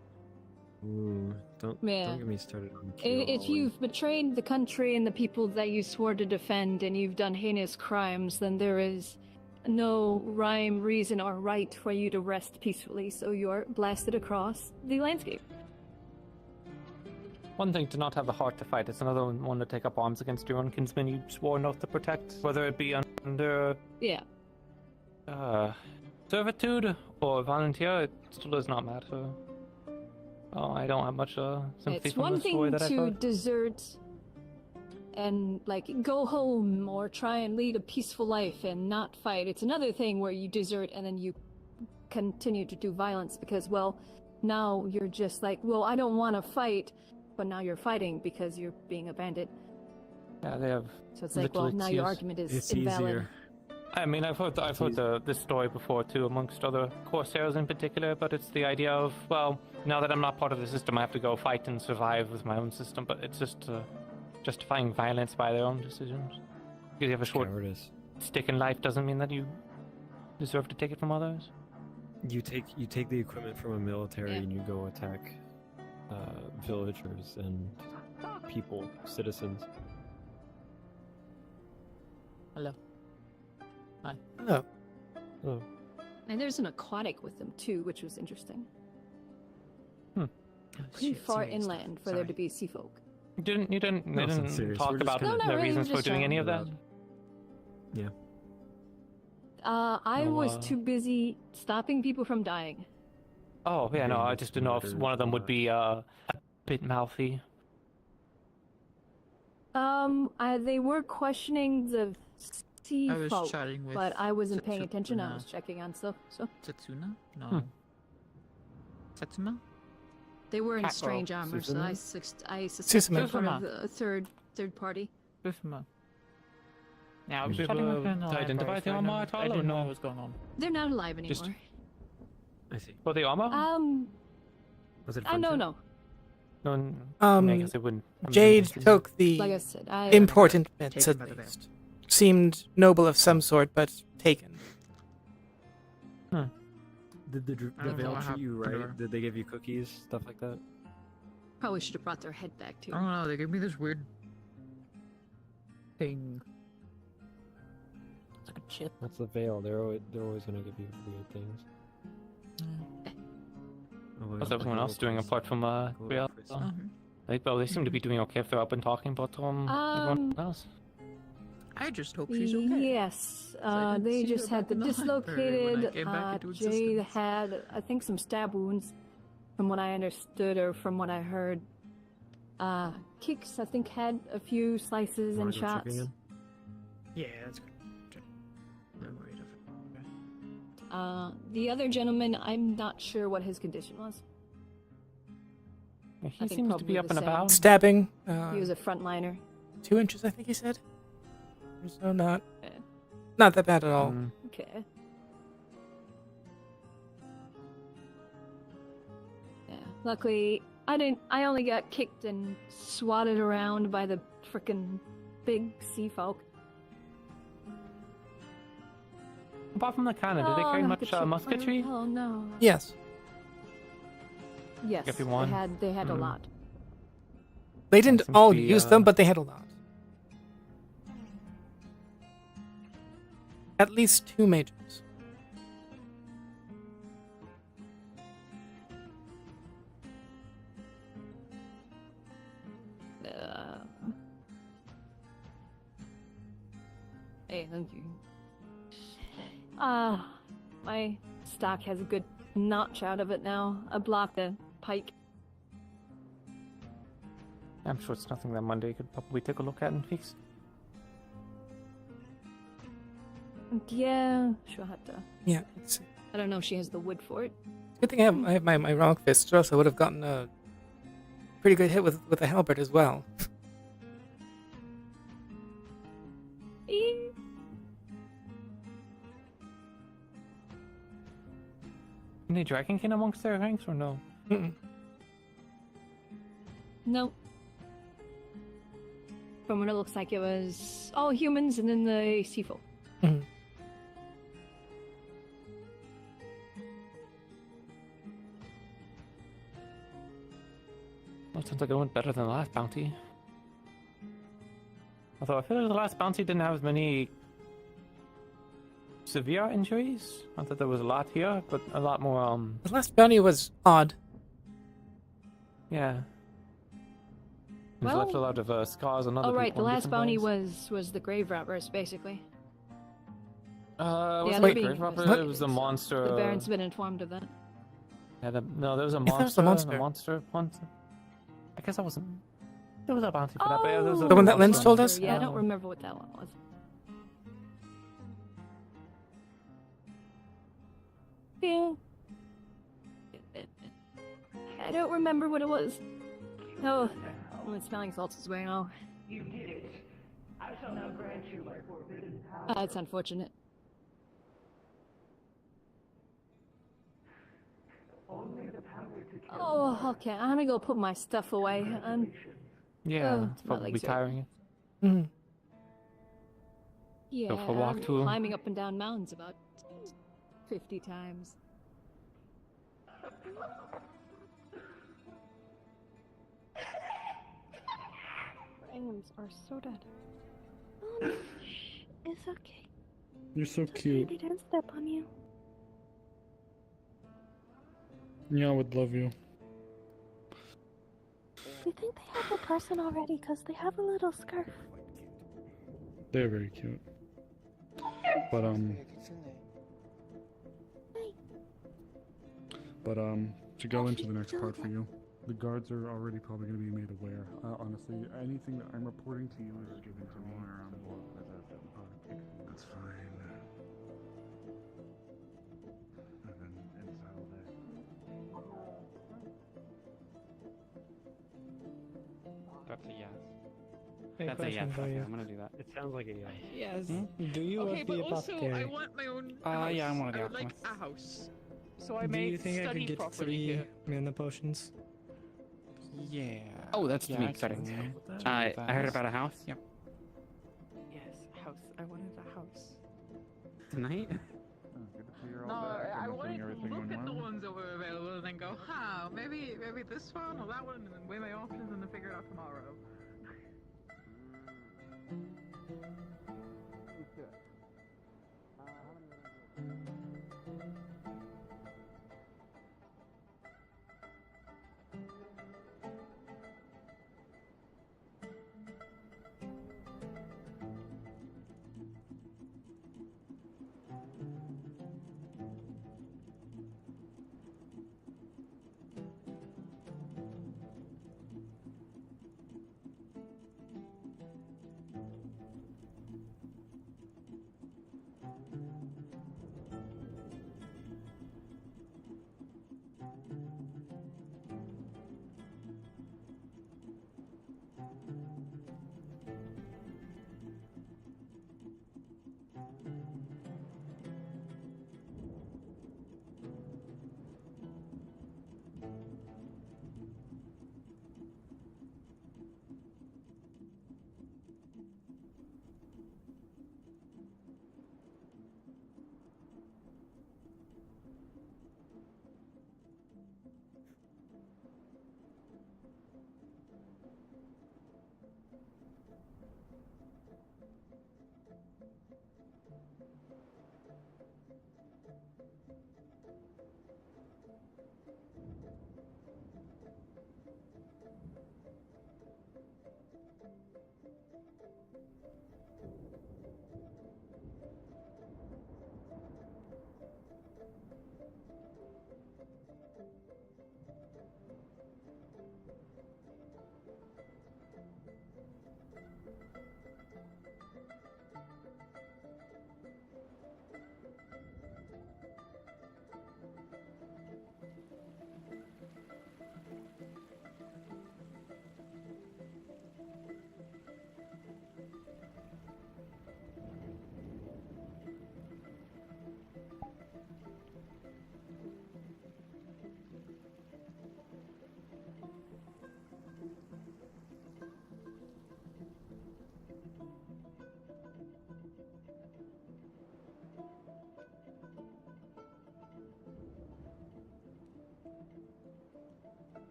Ooh, don't get me started on. If you've betrayed the country and the people that you swore to defend and you've done heinous crimes, then there is no rhyme, reason, or right for you to rest peacefully, so you're blasted across the landscape. One thing to not have the heart to fight, it's another one to take up arms against your own kinsmen you swore an oath to protect, whether it be under servitude or volunteer, it still does not matter. Oh, I don't have much sympathy It's from one the story thing that I've to heard. desert and go home or try and lead a peaceful life and not fight. It's another thing where you desert and then you continue to do violence because, well, now you're just I don't want to fight, but now you're fighting because you're being a bandit. Yeah, they have. So it's now your argument is invalid. Easier. I mean, I've heard this story before too, amongst other corsairs in particular. But it's the idea of, well, now that I'm not part of the system, I have to go fight and survive with my own system. But it's just justifying violence by their own decisions. Because you have a short stick in life doesn't mean that you deserve to take it from others. You take the equipment from a military and you go attack villagers and people, citizens. Hello. Hi. Hello. Hello. And there's an aquatic with them too, which was interesting. Hmm. Pretty far inland for there to be sea folk. You didn't talk about No, not the really, reasons we're for just doing any of that? talking. Yeah. I was too busy stopping people from dying. Oh, yeah, no, I just didn't know if one of them would be a bit mouthy. They were questioning the sea I was folk, chatting with but I wasn't paying Satsuna. attention. I was checking on stuff. So Satsuna? No. Satsuma? they were in Oh, strange armor, so I suspect Susuma. they're part of the third party. Susuma. Yeah, I was People chatting with her in the identify library, the so I armor at all, or didn't know no? what was going on. They're not alive anymore. Just- I see. For the armor? Was it? No. No, I guess it wouldn't. Jade took the Like I said, important bits at least. Seemed noble of some sort, but taken. Did the I don't know Veil what treat you happened to right? her. Did they give you cookies, stuff like that? Probably should have brought their head back too. I don't know, they gave me this weird thing. It's like a chip. That's the Veil. They're always gonna give you weird things. What's everyone else doing apart from Real? They seem to be doing okay if they're up and talking, but everyone else. I just hope she's okay. Yes, I didn't they see just her had the back in the library when I dislocated. came back into Jade existence. had, I think, some stab wounds, from what I understood or from what I heard. Kix, I think, had a few slices and shots. Yeah, that's good. No worries. The other gentleman, I'm not sure what his condition was. He I think seems to probably be up the and same. about. Stabbing. He was a frontliner. 2 inches, I think he said. So not that bad at all. Okay. Yeah. Luckily, I only got kicked and swatted around by the frickin' big sea folk. Apart from the cannon, did they carry much musketry? Oh no. Yes. Yes. Everyone? They had a lot. They didn't Seems to all be, use them, but they had a lot. At least 2 mages. Hey, thank you. My stock has a good notch out of it now. I blocked a pike. I'm sure it's nothing that Monday could probably take a look at and fix. Yeah, she'll have to. Yeah. I don't know if she has the wood for it. Good thing I have my wrong fist, or else I would have gotten a pretty good hit with a halberd as well. Any Dragon King amongst their ranks or no? Mm-mm. No. From what it looks like, it was all humans and then the sea folk. Mhm. Well, it sounds like it went better than the last bounty. Although I feel like the last bounty didn't have as many severe injuries. Not that there was a lot here, but a lot more, The last bounty was odd. yeah. It Well- left a lot of scars on other Oh, right, people the in last different bounty ways. was the grave robbers, basically. Was Yeah, it they're the being Grave Robber? investigated, It was the so monster. The Baron's been informed of that. Yeah, no, there was a I thought it was the monster. monster. Monster. I guess I wasn't. There was a bounty for that, but yeah, there was a The one that monster. Lens told us? Yeah, I don't remember what that one was. Yeah. I don't remember what it was. Oh, I'm smelling salts as well. You did it. I shall now grant you my forbidden power. That's unfortunate. Only the power to kill. Oh, okay. I'm gonna go put my stuff away. Yeah, Oh, it's my probably legs hurt. tiring. Mm-hmm. Yeah, Go for a walk I'm too. climbing up and down mountains about 50 times. Items are so dead. Oh, no. Shh. It's okay. You're so Just cute. really didn't step on you. Yeah, I would love you. We think they have a person already because they have a little scarf. They're very cute. But to go into the next part for you, the guards are already probably going to be made aware. Honestly, anything that I'm reporting to you is given to me. That's fine. That's a yes. Hey, That's a question yes. for Okay, you. I'm gonna do that. It sounds like a yes. Yes. Do you Okay, have but the also I apothecary? want my own Yeah, I'm one of the I would like alchemists. a house. So I Do may you think I study could get properly 3 here. mana potions? Yeah. Oh, that's yeah, to be I can exciting. help with that. I heard about a house. Yep. Yes, house. I wanted a house. Tonight? No, I wanted to look at the ones that were available and then go, huh, maybe this one or that one, and then weigh my options and then figure it out tomorrow.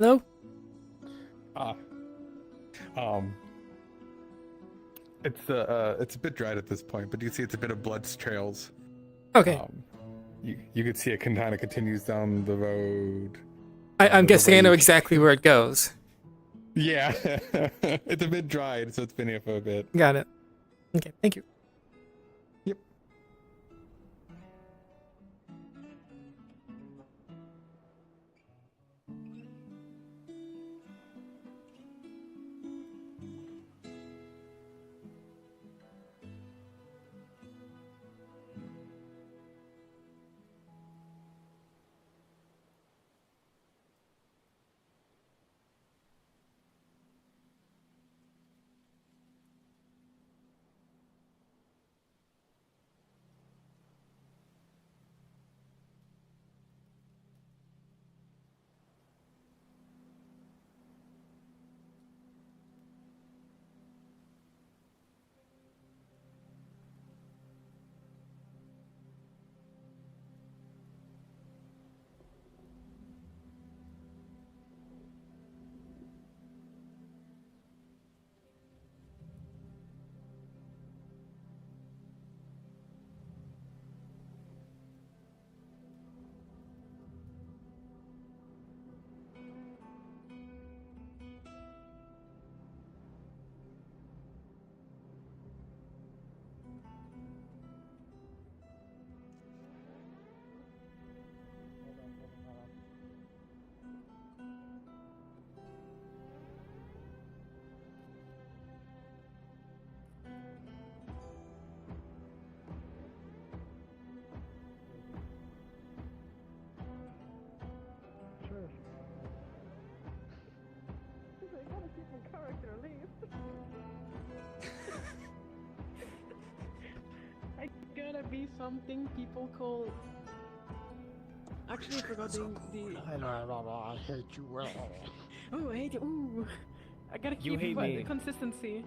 though? It's a bit dried at this point, but you see it's a bit of blood trails. Okay. You could see it kind of continues down the road. I'm guessing I know exactly where it goes. Yeah, it's a bit dried, so it's been here for a bit. Got it. Okay, thank you. Yep. I gotta be something people call. Actually, I forgot the. I hate you. Oh, I hate you. Ooh. I gotta keep consistency.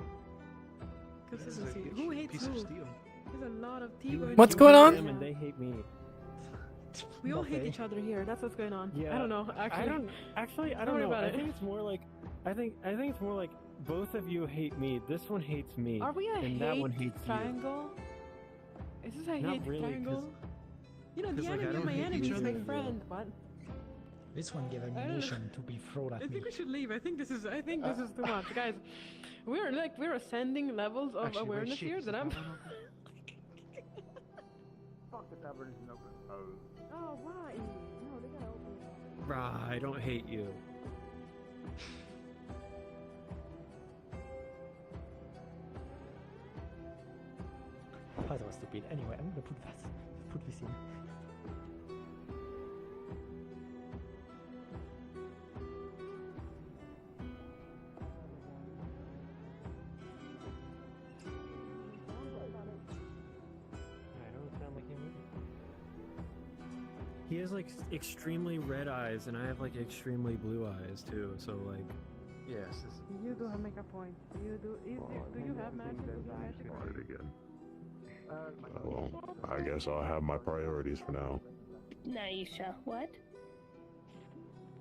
Consistency. Who hates who? There's a lot of tea going on. What's going on? And they hate me. We all hate each other here. That's what's going on. Yeah. I don't know. Actually, I don't know. about I it. think it's more like I think it's more like both of you hate me. This one hates me. Are we a and hate that one hates triangle? Is this a Not hate really, triangle? You know, the 'cause, like, enemy I of don't my hate enemy each is my other. friend. What? This one gave ammunition to be thrown at I me. think we should leave. I think this is too much, guys. We're ascending levels of Actually, wait, awareness shit, here is that the I'm. tavern open? Fuck, the tavern isn't open. Oh, why? No, they gotta open it. Rah, I don't hate you. Oh, that was stupid. Anyway, I'm gonna put this in. I don't sound like him either. He has like extremely red eyes, and I have like extremely blue eyes too. So like, yes. You do make a point. You do. Do you have magic? Start it again. Well, I guess I'll have my priorities for now. Naisha, what?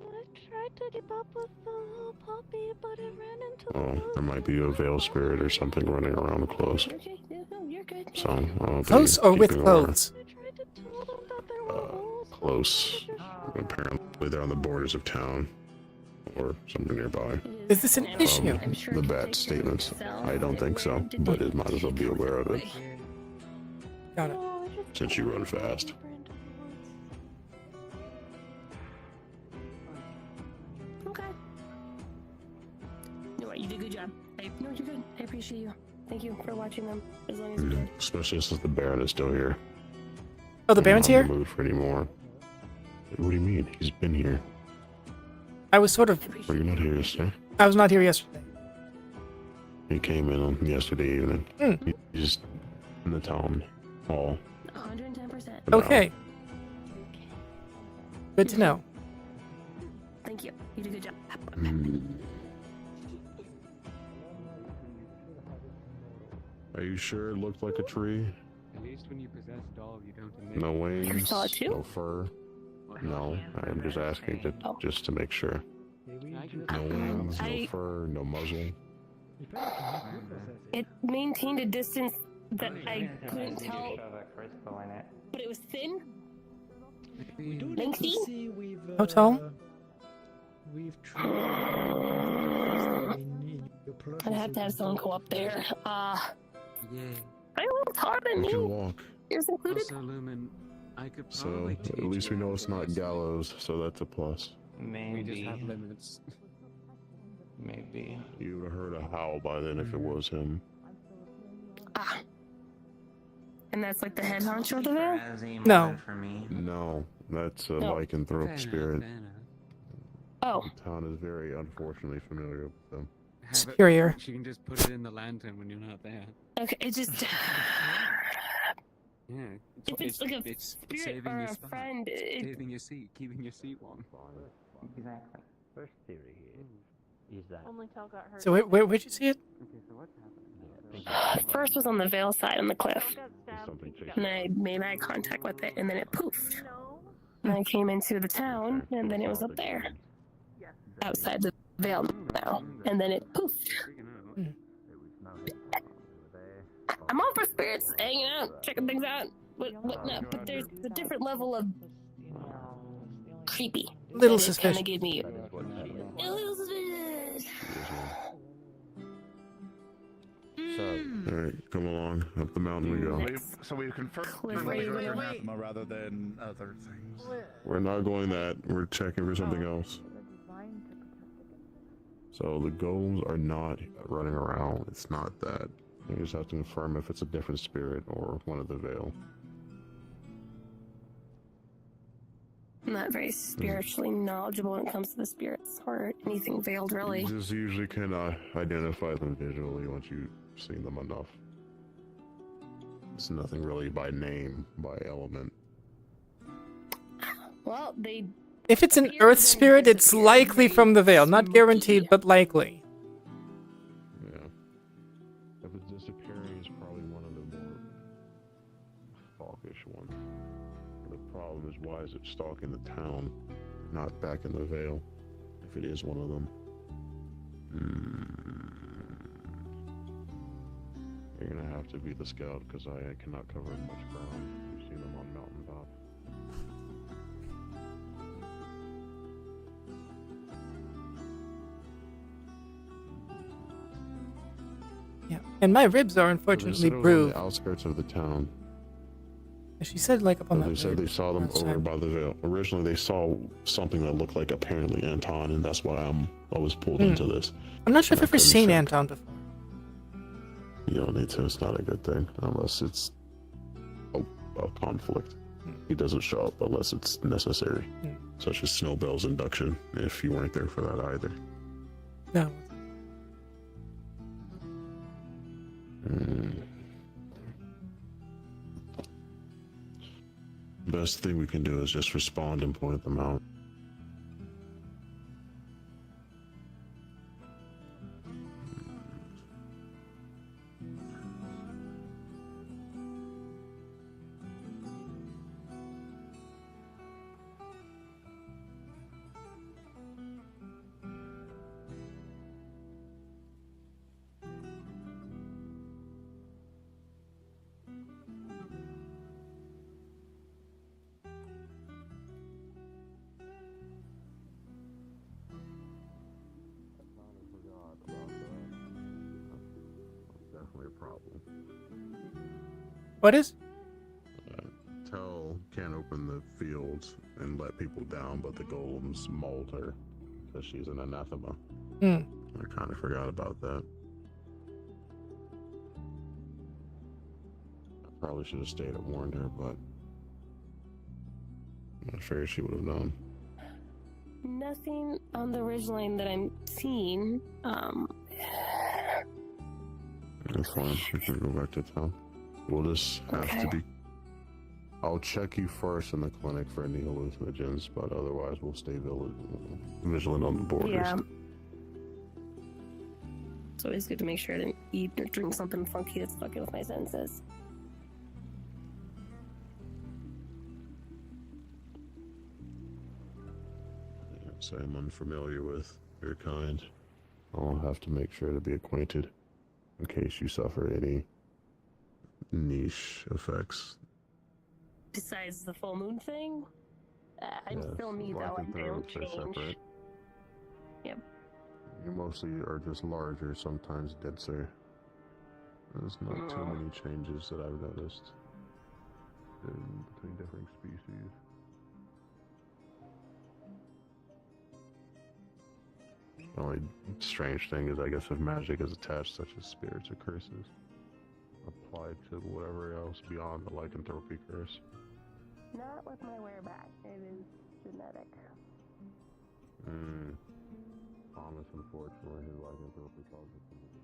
I tried to keep up with the little puppy, but it ran into the Oh, there might be a veil spirit or something running around close. Okay, no, you're good. So I'll be Close or with keeping clothes? close. Apparently they're on the borders of town or something nearby. Is this an issue? The bat statements. I don't think so, but it might as well be aware of it. Got it. Since you run fast. Okay. No, you did a good job. No, you're good. I appreciate you. Thank you for watching them as long as you did. Especially since the Baron is still here. Oh, the Baron's here? I'm not in the mood for any more. What do you mean? He's been here. I was sort of. Were you not here yesterday? I was not here yesterday. He came in on yesterday evening. He's just in the town hall. 110%. Okay. Good to know. Thank you. You did a good job. Are you sure it looked like a tree? At least when you possess a dog, you don't admit. No wings, saw it too? no fur. No, I'm just asking just to make sure. No wings, no fur, no muzzle. It maintained a distance that I couldn't tell, but it was thin, lengthy. How tall? I'd have to have someone go up there. Yeah. I don't know, it's taller than We me. can walk. Yours included. Also, Lumen, I could So probably at teach least we you know it's not gallows, so that's a plus. We just have limits. Maybe. You would have heard a howl by then if it was him. Ah. And that's like the head honcho of the veil? No. No, that's a No. lycanthrope spirit. Oh. The town is very unfortunately familiar with them. Superior. You can just put it in the lantern when you're not there. Okay, it just. Yeah. If it's like a it's spirit saving or your a spine. friend, it- Saving your seat, keeping your seat warm. Exactly. First theory here is that. Only Tel got hurt. So where'd you see it? Okay, so what's happening? First was on the veil side on the cliff. And I made eye contact with it, and then it poofed. And I came into the town, and then it was up there. Outside the veil now. And then it poofed. I'm all for spirits, hanging out, checking things out, whatnot, but there's a different level of creepy. Little that it suspicious. kinda gave me a little suspicious. Alright, come along. Up the mountain we go. So we've confirmed anathema rather than other things. We're not going that. We're checking for something else. So the golems are not running around. It's not that. You just have to confirm if it's a different spirit or one of the veil. I'm not very spiritually knowledgeable when it comes to the spirits or anything veiled, really. You just usually cannot identify them visually once you've seen them enough. It's nothing really by name, by element. Well, they. If it's an earth spirit, it's likely from the veil. Not guaranteed, but likely. Yeah. If it's disappearing, it's probably one of the more hawkish ones. The problem is, why is it stalking the town, not back in the veil, if it is one of them? You're gonna have to be the scout, because I cannot cover much ground. You've seen them on mountaintop. Yeah, and my ribs are They unfortunately said it was on bruised. the outskirts of the town. She said like up on They that. said they saw them outside. over by the veil. Originally, they saw something that looked like apparently Anton, and that's why I was pulled into this. I'm not sure if And I've ever couldn't seen check. Anton before. You don't need to. It's not a good thing unless it's a conflict. He doesn't show up unless it's necessary, such as Snowbell's induction. If you weren't there for that either. No. Best thing we can do is just respond and point them out. Definitely a problem. What is? Tell can't open the fields and let people down, but the golems mauled her because she's an anathema. I kind of forgot about that. I probably should have stayed and warned her, but I'm sure she would have known. Nothing on the ridgeline that I'm seeing. That's fine. We can go back to town. We'll just have to be. I'll check you first in the clinic for any hallucinogens, but otherwise we'll stay vigilant on the borders. Yeah. It's always good to make sure I didn't eat or drink something funky that's fucking with my senses. So I'm unfamiliar with Your kind. I'll have to make sure to be acquainted in case you suffer any niche effects. Besides the full moon thing, I Yes, still need that one veil lycanthropes are change. separate. Yep. You mostly are just larger, sometimes denser. There's not too many changes that I've noticed between different species. The only strange thing is, I guess, if magic is attached, such as spirits or curses, applied to whatever else beyond the lycanthropy curse. Not with my wereback. It is genetic. Thomas, unfortunately, his lycanthropy causes him to be.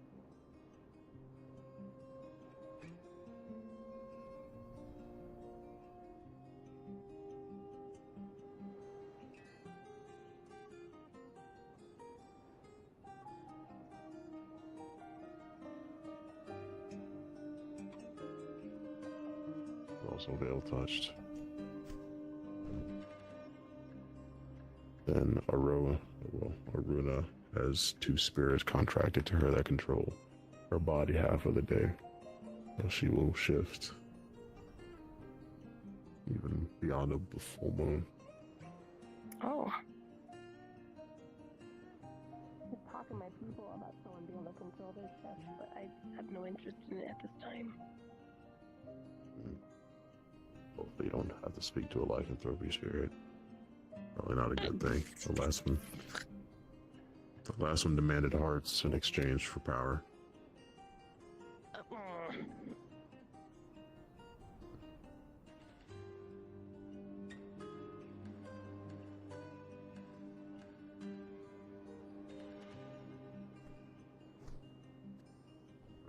Also veil touched. Then Aruna has two spirits contracted to her that control her body half of the day. So she will shift even beyond a full moon. Oh. Just talking to my people about someone being able to control their stuff, but I have no interest in it at this time. Hopefully you don't have to speak to a lycanthropy spirit. Probably not a good thing. The last one demanded hearts in exchange for power.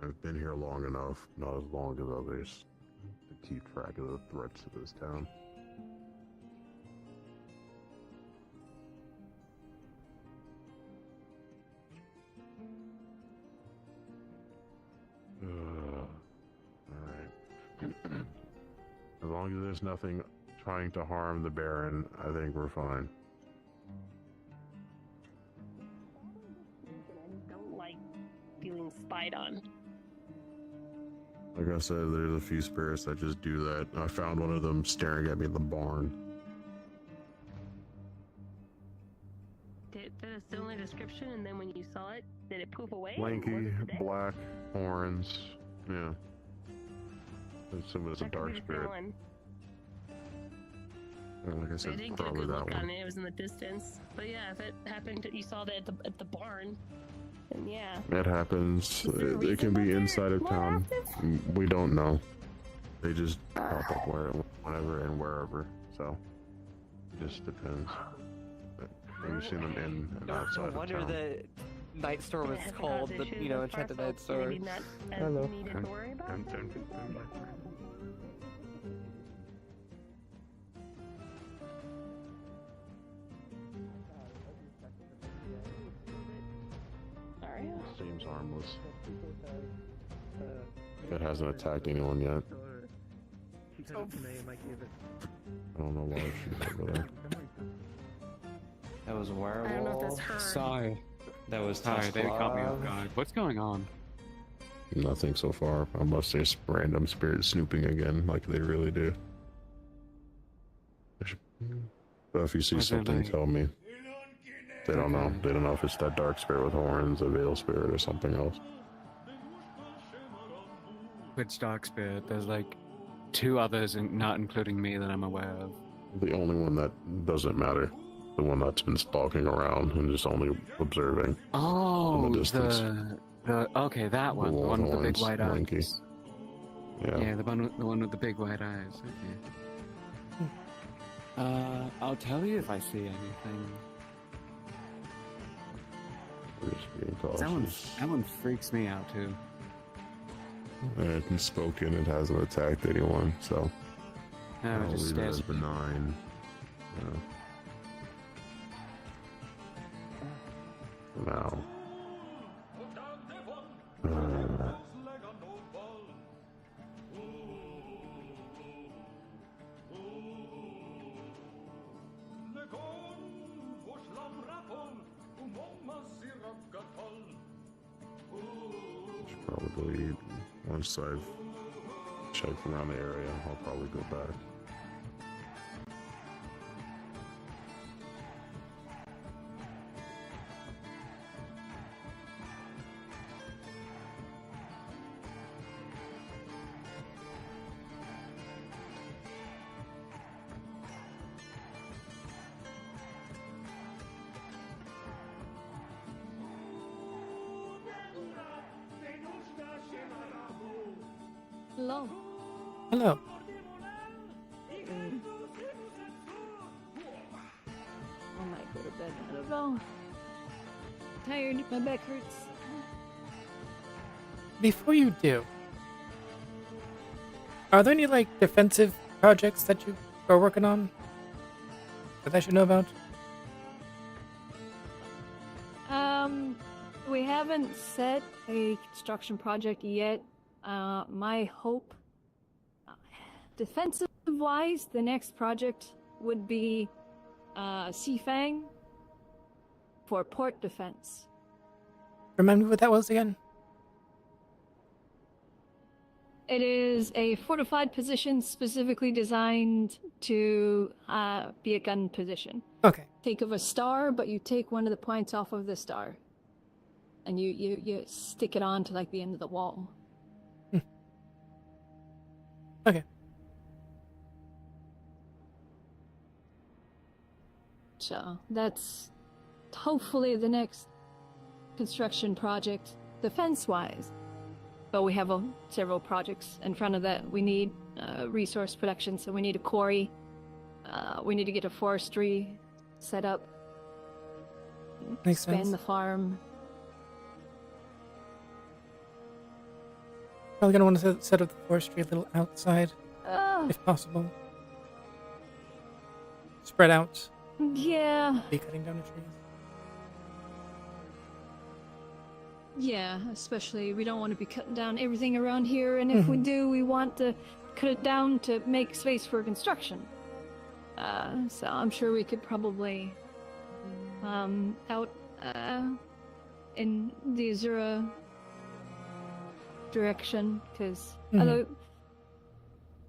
I've been here long enough, not as long as others, to keep track of the threats to this town. Alright. As long as there's nothing trying to harm the Baron, I think we're fine. I don't like feeling spied on. Like I said, there's a few spirits that just do that. I found one of them staring at me in the barn. Did it still in the description, and then when you saw it, did it poof away? Lanky, black, horns. Yeah. I assume it's a dark spirit. Like I I said, didn't get a probably good that look one. on it. It was in the distance. But yeah, if it happened, you saw that at the barn. And yeah. It happens. It can be inside of town. We don't know. They just pop up whenever and wherever. So it just depends. We've seen them in and outside No of wonder town. the night store was Yeah, if it called causes the, issues you know, with far enchanted night folks, store. maybe not as Hello. needed to worry about. Sorry. Seems harmless. It hasn't attacked anyone yet. I don't know why she's over there. That was a I don't know if werewolf. that's her. Sorry. That was Sorry, they caught me off Tusklav. guard. What's going on? Nothing so far, unless there's random spirits snooping again, like they really do. But if you see Was there something, like- tell me. They don't know. They don't know if it's that dark spirit with horns, a veil spirit, or something else. Which dark spirit? There's like two others, not including me, that I'm aware of. The only one that doesn't matter. The one that's been stalking around and just only observing. Oh, from a distance. okay, that one, the with one with the big horns, white lanky. eyes. Yeah. The one with the big white eyes. Okay. I'll tell you if I see anything. We're just being cautious. That one freaks me out too. It hasn't spoken, it hasn't attacked anyone, so No, it I'll just leave it stares as at me. benign. For now. probably once I've checked around the area, I'll probably go back. Hello. Hello. I might go to bed. I don't know. Tired. My back hurts. Before you do, are there any like defensive projects that you are working on that I should know about? We haven't set a construction project yet. My hope, defensive-wise, the next project would be Seafang for port defense. Remind me what that was again? It is a fortified position specifically designed to be a gun position. Okay. Think of a star, but you take one of the points off of the star, and you stick it on to like the end of the wall. Okay. So that's hopefully the next construction project, defense-wise. But we have several projects in front of that. We need resource production, so we need a quarry. We need to get a forestry set up. Makes expand sense. the farm. Probably gonna want to set up the forestry a little outside, Oh. if possible. Spread out. Yeah. Be cutting down the trees. Yeah, especially we don't want to be cutting down everything around here, and if we do, we want to cut it down to make space for construction. So I'm sure we could probably out in the Azura direction, because although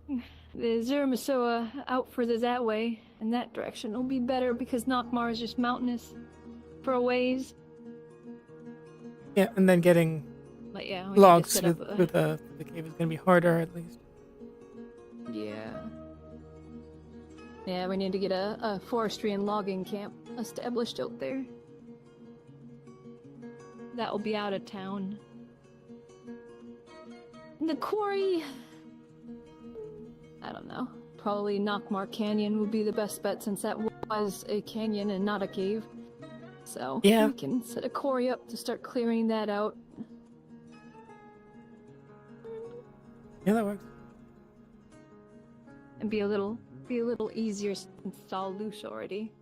the Azura Masoa out further that way in that direction will be better because Nockmar is just mountainous for a ways. Yeah, and then getting But yeah, we need to logs set with, up the cave is gonna be harder at least. Yeah. Yeah, we need to get a forestry and logging camp established out there. That will be out of town. The quarry... I don't know. Probably Nockmar Canyon would be the best bet since that was a canyon and not a cave. So yeah, we can set a quarry up to start clearing that out. Yeah, that works. And be a little easier to install loose already.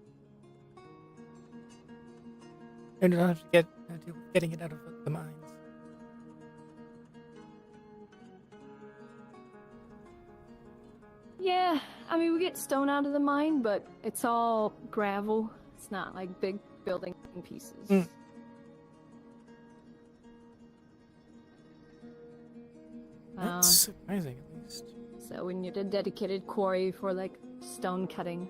And you don't have to get getting it out of the mines. Yeah, I mean we get stone out of the mine, but it's all gravel. It's not like big building pieces. That's surprising, at least. So we need a dedicated quarry for like stone cutting.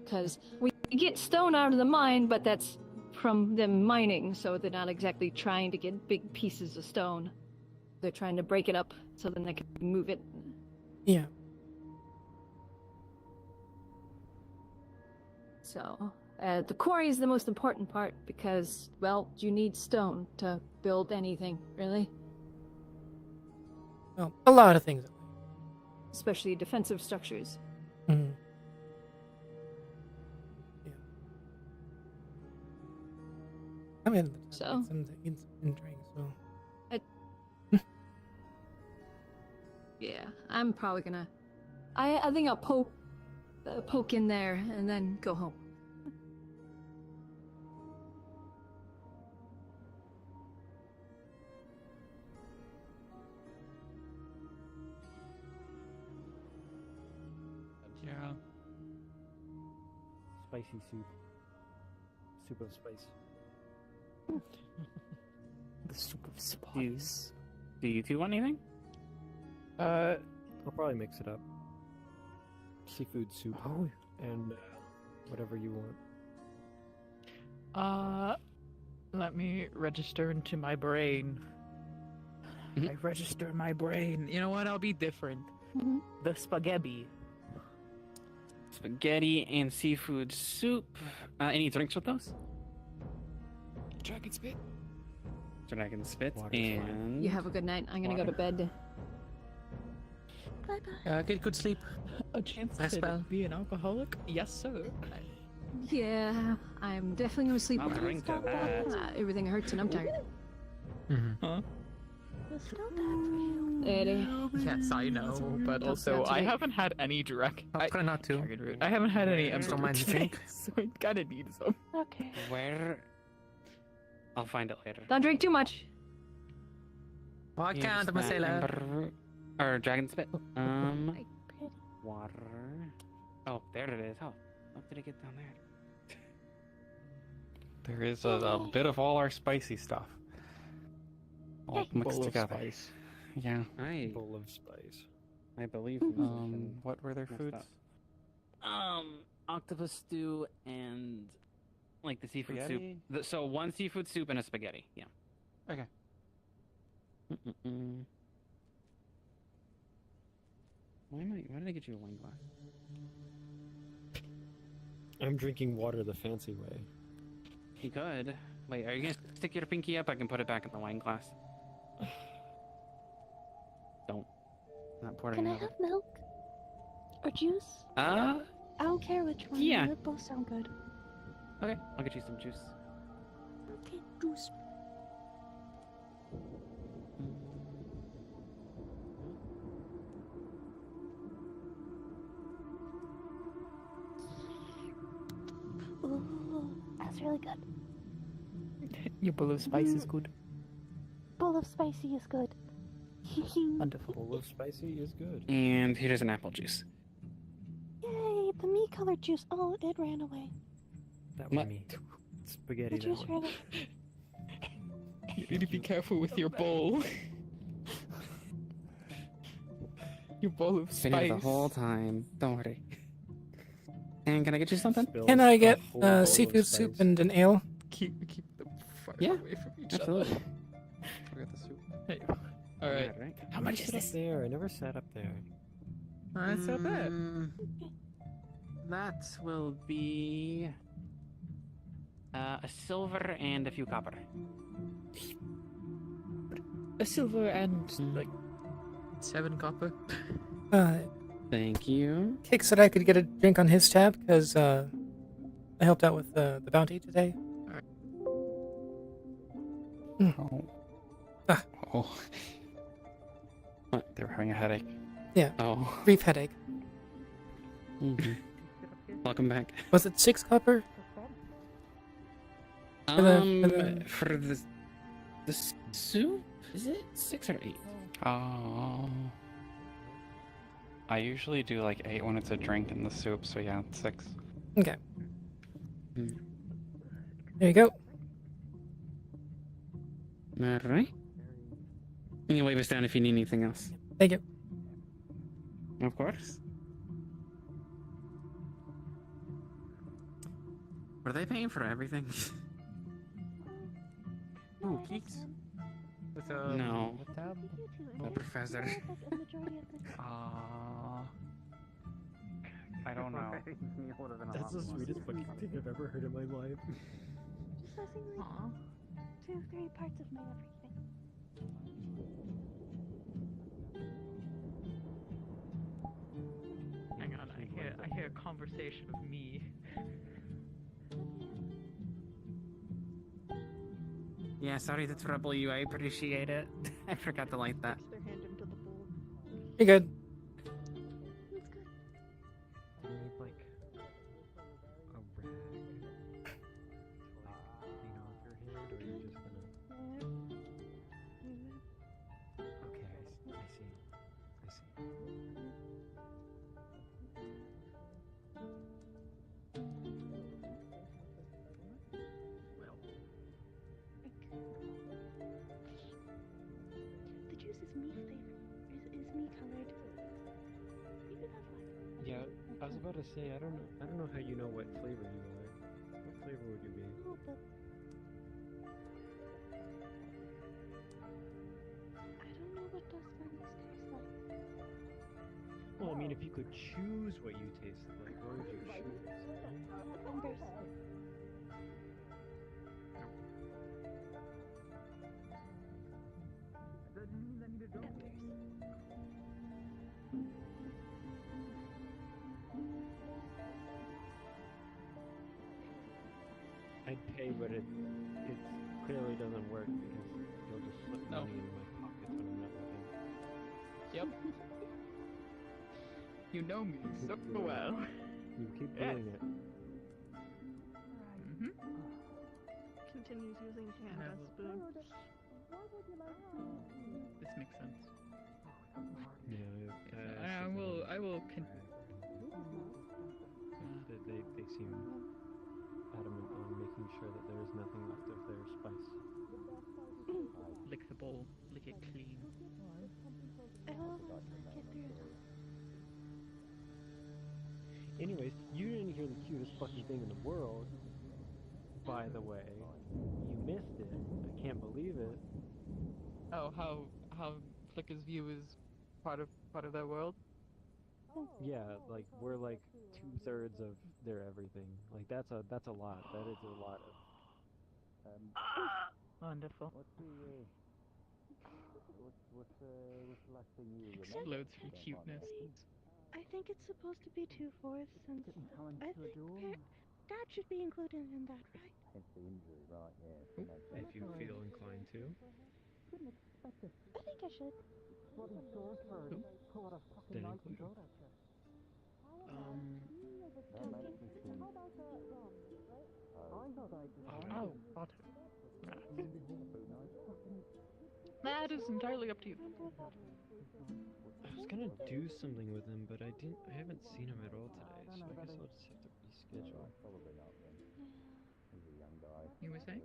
Because we get stone out of the mine, but that's from them mining, so they're not exactly trying to get big pieces of stone. They're trying to break it up so then they can move it. Yeah. So, the quarry is the most important part because, well, you need stone to build anything, really. Well, a lot of things. Especially defensive structures. Mm-hmm. Yeah. I mean, So? some drink, so. Yeah, I'm probably gonna... I think I'll poke in there and then go home. Yeah. Spicy soup. Soup of spice. the soup of spice. Do you two want anything? I'll probably mix it up. Seafood soup. And whatever you want. Let me register into my brain. I register in my brain. You know what? I'll be different. The spaghetti. Spaghetti and seafood soup. Any drinks with those? Dragon spit. Dragon spit and... You have a good night. I'm gonna go to bed. Get good sleep. A chance to be an alcoholic? Yes, sir. Yeah, I'm definitely gonna sleep. I'll drink to that. Everything hurts and I'm tired. Huh? It's still bad for you. Eddie. Yes, I know, but That's also not I today. haven't had any direct. I'll try not to. I haven't had any Don't mind the today, drink. so I kinda need some. Okay. Where? I'll find it later. Don't drink too much. Why can't I'm a sailor? Or dragon spit. Water. Oh, there it is. How did it get down there? There is a bit of all our spicy stuff. All mixed Bowl of together. spice. Yeah. Bowl of spice. I believe. What were their foods? Octopus stew and like the seafood Spaghetti? soup. So one seafood soup and a spaghetti. Yeah. Okay. Why did I get you a wine glass? I'm drinking water the fancy way. You could. Wait, are you gonna stick your pinky up? I can put it back in the wine glass. Don't. Not pouring Can I another. have milk? Or juice? Uh, I don't care which one. yeah. They both sound good. Okay, I'll get you some juice. Okay, juice. Ooh, that's really good. Your bowl of spice is good. Bowl of spicy is good. Wonderful. Bowl of spicy is good. And here's an apple juice. Yay, the me colored juice. Oh, it ran away. That was What? me. Spaghetti. The juice that ran one. away. You need to be careful with your bowl. Your bowl of Been here spice. the whole time. Don't worry. And can I get you something? Can I get seafood soup and an ale? Keep them far Yeah, away from each absolutely. other. Forget the soup. Hey. Alright. Alright. How much is Sit up this? there. I never sat up there. That's so bad. That will be a silver and a few copper. A silver and like 7 copper. Thank you. Kick said I could get a drink on his tab because I helped out with the bounty today. Oh. Oh. What? They were having a headache. Yeah. Oh. Brief headache. Welcome back. Was it 6 copper? For the soup, is it 6 or 8? Oh. I usually do like 8 when it's a drink in the soup, so yeah, 6. Okay. There you go. Alright. You can wave us down if you need anything else. Thank you. Of course. Were they paying for everything? Ooh, Keeks? With No. What tab? The professor. I don't know. That's the sweetest fucking thing I've ever heard in my life. Just missing like 2-3 parts of my everything. Hang on, I hear a conversation of me. Yeah, sorry to trouble you. I appreciate it. I forgot to light that. Their hand into the bowl. You're good. I need like a rag to like clean off your hand, or you're just gonna. Okay, I see. colored. Maybe that's why. Yeah, I was about to say, I don't know how you know what flavor you are. What flavor would you be? No, but I don't know what dust bunnies taste like. Well, I mean, if you could choose what you tasted like, what would you choose? Embers. I'd pay, but it clearly doesn't work because you'll just slip money into my pockets when I'm not looking. Yep. You know me so well. You keep doing it. Continues using hand as spoon. This makes sense. Yeah, I will. They seem adamant on making sure that there is nothing left of their spice. Lick the bowl. Lick it clean. Oh, get through it. Anyways, you didn't hear the cutest fucking thing in the world. By the way, you missed it. I can't believe it. Oh, how Flicker's view is part of their world. Yeah, like we're like 2/3 of their everything. Like that's a lot. That is a lot of. Wonderful. What's the last thing you remember? Explodes from cuteness. I think it's supposed to be 2/4, and I think Dad should be included in that, right? Hence the injury, right? Yeah. If you feel inclined to. I think I should. Bloody short for pull out a fucking Then knife include and throw him. that shit. Talking. Oh, Otter. That is entirely up to you. I was gonna do something with him, but I haven't seen him at all today, so I guess I'll just have to reschedule. Probably not then. He's a young guy. You were saying?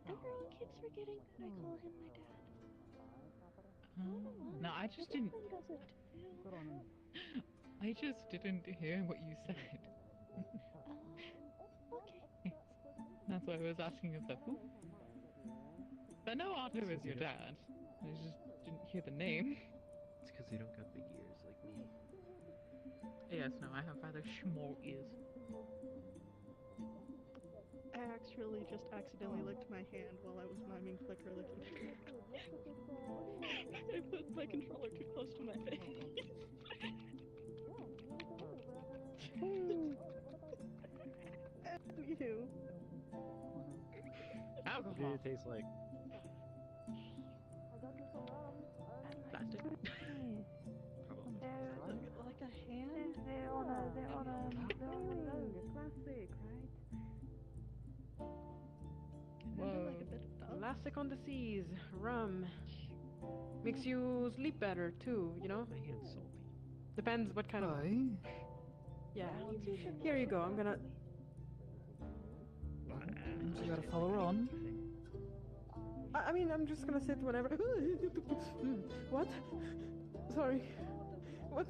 Everyone keeps forgetting that I call him my dad. No, I just didn't. I just didn't hear what you said. Okay. That's why I was asking if that. But no, Otto is your dad. I just didn't hear the name. It's because you don't got big ears like me. Yes, no, I have rather small ears. I actually just accidentally licked my hand while I was miming Flicker licking. I put my controller too close to my face. You. What did it taste like? Plastic. Like a hand? They're on a plastic, right? Whoa. Like a bit of dust. Elastic on the seas, rum. Makes you sleep better too, you know? My hand's salty. Depends what kind of. Yeah. Here you go, I'm gonna. You gotta follow her on. I mean, I'm just gonna sit whenever. What? Sorry. What?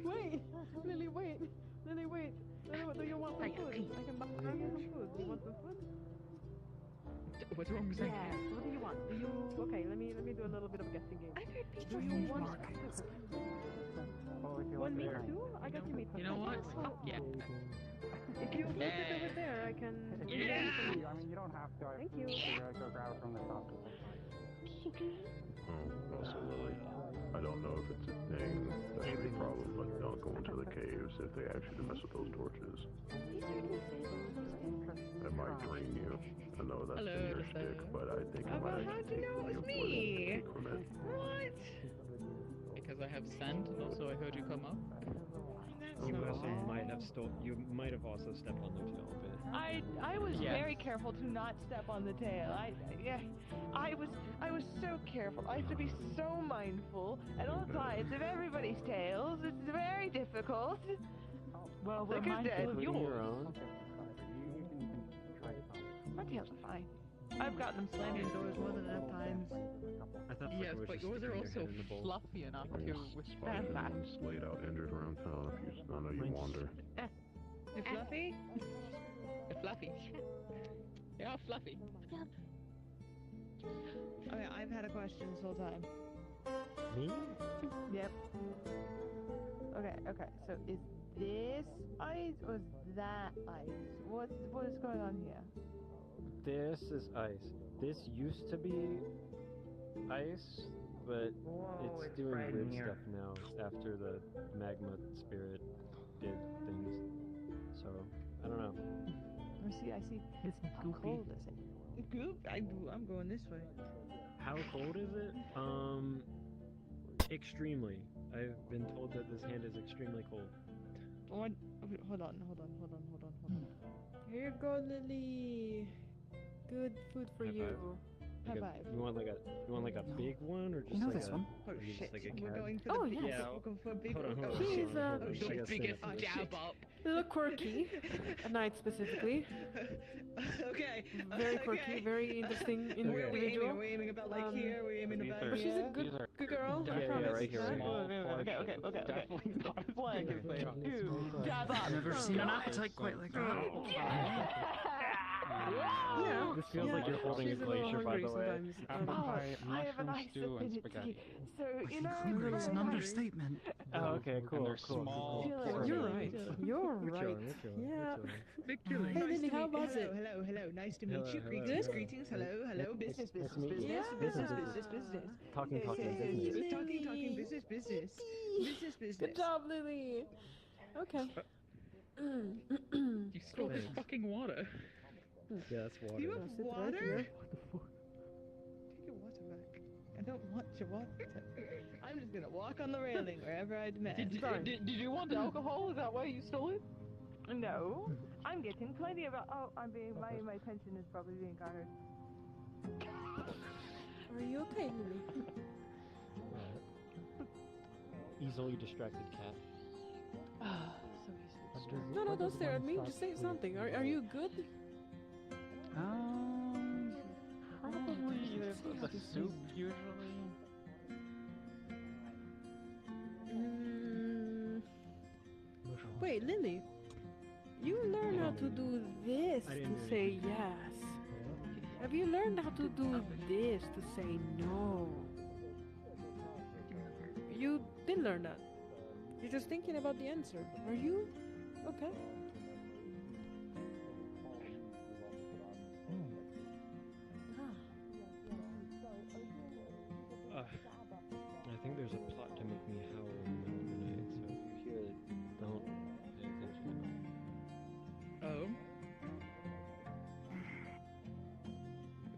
Wait! Lily, wait! Lily, wait! Lily, do you want some food? I can buy you some food. Do you want some food? What's wrong with that? Yeah. What do you want? Do you? Okay, let me do a little bit of a guessing game. I've heard pizza Do you fish want? Want meat too? I got you meat. You know what? Yeah. If you flip it over there, I can. Yeah. I mean, you don't have to. Thank you. Go grab it from the top. Also, Lily, I don't know if it's a thing that's a problem, but don't go into the caves if they ask you to mess with those torches. It might drain you. I know that's Hello, been your shtick, but I think it might how'd you actually know it was take me? from it. What? Because I have sand, and also I heard you come up. You also might have also stepped on their tail a bit. I was very careful to not step on the tail. I was so careful. I have to be so mindful at all times of everybody's tails. It's very difficult. Well, Look who's dead. Including your own. My tails are fine. I've gotten them slammed indoors more than enough times. I thought Yes, was but just yours are sticking their also head in the bowl. fluffy enough to There's withstand spiders that. and slayed out injured around town. If you, I know you wander. You're fluffy? You're fluffy. You're all fluffy. Okay, I've had a question this whole time. Me? Yep. Okay, so is this ice or is that ice? What is going on here? This is ice. This used to be ice, but it's doing right weird here. stuff now after the magma spirit did things. So, I don't know. I see. It's How goopy. Cold is it? Goop? I'm going this way. How cold is it? Extremely. I've been told that this hand is extremely cold. What? Hold on. Here you go, Lily. Good food for High you. five. High five. You want like a big one or just You know like this a, one. or Oh you shit. just like a We're cat? going for the Oh, big yes. We're going for a big Hold on. She's I gotta biggest stand up for this. jab up. a little quirky. A knight specifically. Okay. Very quirky, very interesting Where are we individual. aiming? Are we aiming about like here? Are we aiming These about are- But she's a here? good girl. I Yeah, promise. right here, right here. Small Okay. Definitely not as One, big as they are. two, jab up. I've never seen an appetite quite like that. Yeah. This feels like you're holding a She's a little glacier, by hungry the way. sometimes. Apple pie, I have a mushroom nice stew, and affinity. spaghetti. So, you know, Hungry is an I'm understatement. Oh, okay, And cool, they're cool. small. You're right. You're We're right. chilling, we're chilling, Yeah. we're chilling. Hey, Nice Lily, to how meet- was it? Hello. Nice to meet Hello, you. hello, Greetings, hello. greetings. Hello. Business. Nice to meet you. Business. Talking, Yes, business. Talking, business. Good job, Lily. Okay. You spilled Thanks. fucking water. Yeah, that's water. You have Sit right water? here. Take your water back. I don't want your water. I'm just gonna walk on the railing wherever I demand. Did you want alcohol? Is that why you stole it? No, I'm getting plenty of. Oh, my attention is probably being garnered. Are you okay, Lily? Easily distracted cat. So easy. No, don't stare at me. Just say something. Are you good? Probably the soup usually. Wait, Lily. You learn how to do this I to didn't do say yes. Have you learned how to do this to say no? You did learn that. You're just thinking about the answer. Are you okay? I think there's a plot to make me howl in the middle of the night, so if you hear it, don't pay attention at all. Oh.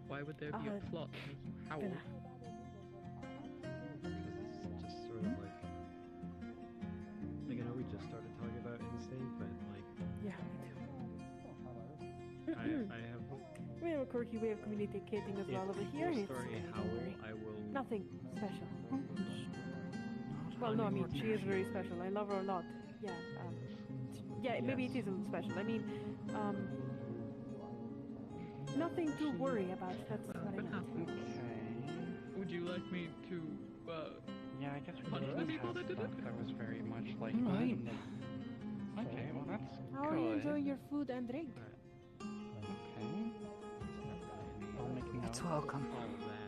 Why would there be a plot to make you howl? Because it's just sort of like I know we just started talking about instinct, but like Yeah, I have we have a quirky way of communicating as well over here. If It's your story don't howl, worry. I will. Nothing special. Well, no, I mean she is very special. I love her a lot. Yeah. Maybe it is a little special. I mean, nothing to worry about. That's what I meant. Okay. Would you like me to, Yeah, I guess we punch both the people have that did stuff it? that was very much like Alright. mine. Okay, well that's How are you good. enjoying your food and drink? Okay. I'll make note It's welcome. All that.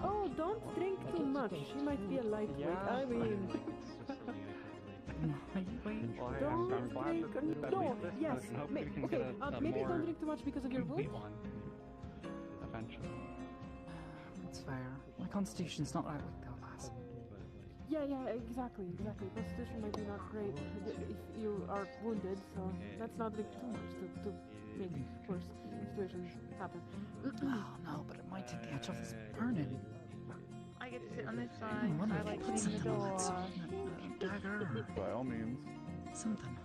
Oh, don't drink too much. She might be a lightweight. Yeah. I mean, Well, hey, don't I'm glad drink. that No, at least this yes. one, hopefully we can Okay, get a maybe more don't drink too much because of your wound. complete one. Eventually. That's fair. My constitution's not that weak though, lass. Yeah, exactly. Constitution might be not great if you are wounded, so let's not drink too much to make worse situations happen. Oh no, but it might take the edge off this burning. I get to sit on this I side. wonder I if like you put seeing the something on door. that side, a dagger By all means. or something.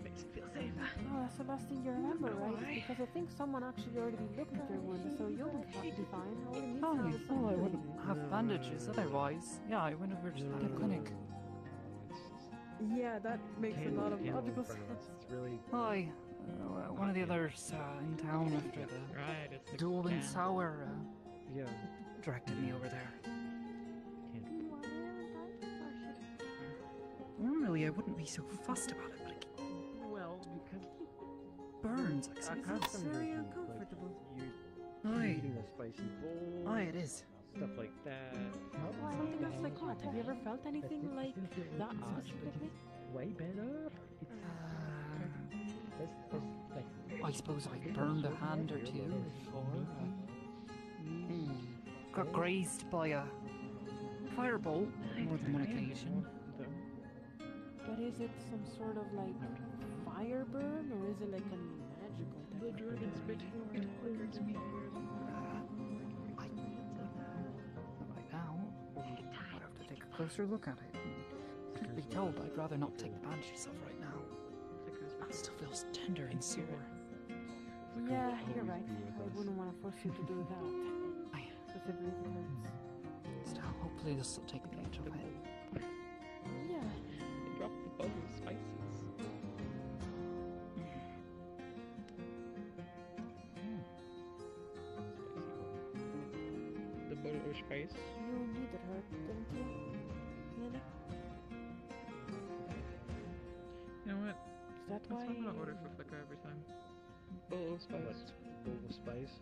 Makes it feel safer. Oh, Sebastian, you remember, right? Because I think someone actually already looked at your wound, so you'll be fine. All you need Oh, now is some I wouldn't training. have bandages otherwise. Yeah, I went over to the clinic. Yeah, that makes a lot of logical sense. It's really. Aye, one of the others in town after the Right, it's the duel in gang. Sour Yeah. directed me over there. Normally I wouldn't be so fussed about it, but it Well, because burns. Like I something. have some very routines, uncomfortable. Like Aye. eating a spicy bowl. Aye, it is. Stuff like that. Something else like what? Have you ever felt anything like that specifically? Way better. I suppose I burned a hand or two before. Got grazed by a firebolt more than one occasion. But is it some sort of like fire burn, or is it like a magical type The of dragon burn? spit it hurts me. Right now, I have to take a closer look at it. Truth be told, I'd rather not take the bandages off right now. It still feels tender and sore. Yeah, you're right. I wouldn't want to force you to do that. Specifically if it hurts. Still, hopefully this will take the edge off it. Yeah. They dropped the bubble spices. The butter spice. You need it hurt, didn't you? Really? You know what? Is that That's why? what I'm gonna order for Flickr every time. Bowl of spice. Bowl of spice.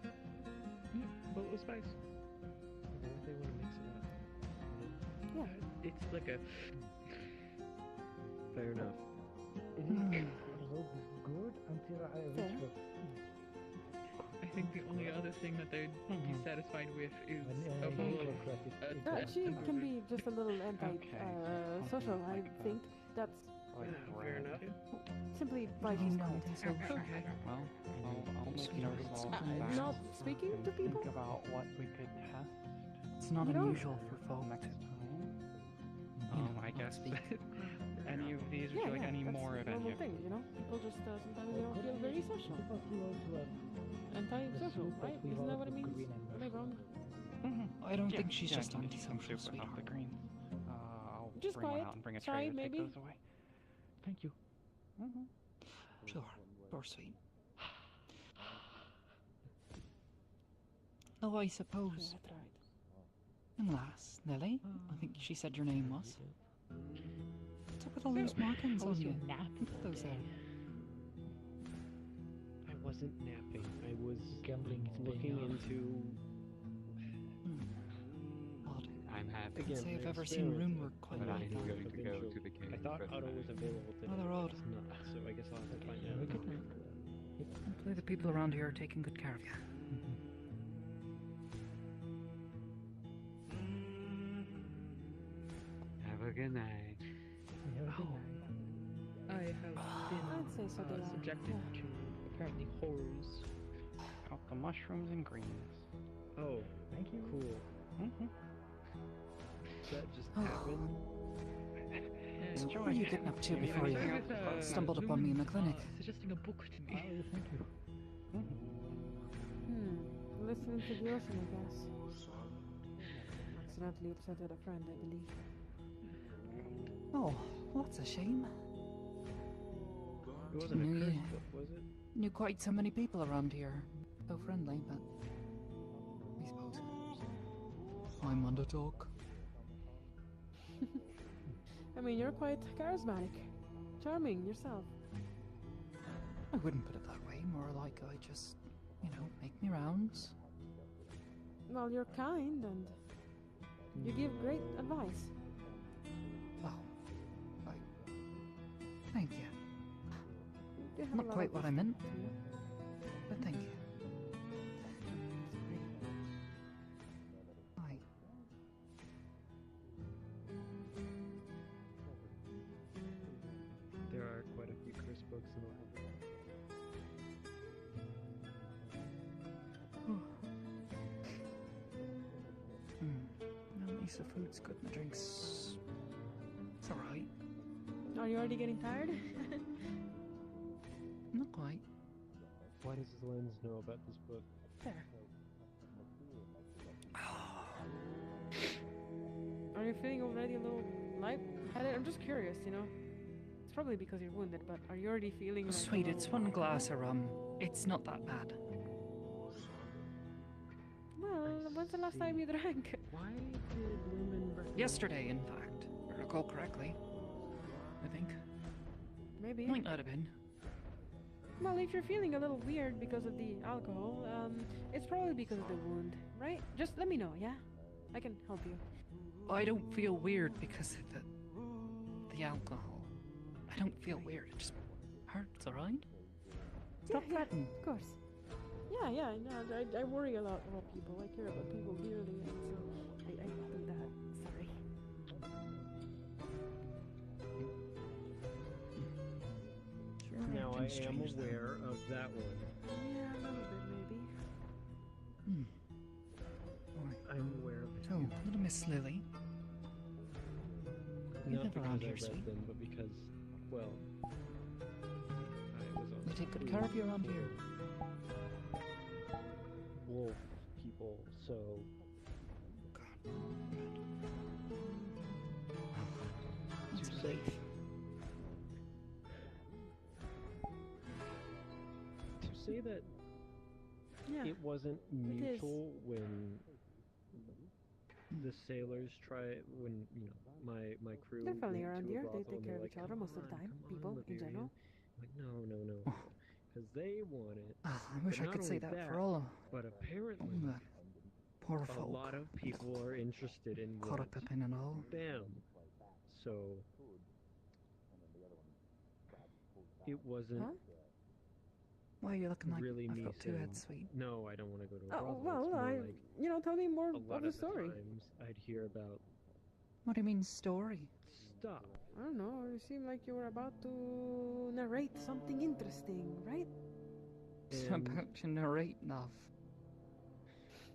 Yeah, bowl of spice. Why would they want to mix it up? Yeah. It's like a. Fair enough. It is good until I reach the I think the only other thing that they'd be satisfied with is a bowl of. She can be just a little anti-social, I think. That's Fair enough. simply why she's kind. Well, I'll make note of all that. Not speaking to people? Think about what we could test. It's not You know- unusual for folk. Next time. I guess any of these, would you like any that's more of a any normal of thing, you know? People just sometimes they don't feel very social. Anti-social, right? Isn't that what it means? Am I wrong? I don't Yeah, think she's yeah, just give me some antisocial, soup without the sweetheart. green. I'll Just bring one quiet. out and bring a Sorry, tray to maybe. take those away. Thank you. Sure, you're sweet. Oh, I suppose. That's right. And lass, Nelly, I think she said your name was. What's up with all those markings on you? Look at those there. I wasn't napping. I was gambling, looking into. Odd. I'm happy. Can't say I've ever seen rune work quite But like I'm that. going to go to the cave. I thought but Otto was available today. Rather odd. It's not, so I guess I'll have to find out. Hopefully the people around here are taking good care of you. Have a good night. I have been I'd say so, they are. subjected to apparently horrors. Out the mushrooms and greens. Oh, Thank you. cool. That just Oh. happened. So what were you getting up to before you stumbled upon me in the clinic? Suggesting a book to me. Oh, thank you. Listening to the ocean, I guess. Accidentally upset a friend, I believe. Oh, well, that's a shame. It wasn't a Knew curse you- book, was it? Knew quite so many people around here. So friendly, but I suppose I'm underdog. I mean, you're quite charismatic. Charming yourself. I wouldn't put it that way. More like I just, make me rounds. Well, you're kind and you give great advice. Oh, thank you. You have a Not lot quite of what I wisdom meant, to you. but thank you. Aye. There are quite a few curse books in the library. At least the food's good and the drink's. It's alright. Are you already getting tired? Not quite. What does Lens know about this book? Fair. Are you feeling already a little light-headed? I'm just curious, probably because you're wounded, but are you already feeling like Sweet, a it's little one glass of rum. It's not that bad. Well, when's the last time you drank? Why did Lumen recommend... Yesterday, in fact. If I recall correctly. I think. Maybe. Might not have been. Well, if you're feeling a little weird because of the alcohol, it's probably because of the wound, right? Just let me know, yeah? I can help you. I don't feel weird because of the alcohol. I don't feel weird. It just hurts, alright? Stop fretting. Of course. Yeah, I worry a lot about people. I care about people dearly, and so I do that. Sorry. Now I am aware of that one. Yeah, a little bit maybe. I'm aware of it. So, little Miss Lily. You Not live because around I here, read sweet. them, but because, well, I was on You take good care of you around here. wolf people, so... That's To a say- relief. To say that Yeah. it wasn't is. mutual when the sailors when my crew They're friendly went around to a here. They brothel take and care they're of like, each other "Come most of the on, time. come on, People in Laverian." general. Like, no, because they want it. Oh, I wish But I could not say only that for all but apparently the poor a folk. lot of people are interested in Caught what up in and all. them. So it wasn't Huh? Why are you looking like really I've me got two saying, heads, sweet? no, I don't want to go to a Oh, brothel. well, It's more I, like tell me more a of lot the of story. the times I'd hear about What do you mean, story? stuff. I don't know. You seem like you were about to narrate something interesting, right? And About to narrate enough.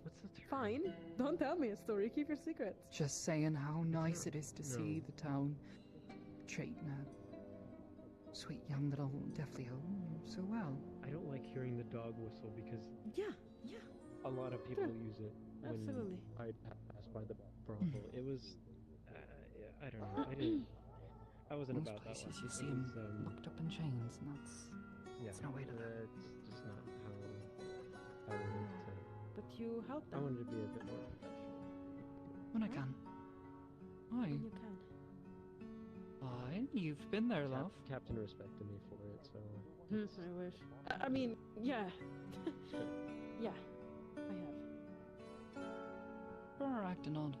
what's the term? Fine. Don't tell me a story. Keep your secrets. Just saying how nice not- it is to no. see the town treating a sweet young little deathly home so well. I don't like hearing the dog whistle because Yeah. a lot of people Sure. use it when Absolutely. I pass by the brothel. It was, I don't know. I wasn't Most about that places one. you see It was, them locked up in chains, and that's no way to live. It's just not how I wanted to. But you help I them wanted to be a bit more professional. When I can. Aye. when you can. Aye, you've been there, love. Captain respected me for it, so. I wish. I mean, yeah. Yeah, I have. You're acting odd.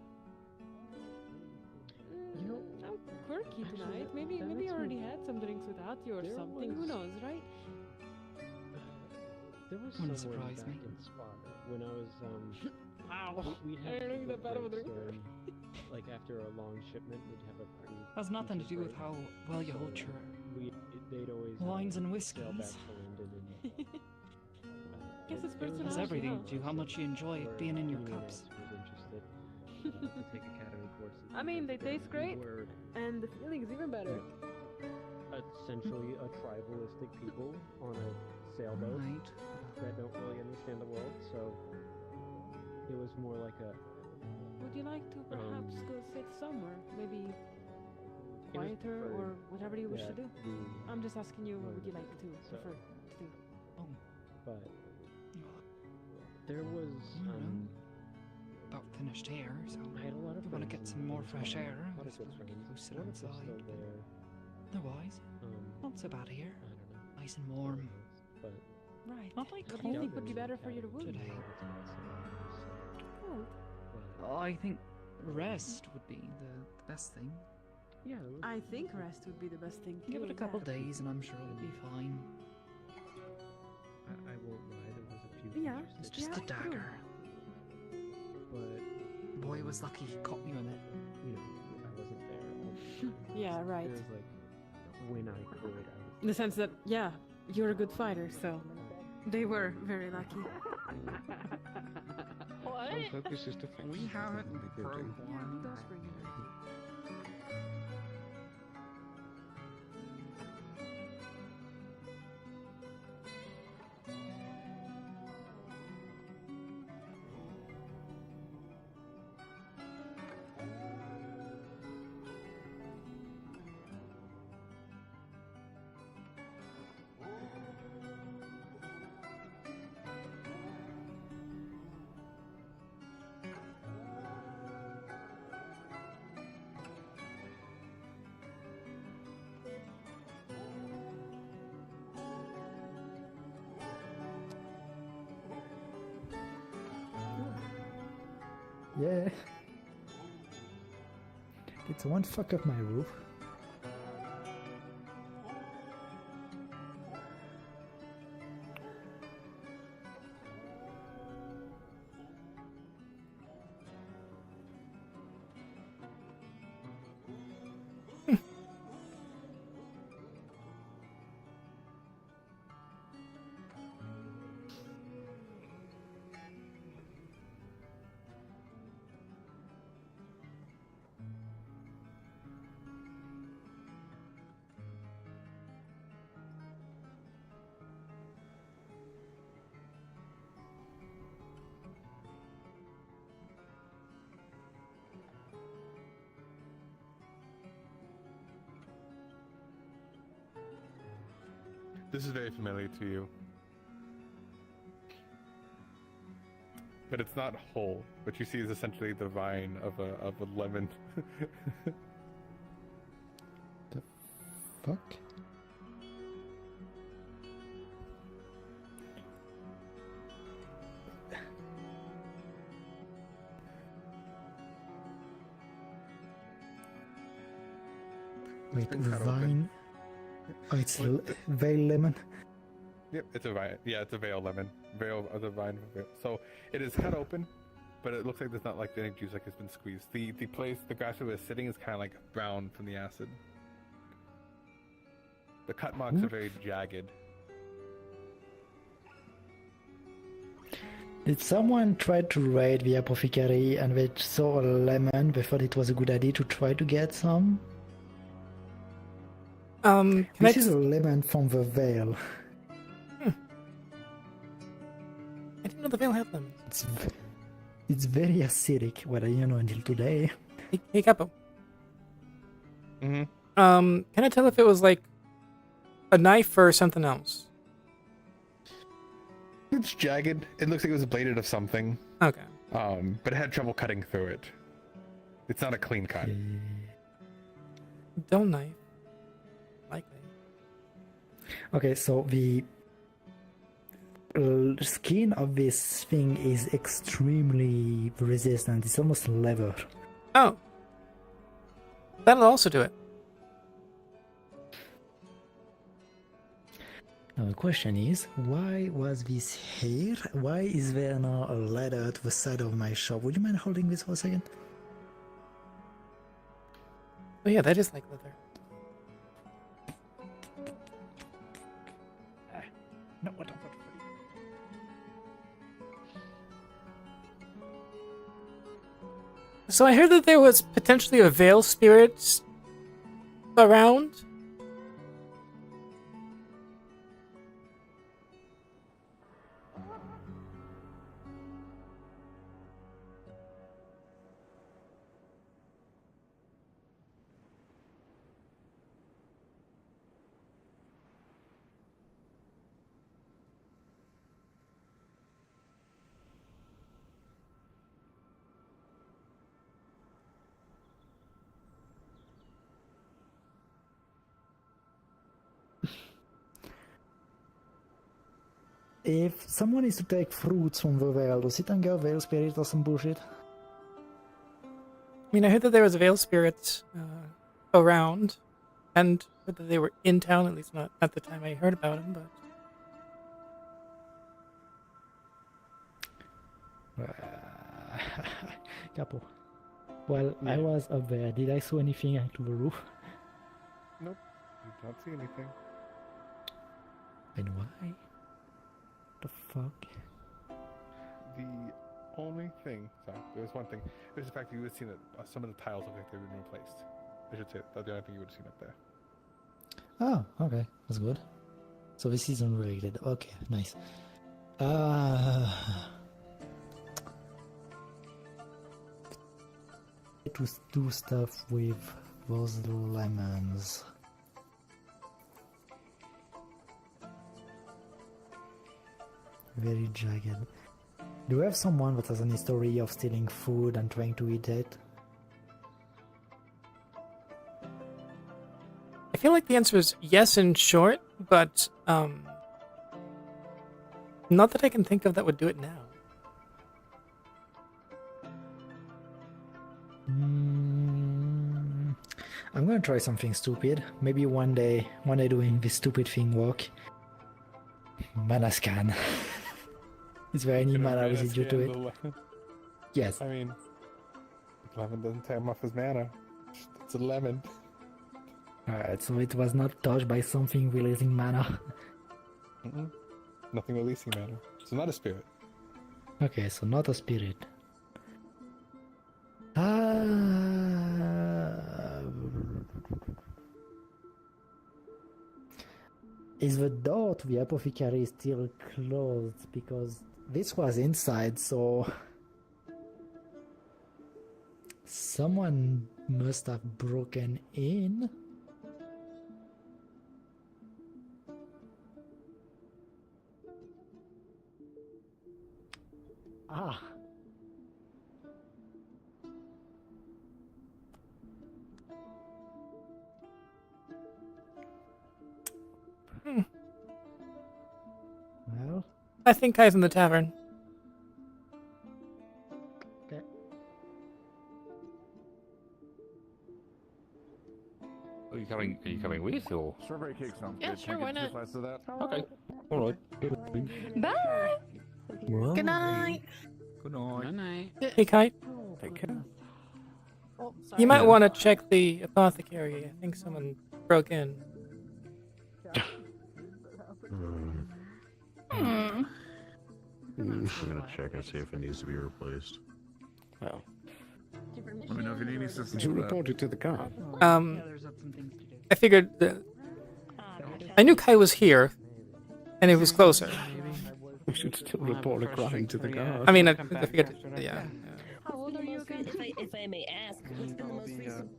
You know, I'm quirky actually, tonight. that Maybe makes I already me- had some drinks without you or There something. Who was- knows, right? There was Wouldn't someone surprise back me. in Sparta when I was Wow. we I had don't think that bad of a breaks drinker. where, like after a long shipment, we'd have a pretty. Has nothing to decent do with break. how well you hold your They'd always wines and sail whiskies. back to London and. Guess it's it was Has personality, everything huh? to do how much you enjoy it where being in your anyone cups. else was interested to take academy courses. I mean, they because taste great, we were and the feeling's even better. essentially a tribalistic people on a sailboat Right. that don't really understand the world, so it was more like a. Would you like to perhaps go sit somewhere? Maybe It was quieter or preferred whatever you wish to that do? we I'm just asking you, what would you like to So- prefer to do? But there was About finished here, so I had a lot of if you want to get friends some in more Sparta, fresh air, a lot I of good suppose we could friends. go sit One of them outside. still there. Otherwise, not so bad here. I don't know. Nice and warm. But Right. Not like What do you think would be cold better for your wound? today. Cold. I think rest would be the best thing. Yeah. I think rest would be the best thing too. Give it a couple yeah. days and I'm sure it'll be fine. I won't lie, there was a few. Yeah, It's just yeah, a dagger. But Boy was lucky he caught me with it. you know, I wasn't there all the time. Yeah, right. It was like when I could. In the sense that, yeah, you're a good fighter, so they were very lucky. Our focus is to fix We haven't something we broke do. one. Those were united. Yeah. Did someone fuck up my roof? This is very familiar to you. But it's not whole. What you see is essentially the vine of a lemon. The fuck? Wait, been cut vine. Oh, it's veil lemon. Yep, it's a vine. Yeah, it's a veil lemon. Veil of the vine. So it is cut open, but it looks like there's not like any juice like it's been squeezed. The grass where it's sitting is kind of like brown from the acid. The cut marks are very jagged. Did someone try to raid the apothecary and they saw a lemon? They thought it was a good idea to try to get some? This is a lemon from the Vale. I didn't know the Vale had lemons. It's very acidic, what I know until today. Hey Capo. Mm-hmm. Can I tell if it was like a knife or something else? It's jagged. It looks like it was bladed of something. Okay. But it had trouble cutting through it. It's not a clean cut. Don't knife. Likely. Okay, so the skin of this thing is extremely resistant. It's almost leather. Oh. That'll also do it. Now the question is, why was this here? Why is there now a ladder to the side of my shop? Would you mind holding this for a second? Oh yeah, that is like leather. No, what the fuck? So I heard that there was potentially a Veil spirit around. If someone is to take fruits from the Vale, does it anger Veil Spirit or some bullshit? I mean, I heard that there was a Veil spirit around, and heard that they were in town, at least not at the time I heard about them, but... Capo. Well, I was up there. Did I see anything to the roof? Nope. You don't see anything. And why? The fuck? The only thing, sorry, there was one thing. There's the fact that you would have seen that some of the tiles look like they've been replaced. I should say that's the only thing you would have seen up there. Oh, okay. That's good. So this is unrelated. Okay, nice. To do stuff with those lemons. Very jagged. Do we have someone that has an history of stealing food and trying to eat it? I feel like the answer is yes in short, but not that I can think of that would do it now. I'm gonna try something stupid. Maybe one day doing this stupid thing work. Mana scan. Is there any mana residue to it? Yes. I mean, lemon doesn't take him off his mana. It's a lemon. Alright, so it was not touched by something releasing mana. Nothing releasing mana. So not a spirit. Okay, so not a spirit. Is the door to the apothecary still closed? Because this was inside, so someone must have broken in. Ah. Well, I think Kai's in the tavern. okay. Are you coming with or? Strawberry cake sounds Yeah, good. sure, Can I why get not? two slices of that? Okay. Alright. Bye. Well, Good night. Good night. Good night. Hey, Kai. Take care. Oh, You might want to check the apothecary. I think someone broke in. I'm gonna check and see if it needs to be replaced. Well, Let me know if you need any assistance. did you with that. report it to the car? I figured that I knew Kai was here, and it was closer. We should still report a crime to the guard. I mean, I figured, yeah. How old are you again? If I may ask, what's been the most recent?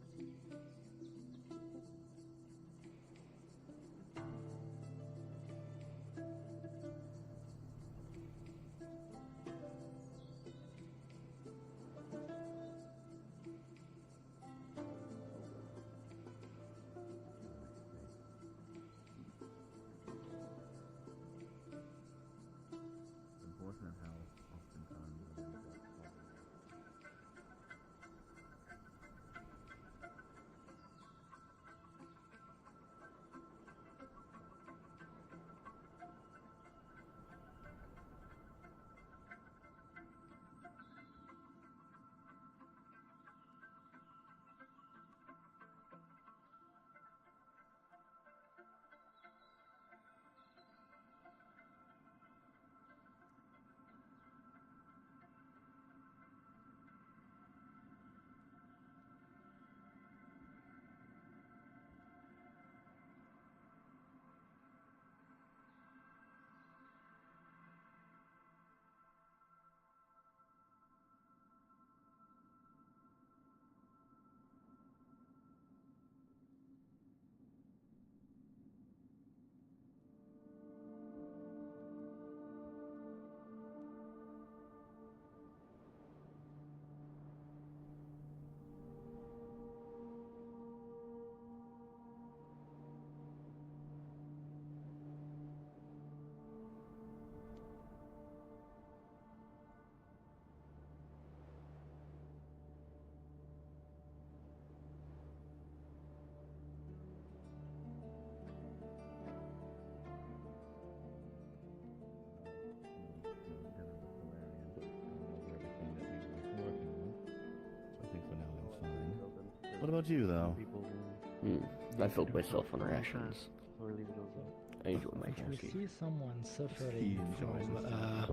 What about you, though? I filled myself on rations. I enjoy my If we coffee. see someone suffering from a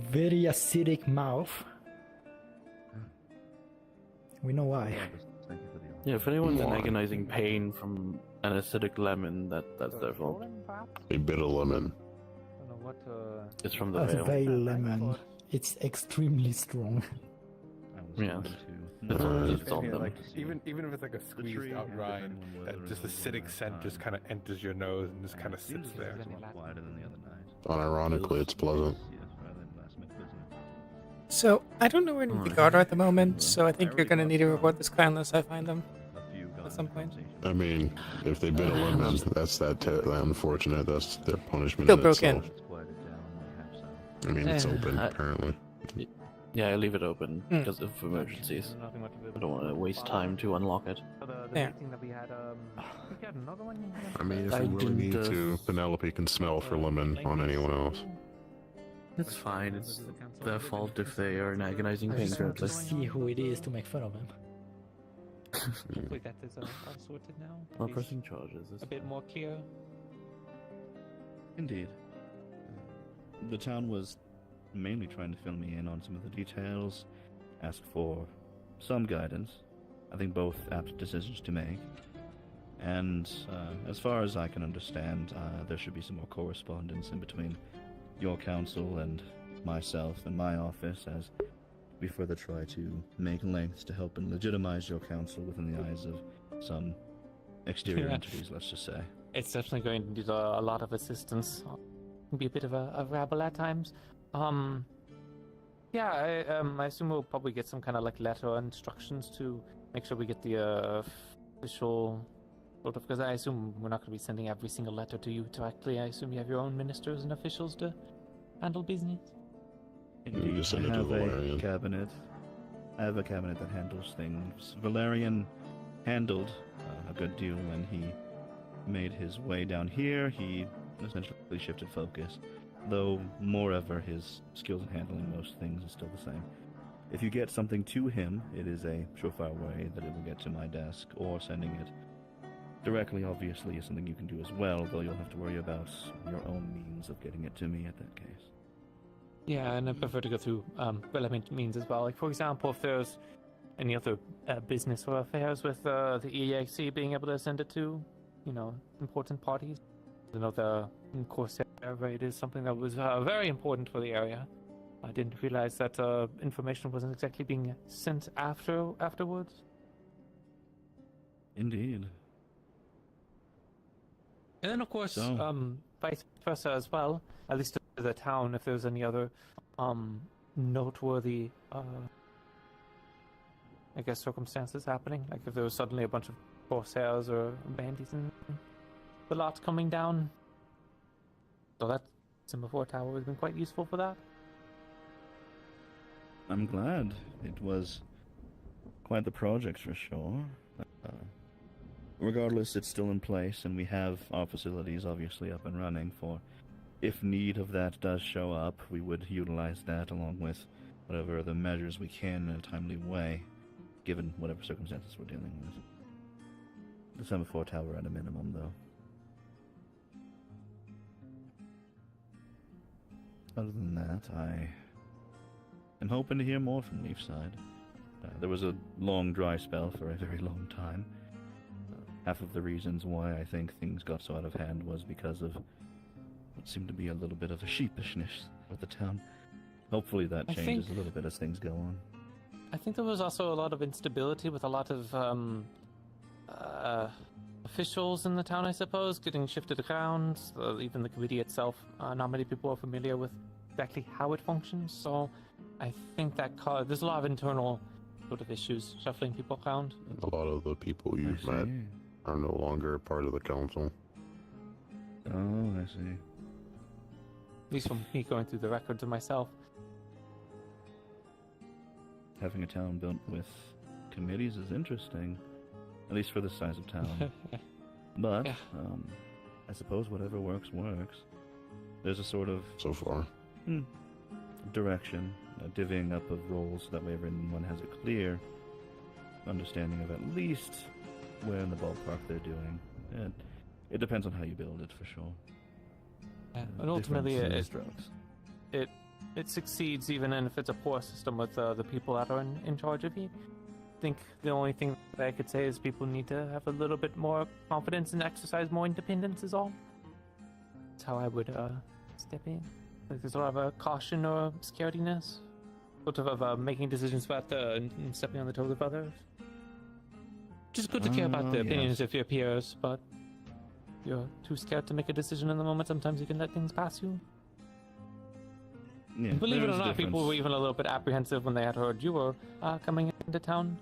very acidic mouth, we know why. Yeah, if anyone's in agonizing pain from an acidic lemon, that's their fault. A bit of lemon. It's from the That's veil. very lemon. It's extremely strong. Yeah. It's on them. Like, even if it's like a squeezed out rind, that just acidic scent just kind of enters your nose and just kind of sits there. Unironically, it's pleasant. So, I don't know where any of the guard are at the moment, so I think you're gonna need to report this crime unless I find them at some point. I mean, if they bit a lemon, that's that unfortunate. That's their punishment. Still in broke in. itself. I mean, it's open, apparently. Yeah, I leave it open because of emergencies. Nothing much of it. I don't want to waste time to unlock it. So the Yeah. meeting that we had, we got another one. I mean, if I we really didn't, need to, Penelope can smell for lemon on anyone else. It's fine. It's their fault if they are in agonizing I pain just want to currently. see who it is to make fun of him. Hopefully that is all sorted now. I'll At press least charges. a bit more clear. Indeed. The town was mainly trying to fill me in on some of the details, ask for some guidance. I think both apt decisions to make. And as far as I can understand, there should be some more correspondence in between your council and myself and my office as we further try to make lengths to help and legitimize your council within the eyes of some exterior Yeah. entities, let's just say. It's definitely going to need a lot of assistance. Can be a bit of a rabble at times. Yeah, I assume we'll probably get some kind of like letter or instructions to make sure we get the official sort of, because I assume we're not going to be sending every single letter to you directly. I assume you have your own ministers and officials to handle business. You just I send it to have a Valerian. cabinet. I have a cabinet that handles things. Valerian handled a good deal when he made his way down here. He essentially shifted focus, though moreover his skills in handling most things is still the same. If you get something to him, it is a surefire way that it will get to my desk, or sending it directly obviously is something you can do as well, though you'll have to worry about your own means of getting it to me at that case. Yeah, and I prefer to go through relevant means as well. Like, for example, if there's any other business or affairs with the EAC being able to send it to, important parties. I know the Corsair raid is something that was very important for the area. I didn't realize that information wasn't exactly being sent afterwards. Indeed. And then, of course, So- vice versa as well, at least to the town, if there's any other noteworthy, circumstances happening. Like if there was suddenly a bunch of Corsairs or bandits in the lots coming down. So that Semaphore Tower has been quite useful for that. I'm glad. It was quite the project for sure. Regardless, it's still in place, and we have our facilities obviously up and running for if need of that does show up, we would utilize that along with whatever other measures we can in a timely way, given whatever circumstances we're dealing with. The Semaphore Tower at a minimum, though. Other than that, I am hoping to hear more from Leefside. There was a long dry spell for a very long time. Half of the reasons why I think things got so out of hand was because of what seemed to be a little bit of a sheepishness with the town. Hopefully that changes a little bit as things go on. I think there was also a lot of instability with a lot of officials in the town, I suppose, getting shifted around. Even the committee itself, not many people are familiar with exactly how it functions. So I think that there's a lot of internal sort of issues shuffling people around. A lot of the people you've met are no longer part of the council. Oh, I see. At least from me going through the records of myself. Having a town built with committees is interesting, at least for the size of town. But, I suppose whatever works, works. There's a sort of... So far. Direction, a divvying up of roles, so that way everyone has a clear understanding of at least where in the ballpark they're doing. And it depends on how you build it, for sure. And ultimately, Different it succeeds even if it's a poor system with the people that are in charge of it. I think the only thing that I could say is people need to have a little bit more confidence and exercise more independence is all. That's how I would step in. Like there's a lot of caution or scarediness, sort of making decisions about and stepping on the toes of others. Just good to care about the opinions of your peers, but you're too scared to make a decision in the moment. Sometimes you can let things pass you. Yeah, Believe it there or is a not, people difference. were even a little bit apprehensive when they had heard you were coming into town.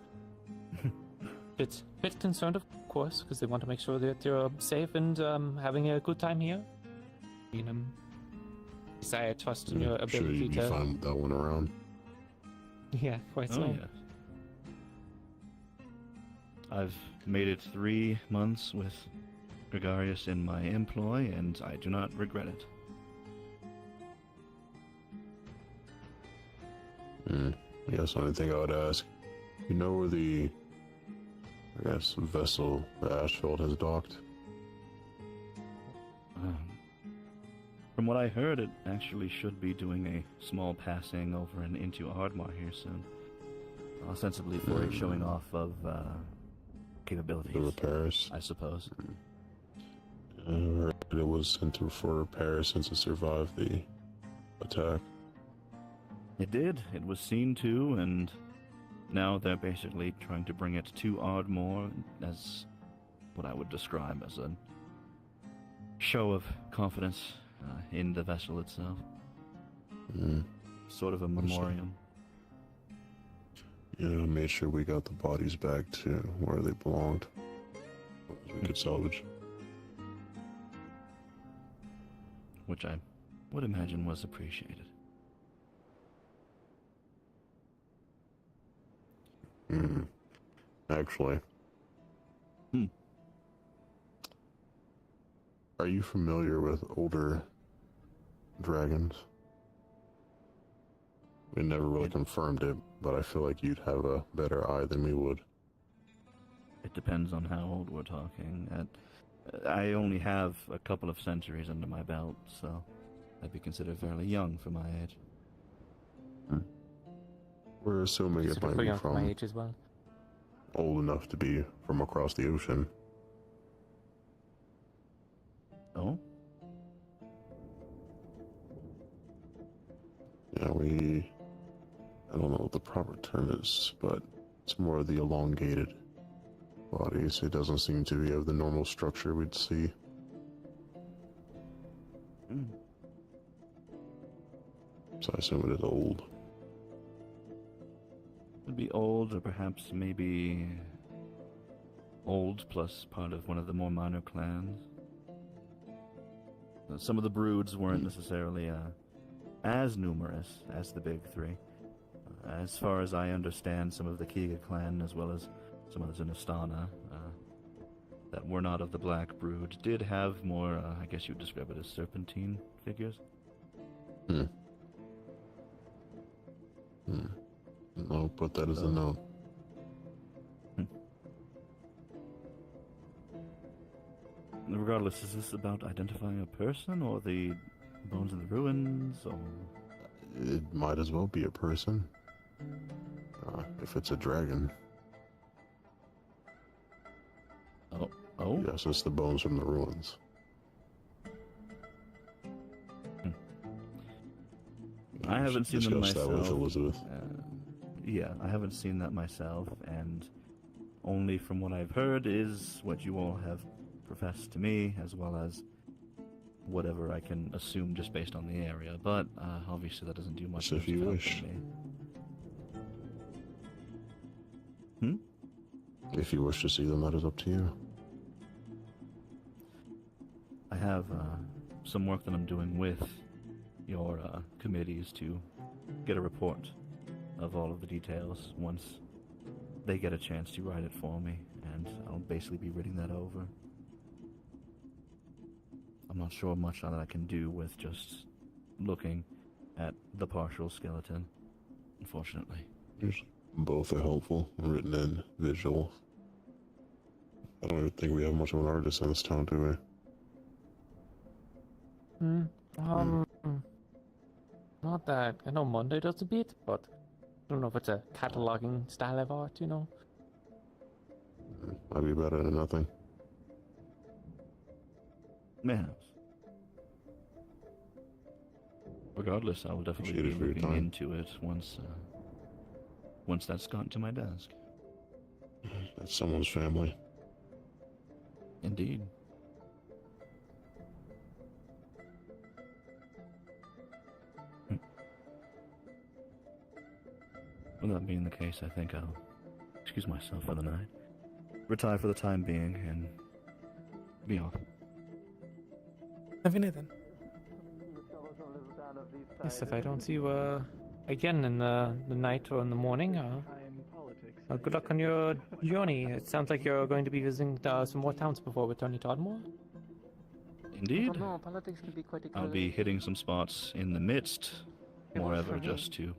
Bit concerned, of course, because they want to make sure that you're safe and having a good time here. I trust in your Sure ability you'd be to. fine with that one around. Yeah, quite Oh, so. yes. I've made it 3 months with Gregarious in my employ, and I do not regret it. I guess the only thing I would ask, you know where the, I guess, vessel, the Ashfield, has docked? From what I heard, it actually should be doing a small passing over and into Ardmar here soon. Ostensibly for a showing off of capabilities. The repairs? I suppose. I heard it was sent through for repairs since it survived the attack. It did. It was seen to, and now they're basically trying to bring it to Ardmore as what I would describe as a show of confidence in the vessel itself. Sort of a memoriam. Yeah, I made sure we got the bodies back to where they belonged. We could salvage. Which I would imagine was appreciated. Actually. Are you familiar with older dragons? We never really confirmed it, but I feel like you'd have a better eye than we would. It depends on how old we're talking. I only have a couple of centuries under my belt, so I'd be considered fairly young for my age. We're assuming it might be young for my from age as well. old enough to be from across the ocean. Oh? Yeah, I don't know what the proper term is, but it's more of the elongated bodies. It doesn't seem to be of the normal structure we'd see. So I assume it is old. Would be old, or perhaps maybe old plus part of one of the more minor clans. Some of the broods weren't necessarily as numerous as the big three. As far as I understand, some of the Kiga clan, as well as some others in Astana, that were not of the Black Brood, did have more, I guess you would describe it as serpentine figures. I'll put that as a note. Regardless, is this about identifying a person, or the bones in the ruins, or... It might as well be a person. If it's a dragon. Oh? Yes, it's the bones from the ruins. I haven't seen them myself. That with Elizabeth. Yeah, I haven't seen that myself, and only from what I've heard is what you all have professed to me, as well as whatever I can assume just based on the area, but obviously that doesn't do much if you wish. for me. If you wish to see them, that is up to you. I have some work that I'm doing with your committees to get a report of all of the details once they get a chance to write it for me, and I'll basically be reading that over. I'm not sure much that I can do with just looking at the partial skeleton, unfortunately. Both are helpful, written and visual. I don't even think we have much of an artist in this town, do we? Not that. I know Monday does a bit, but I don't know if it's a cataloging style of art, you know? Might be better than nothing. Perhaps. Regardless, I will definitely be looking into it once that's gotten to my desk. That's someone's family. Indeed. With that being the case, I think I'll excuse myself for the night, retire for the time being, and be off. Have a night then. Yes, if I don't see you again in the night or in the morning. Good luck on your journey. It sounds like you're going to be visiting some more towns before returning to Ardmore. Indeed. No, politics can be quite I'll be hitting some spots in the midst, moreover, just to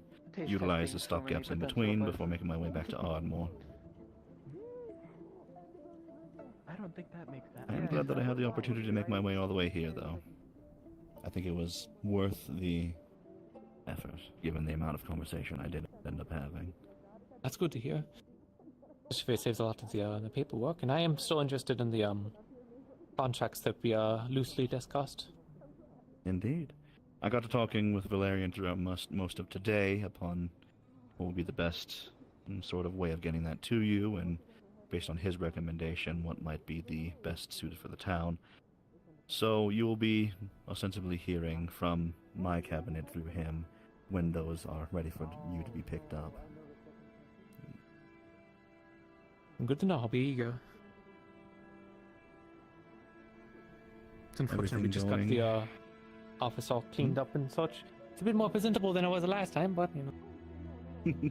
utilize the stopgaps in between before making my way back to Ardmore. I don't think that makes that. I am glad that I had the opportunity to make my way all the way here, though. I think it was worth the effort, given the amount of conversation I did end up having. That's good to hear. It saves a lot of the paperwork, and I am still interested in the contracts that we loosely discussed. Indeed. I got to talking with Valerian throughout most of today upon what would be the best sort of way of getting that to you, and based on his recommendation, what might be the best suited for the town. So you will be ostensibly hearing from my cabinet through him when those are ready for you to be picked up. Good to know. I'll be eager. Unfortunately, we just got the office all cleaned up and such. It's a bit more presentable than it was the last time, but you know.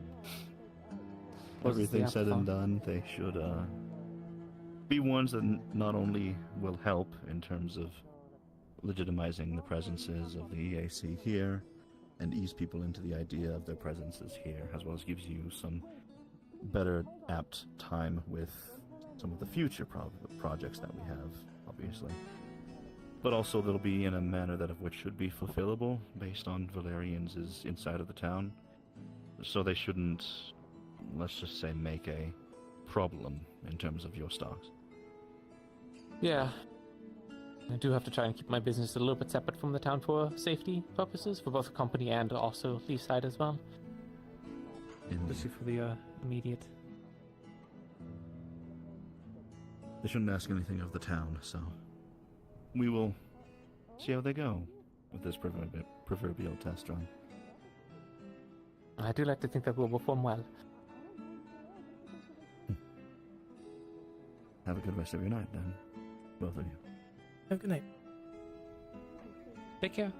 Everything said and done, they should be ones that not only will help in terms of legitimizing the presences of the EAC here and ease people into the idea of their presences here, as well as gives you some better apt time with some of the future projects that we have, obviously. But also they'll be in a manner that of which should be fulfillable based on Valerian's inside of the town. So they shouldn't, let's just say, make a problem in terms of your stocks. Yeah. I do have to try and keep my business a little bit separate from the town for safety purposes, for both the company and also Leefside as well. Especially for the immediate. They shouldn't ask anything of the town, so we will see how they go with this proverbial test run. I do like to think that we'll perform well. Have a good rest of your night, then, both of you. Have a good night. Take care.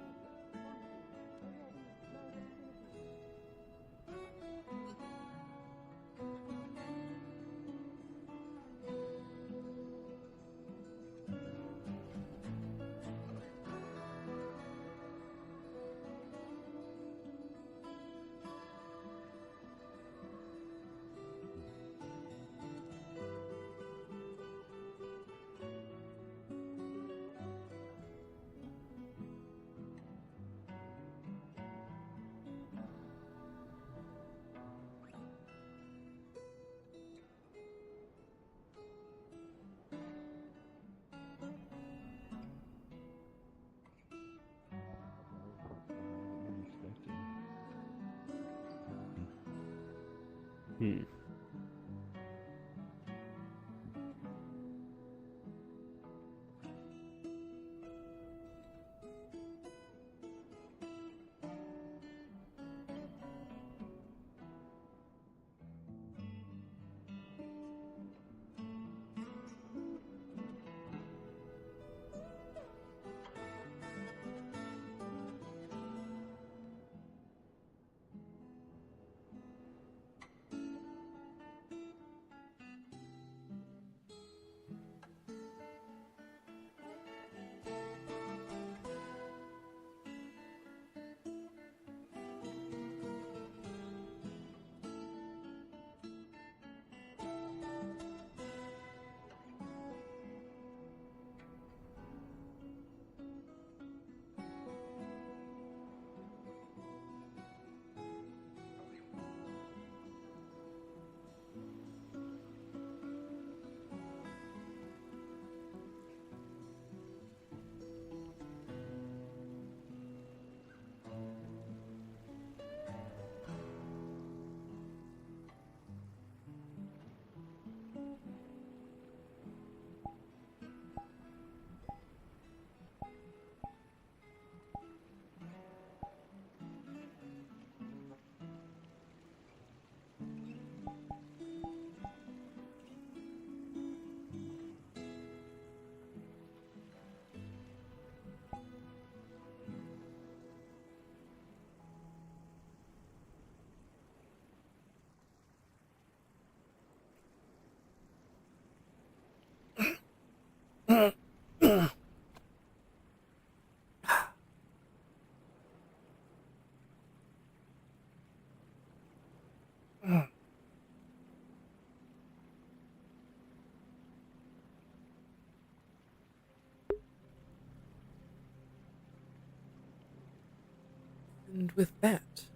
And with that,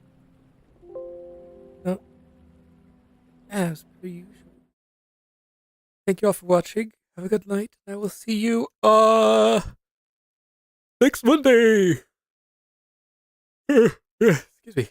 well, as per usual, thank you all for watching. Have a good night. I will see you next Monday. Excuse me.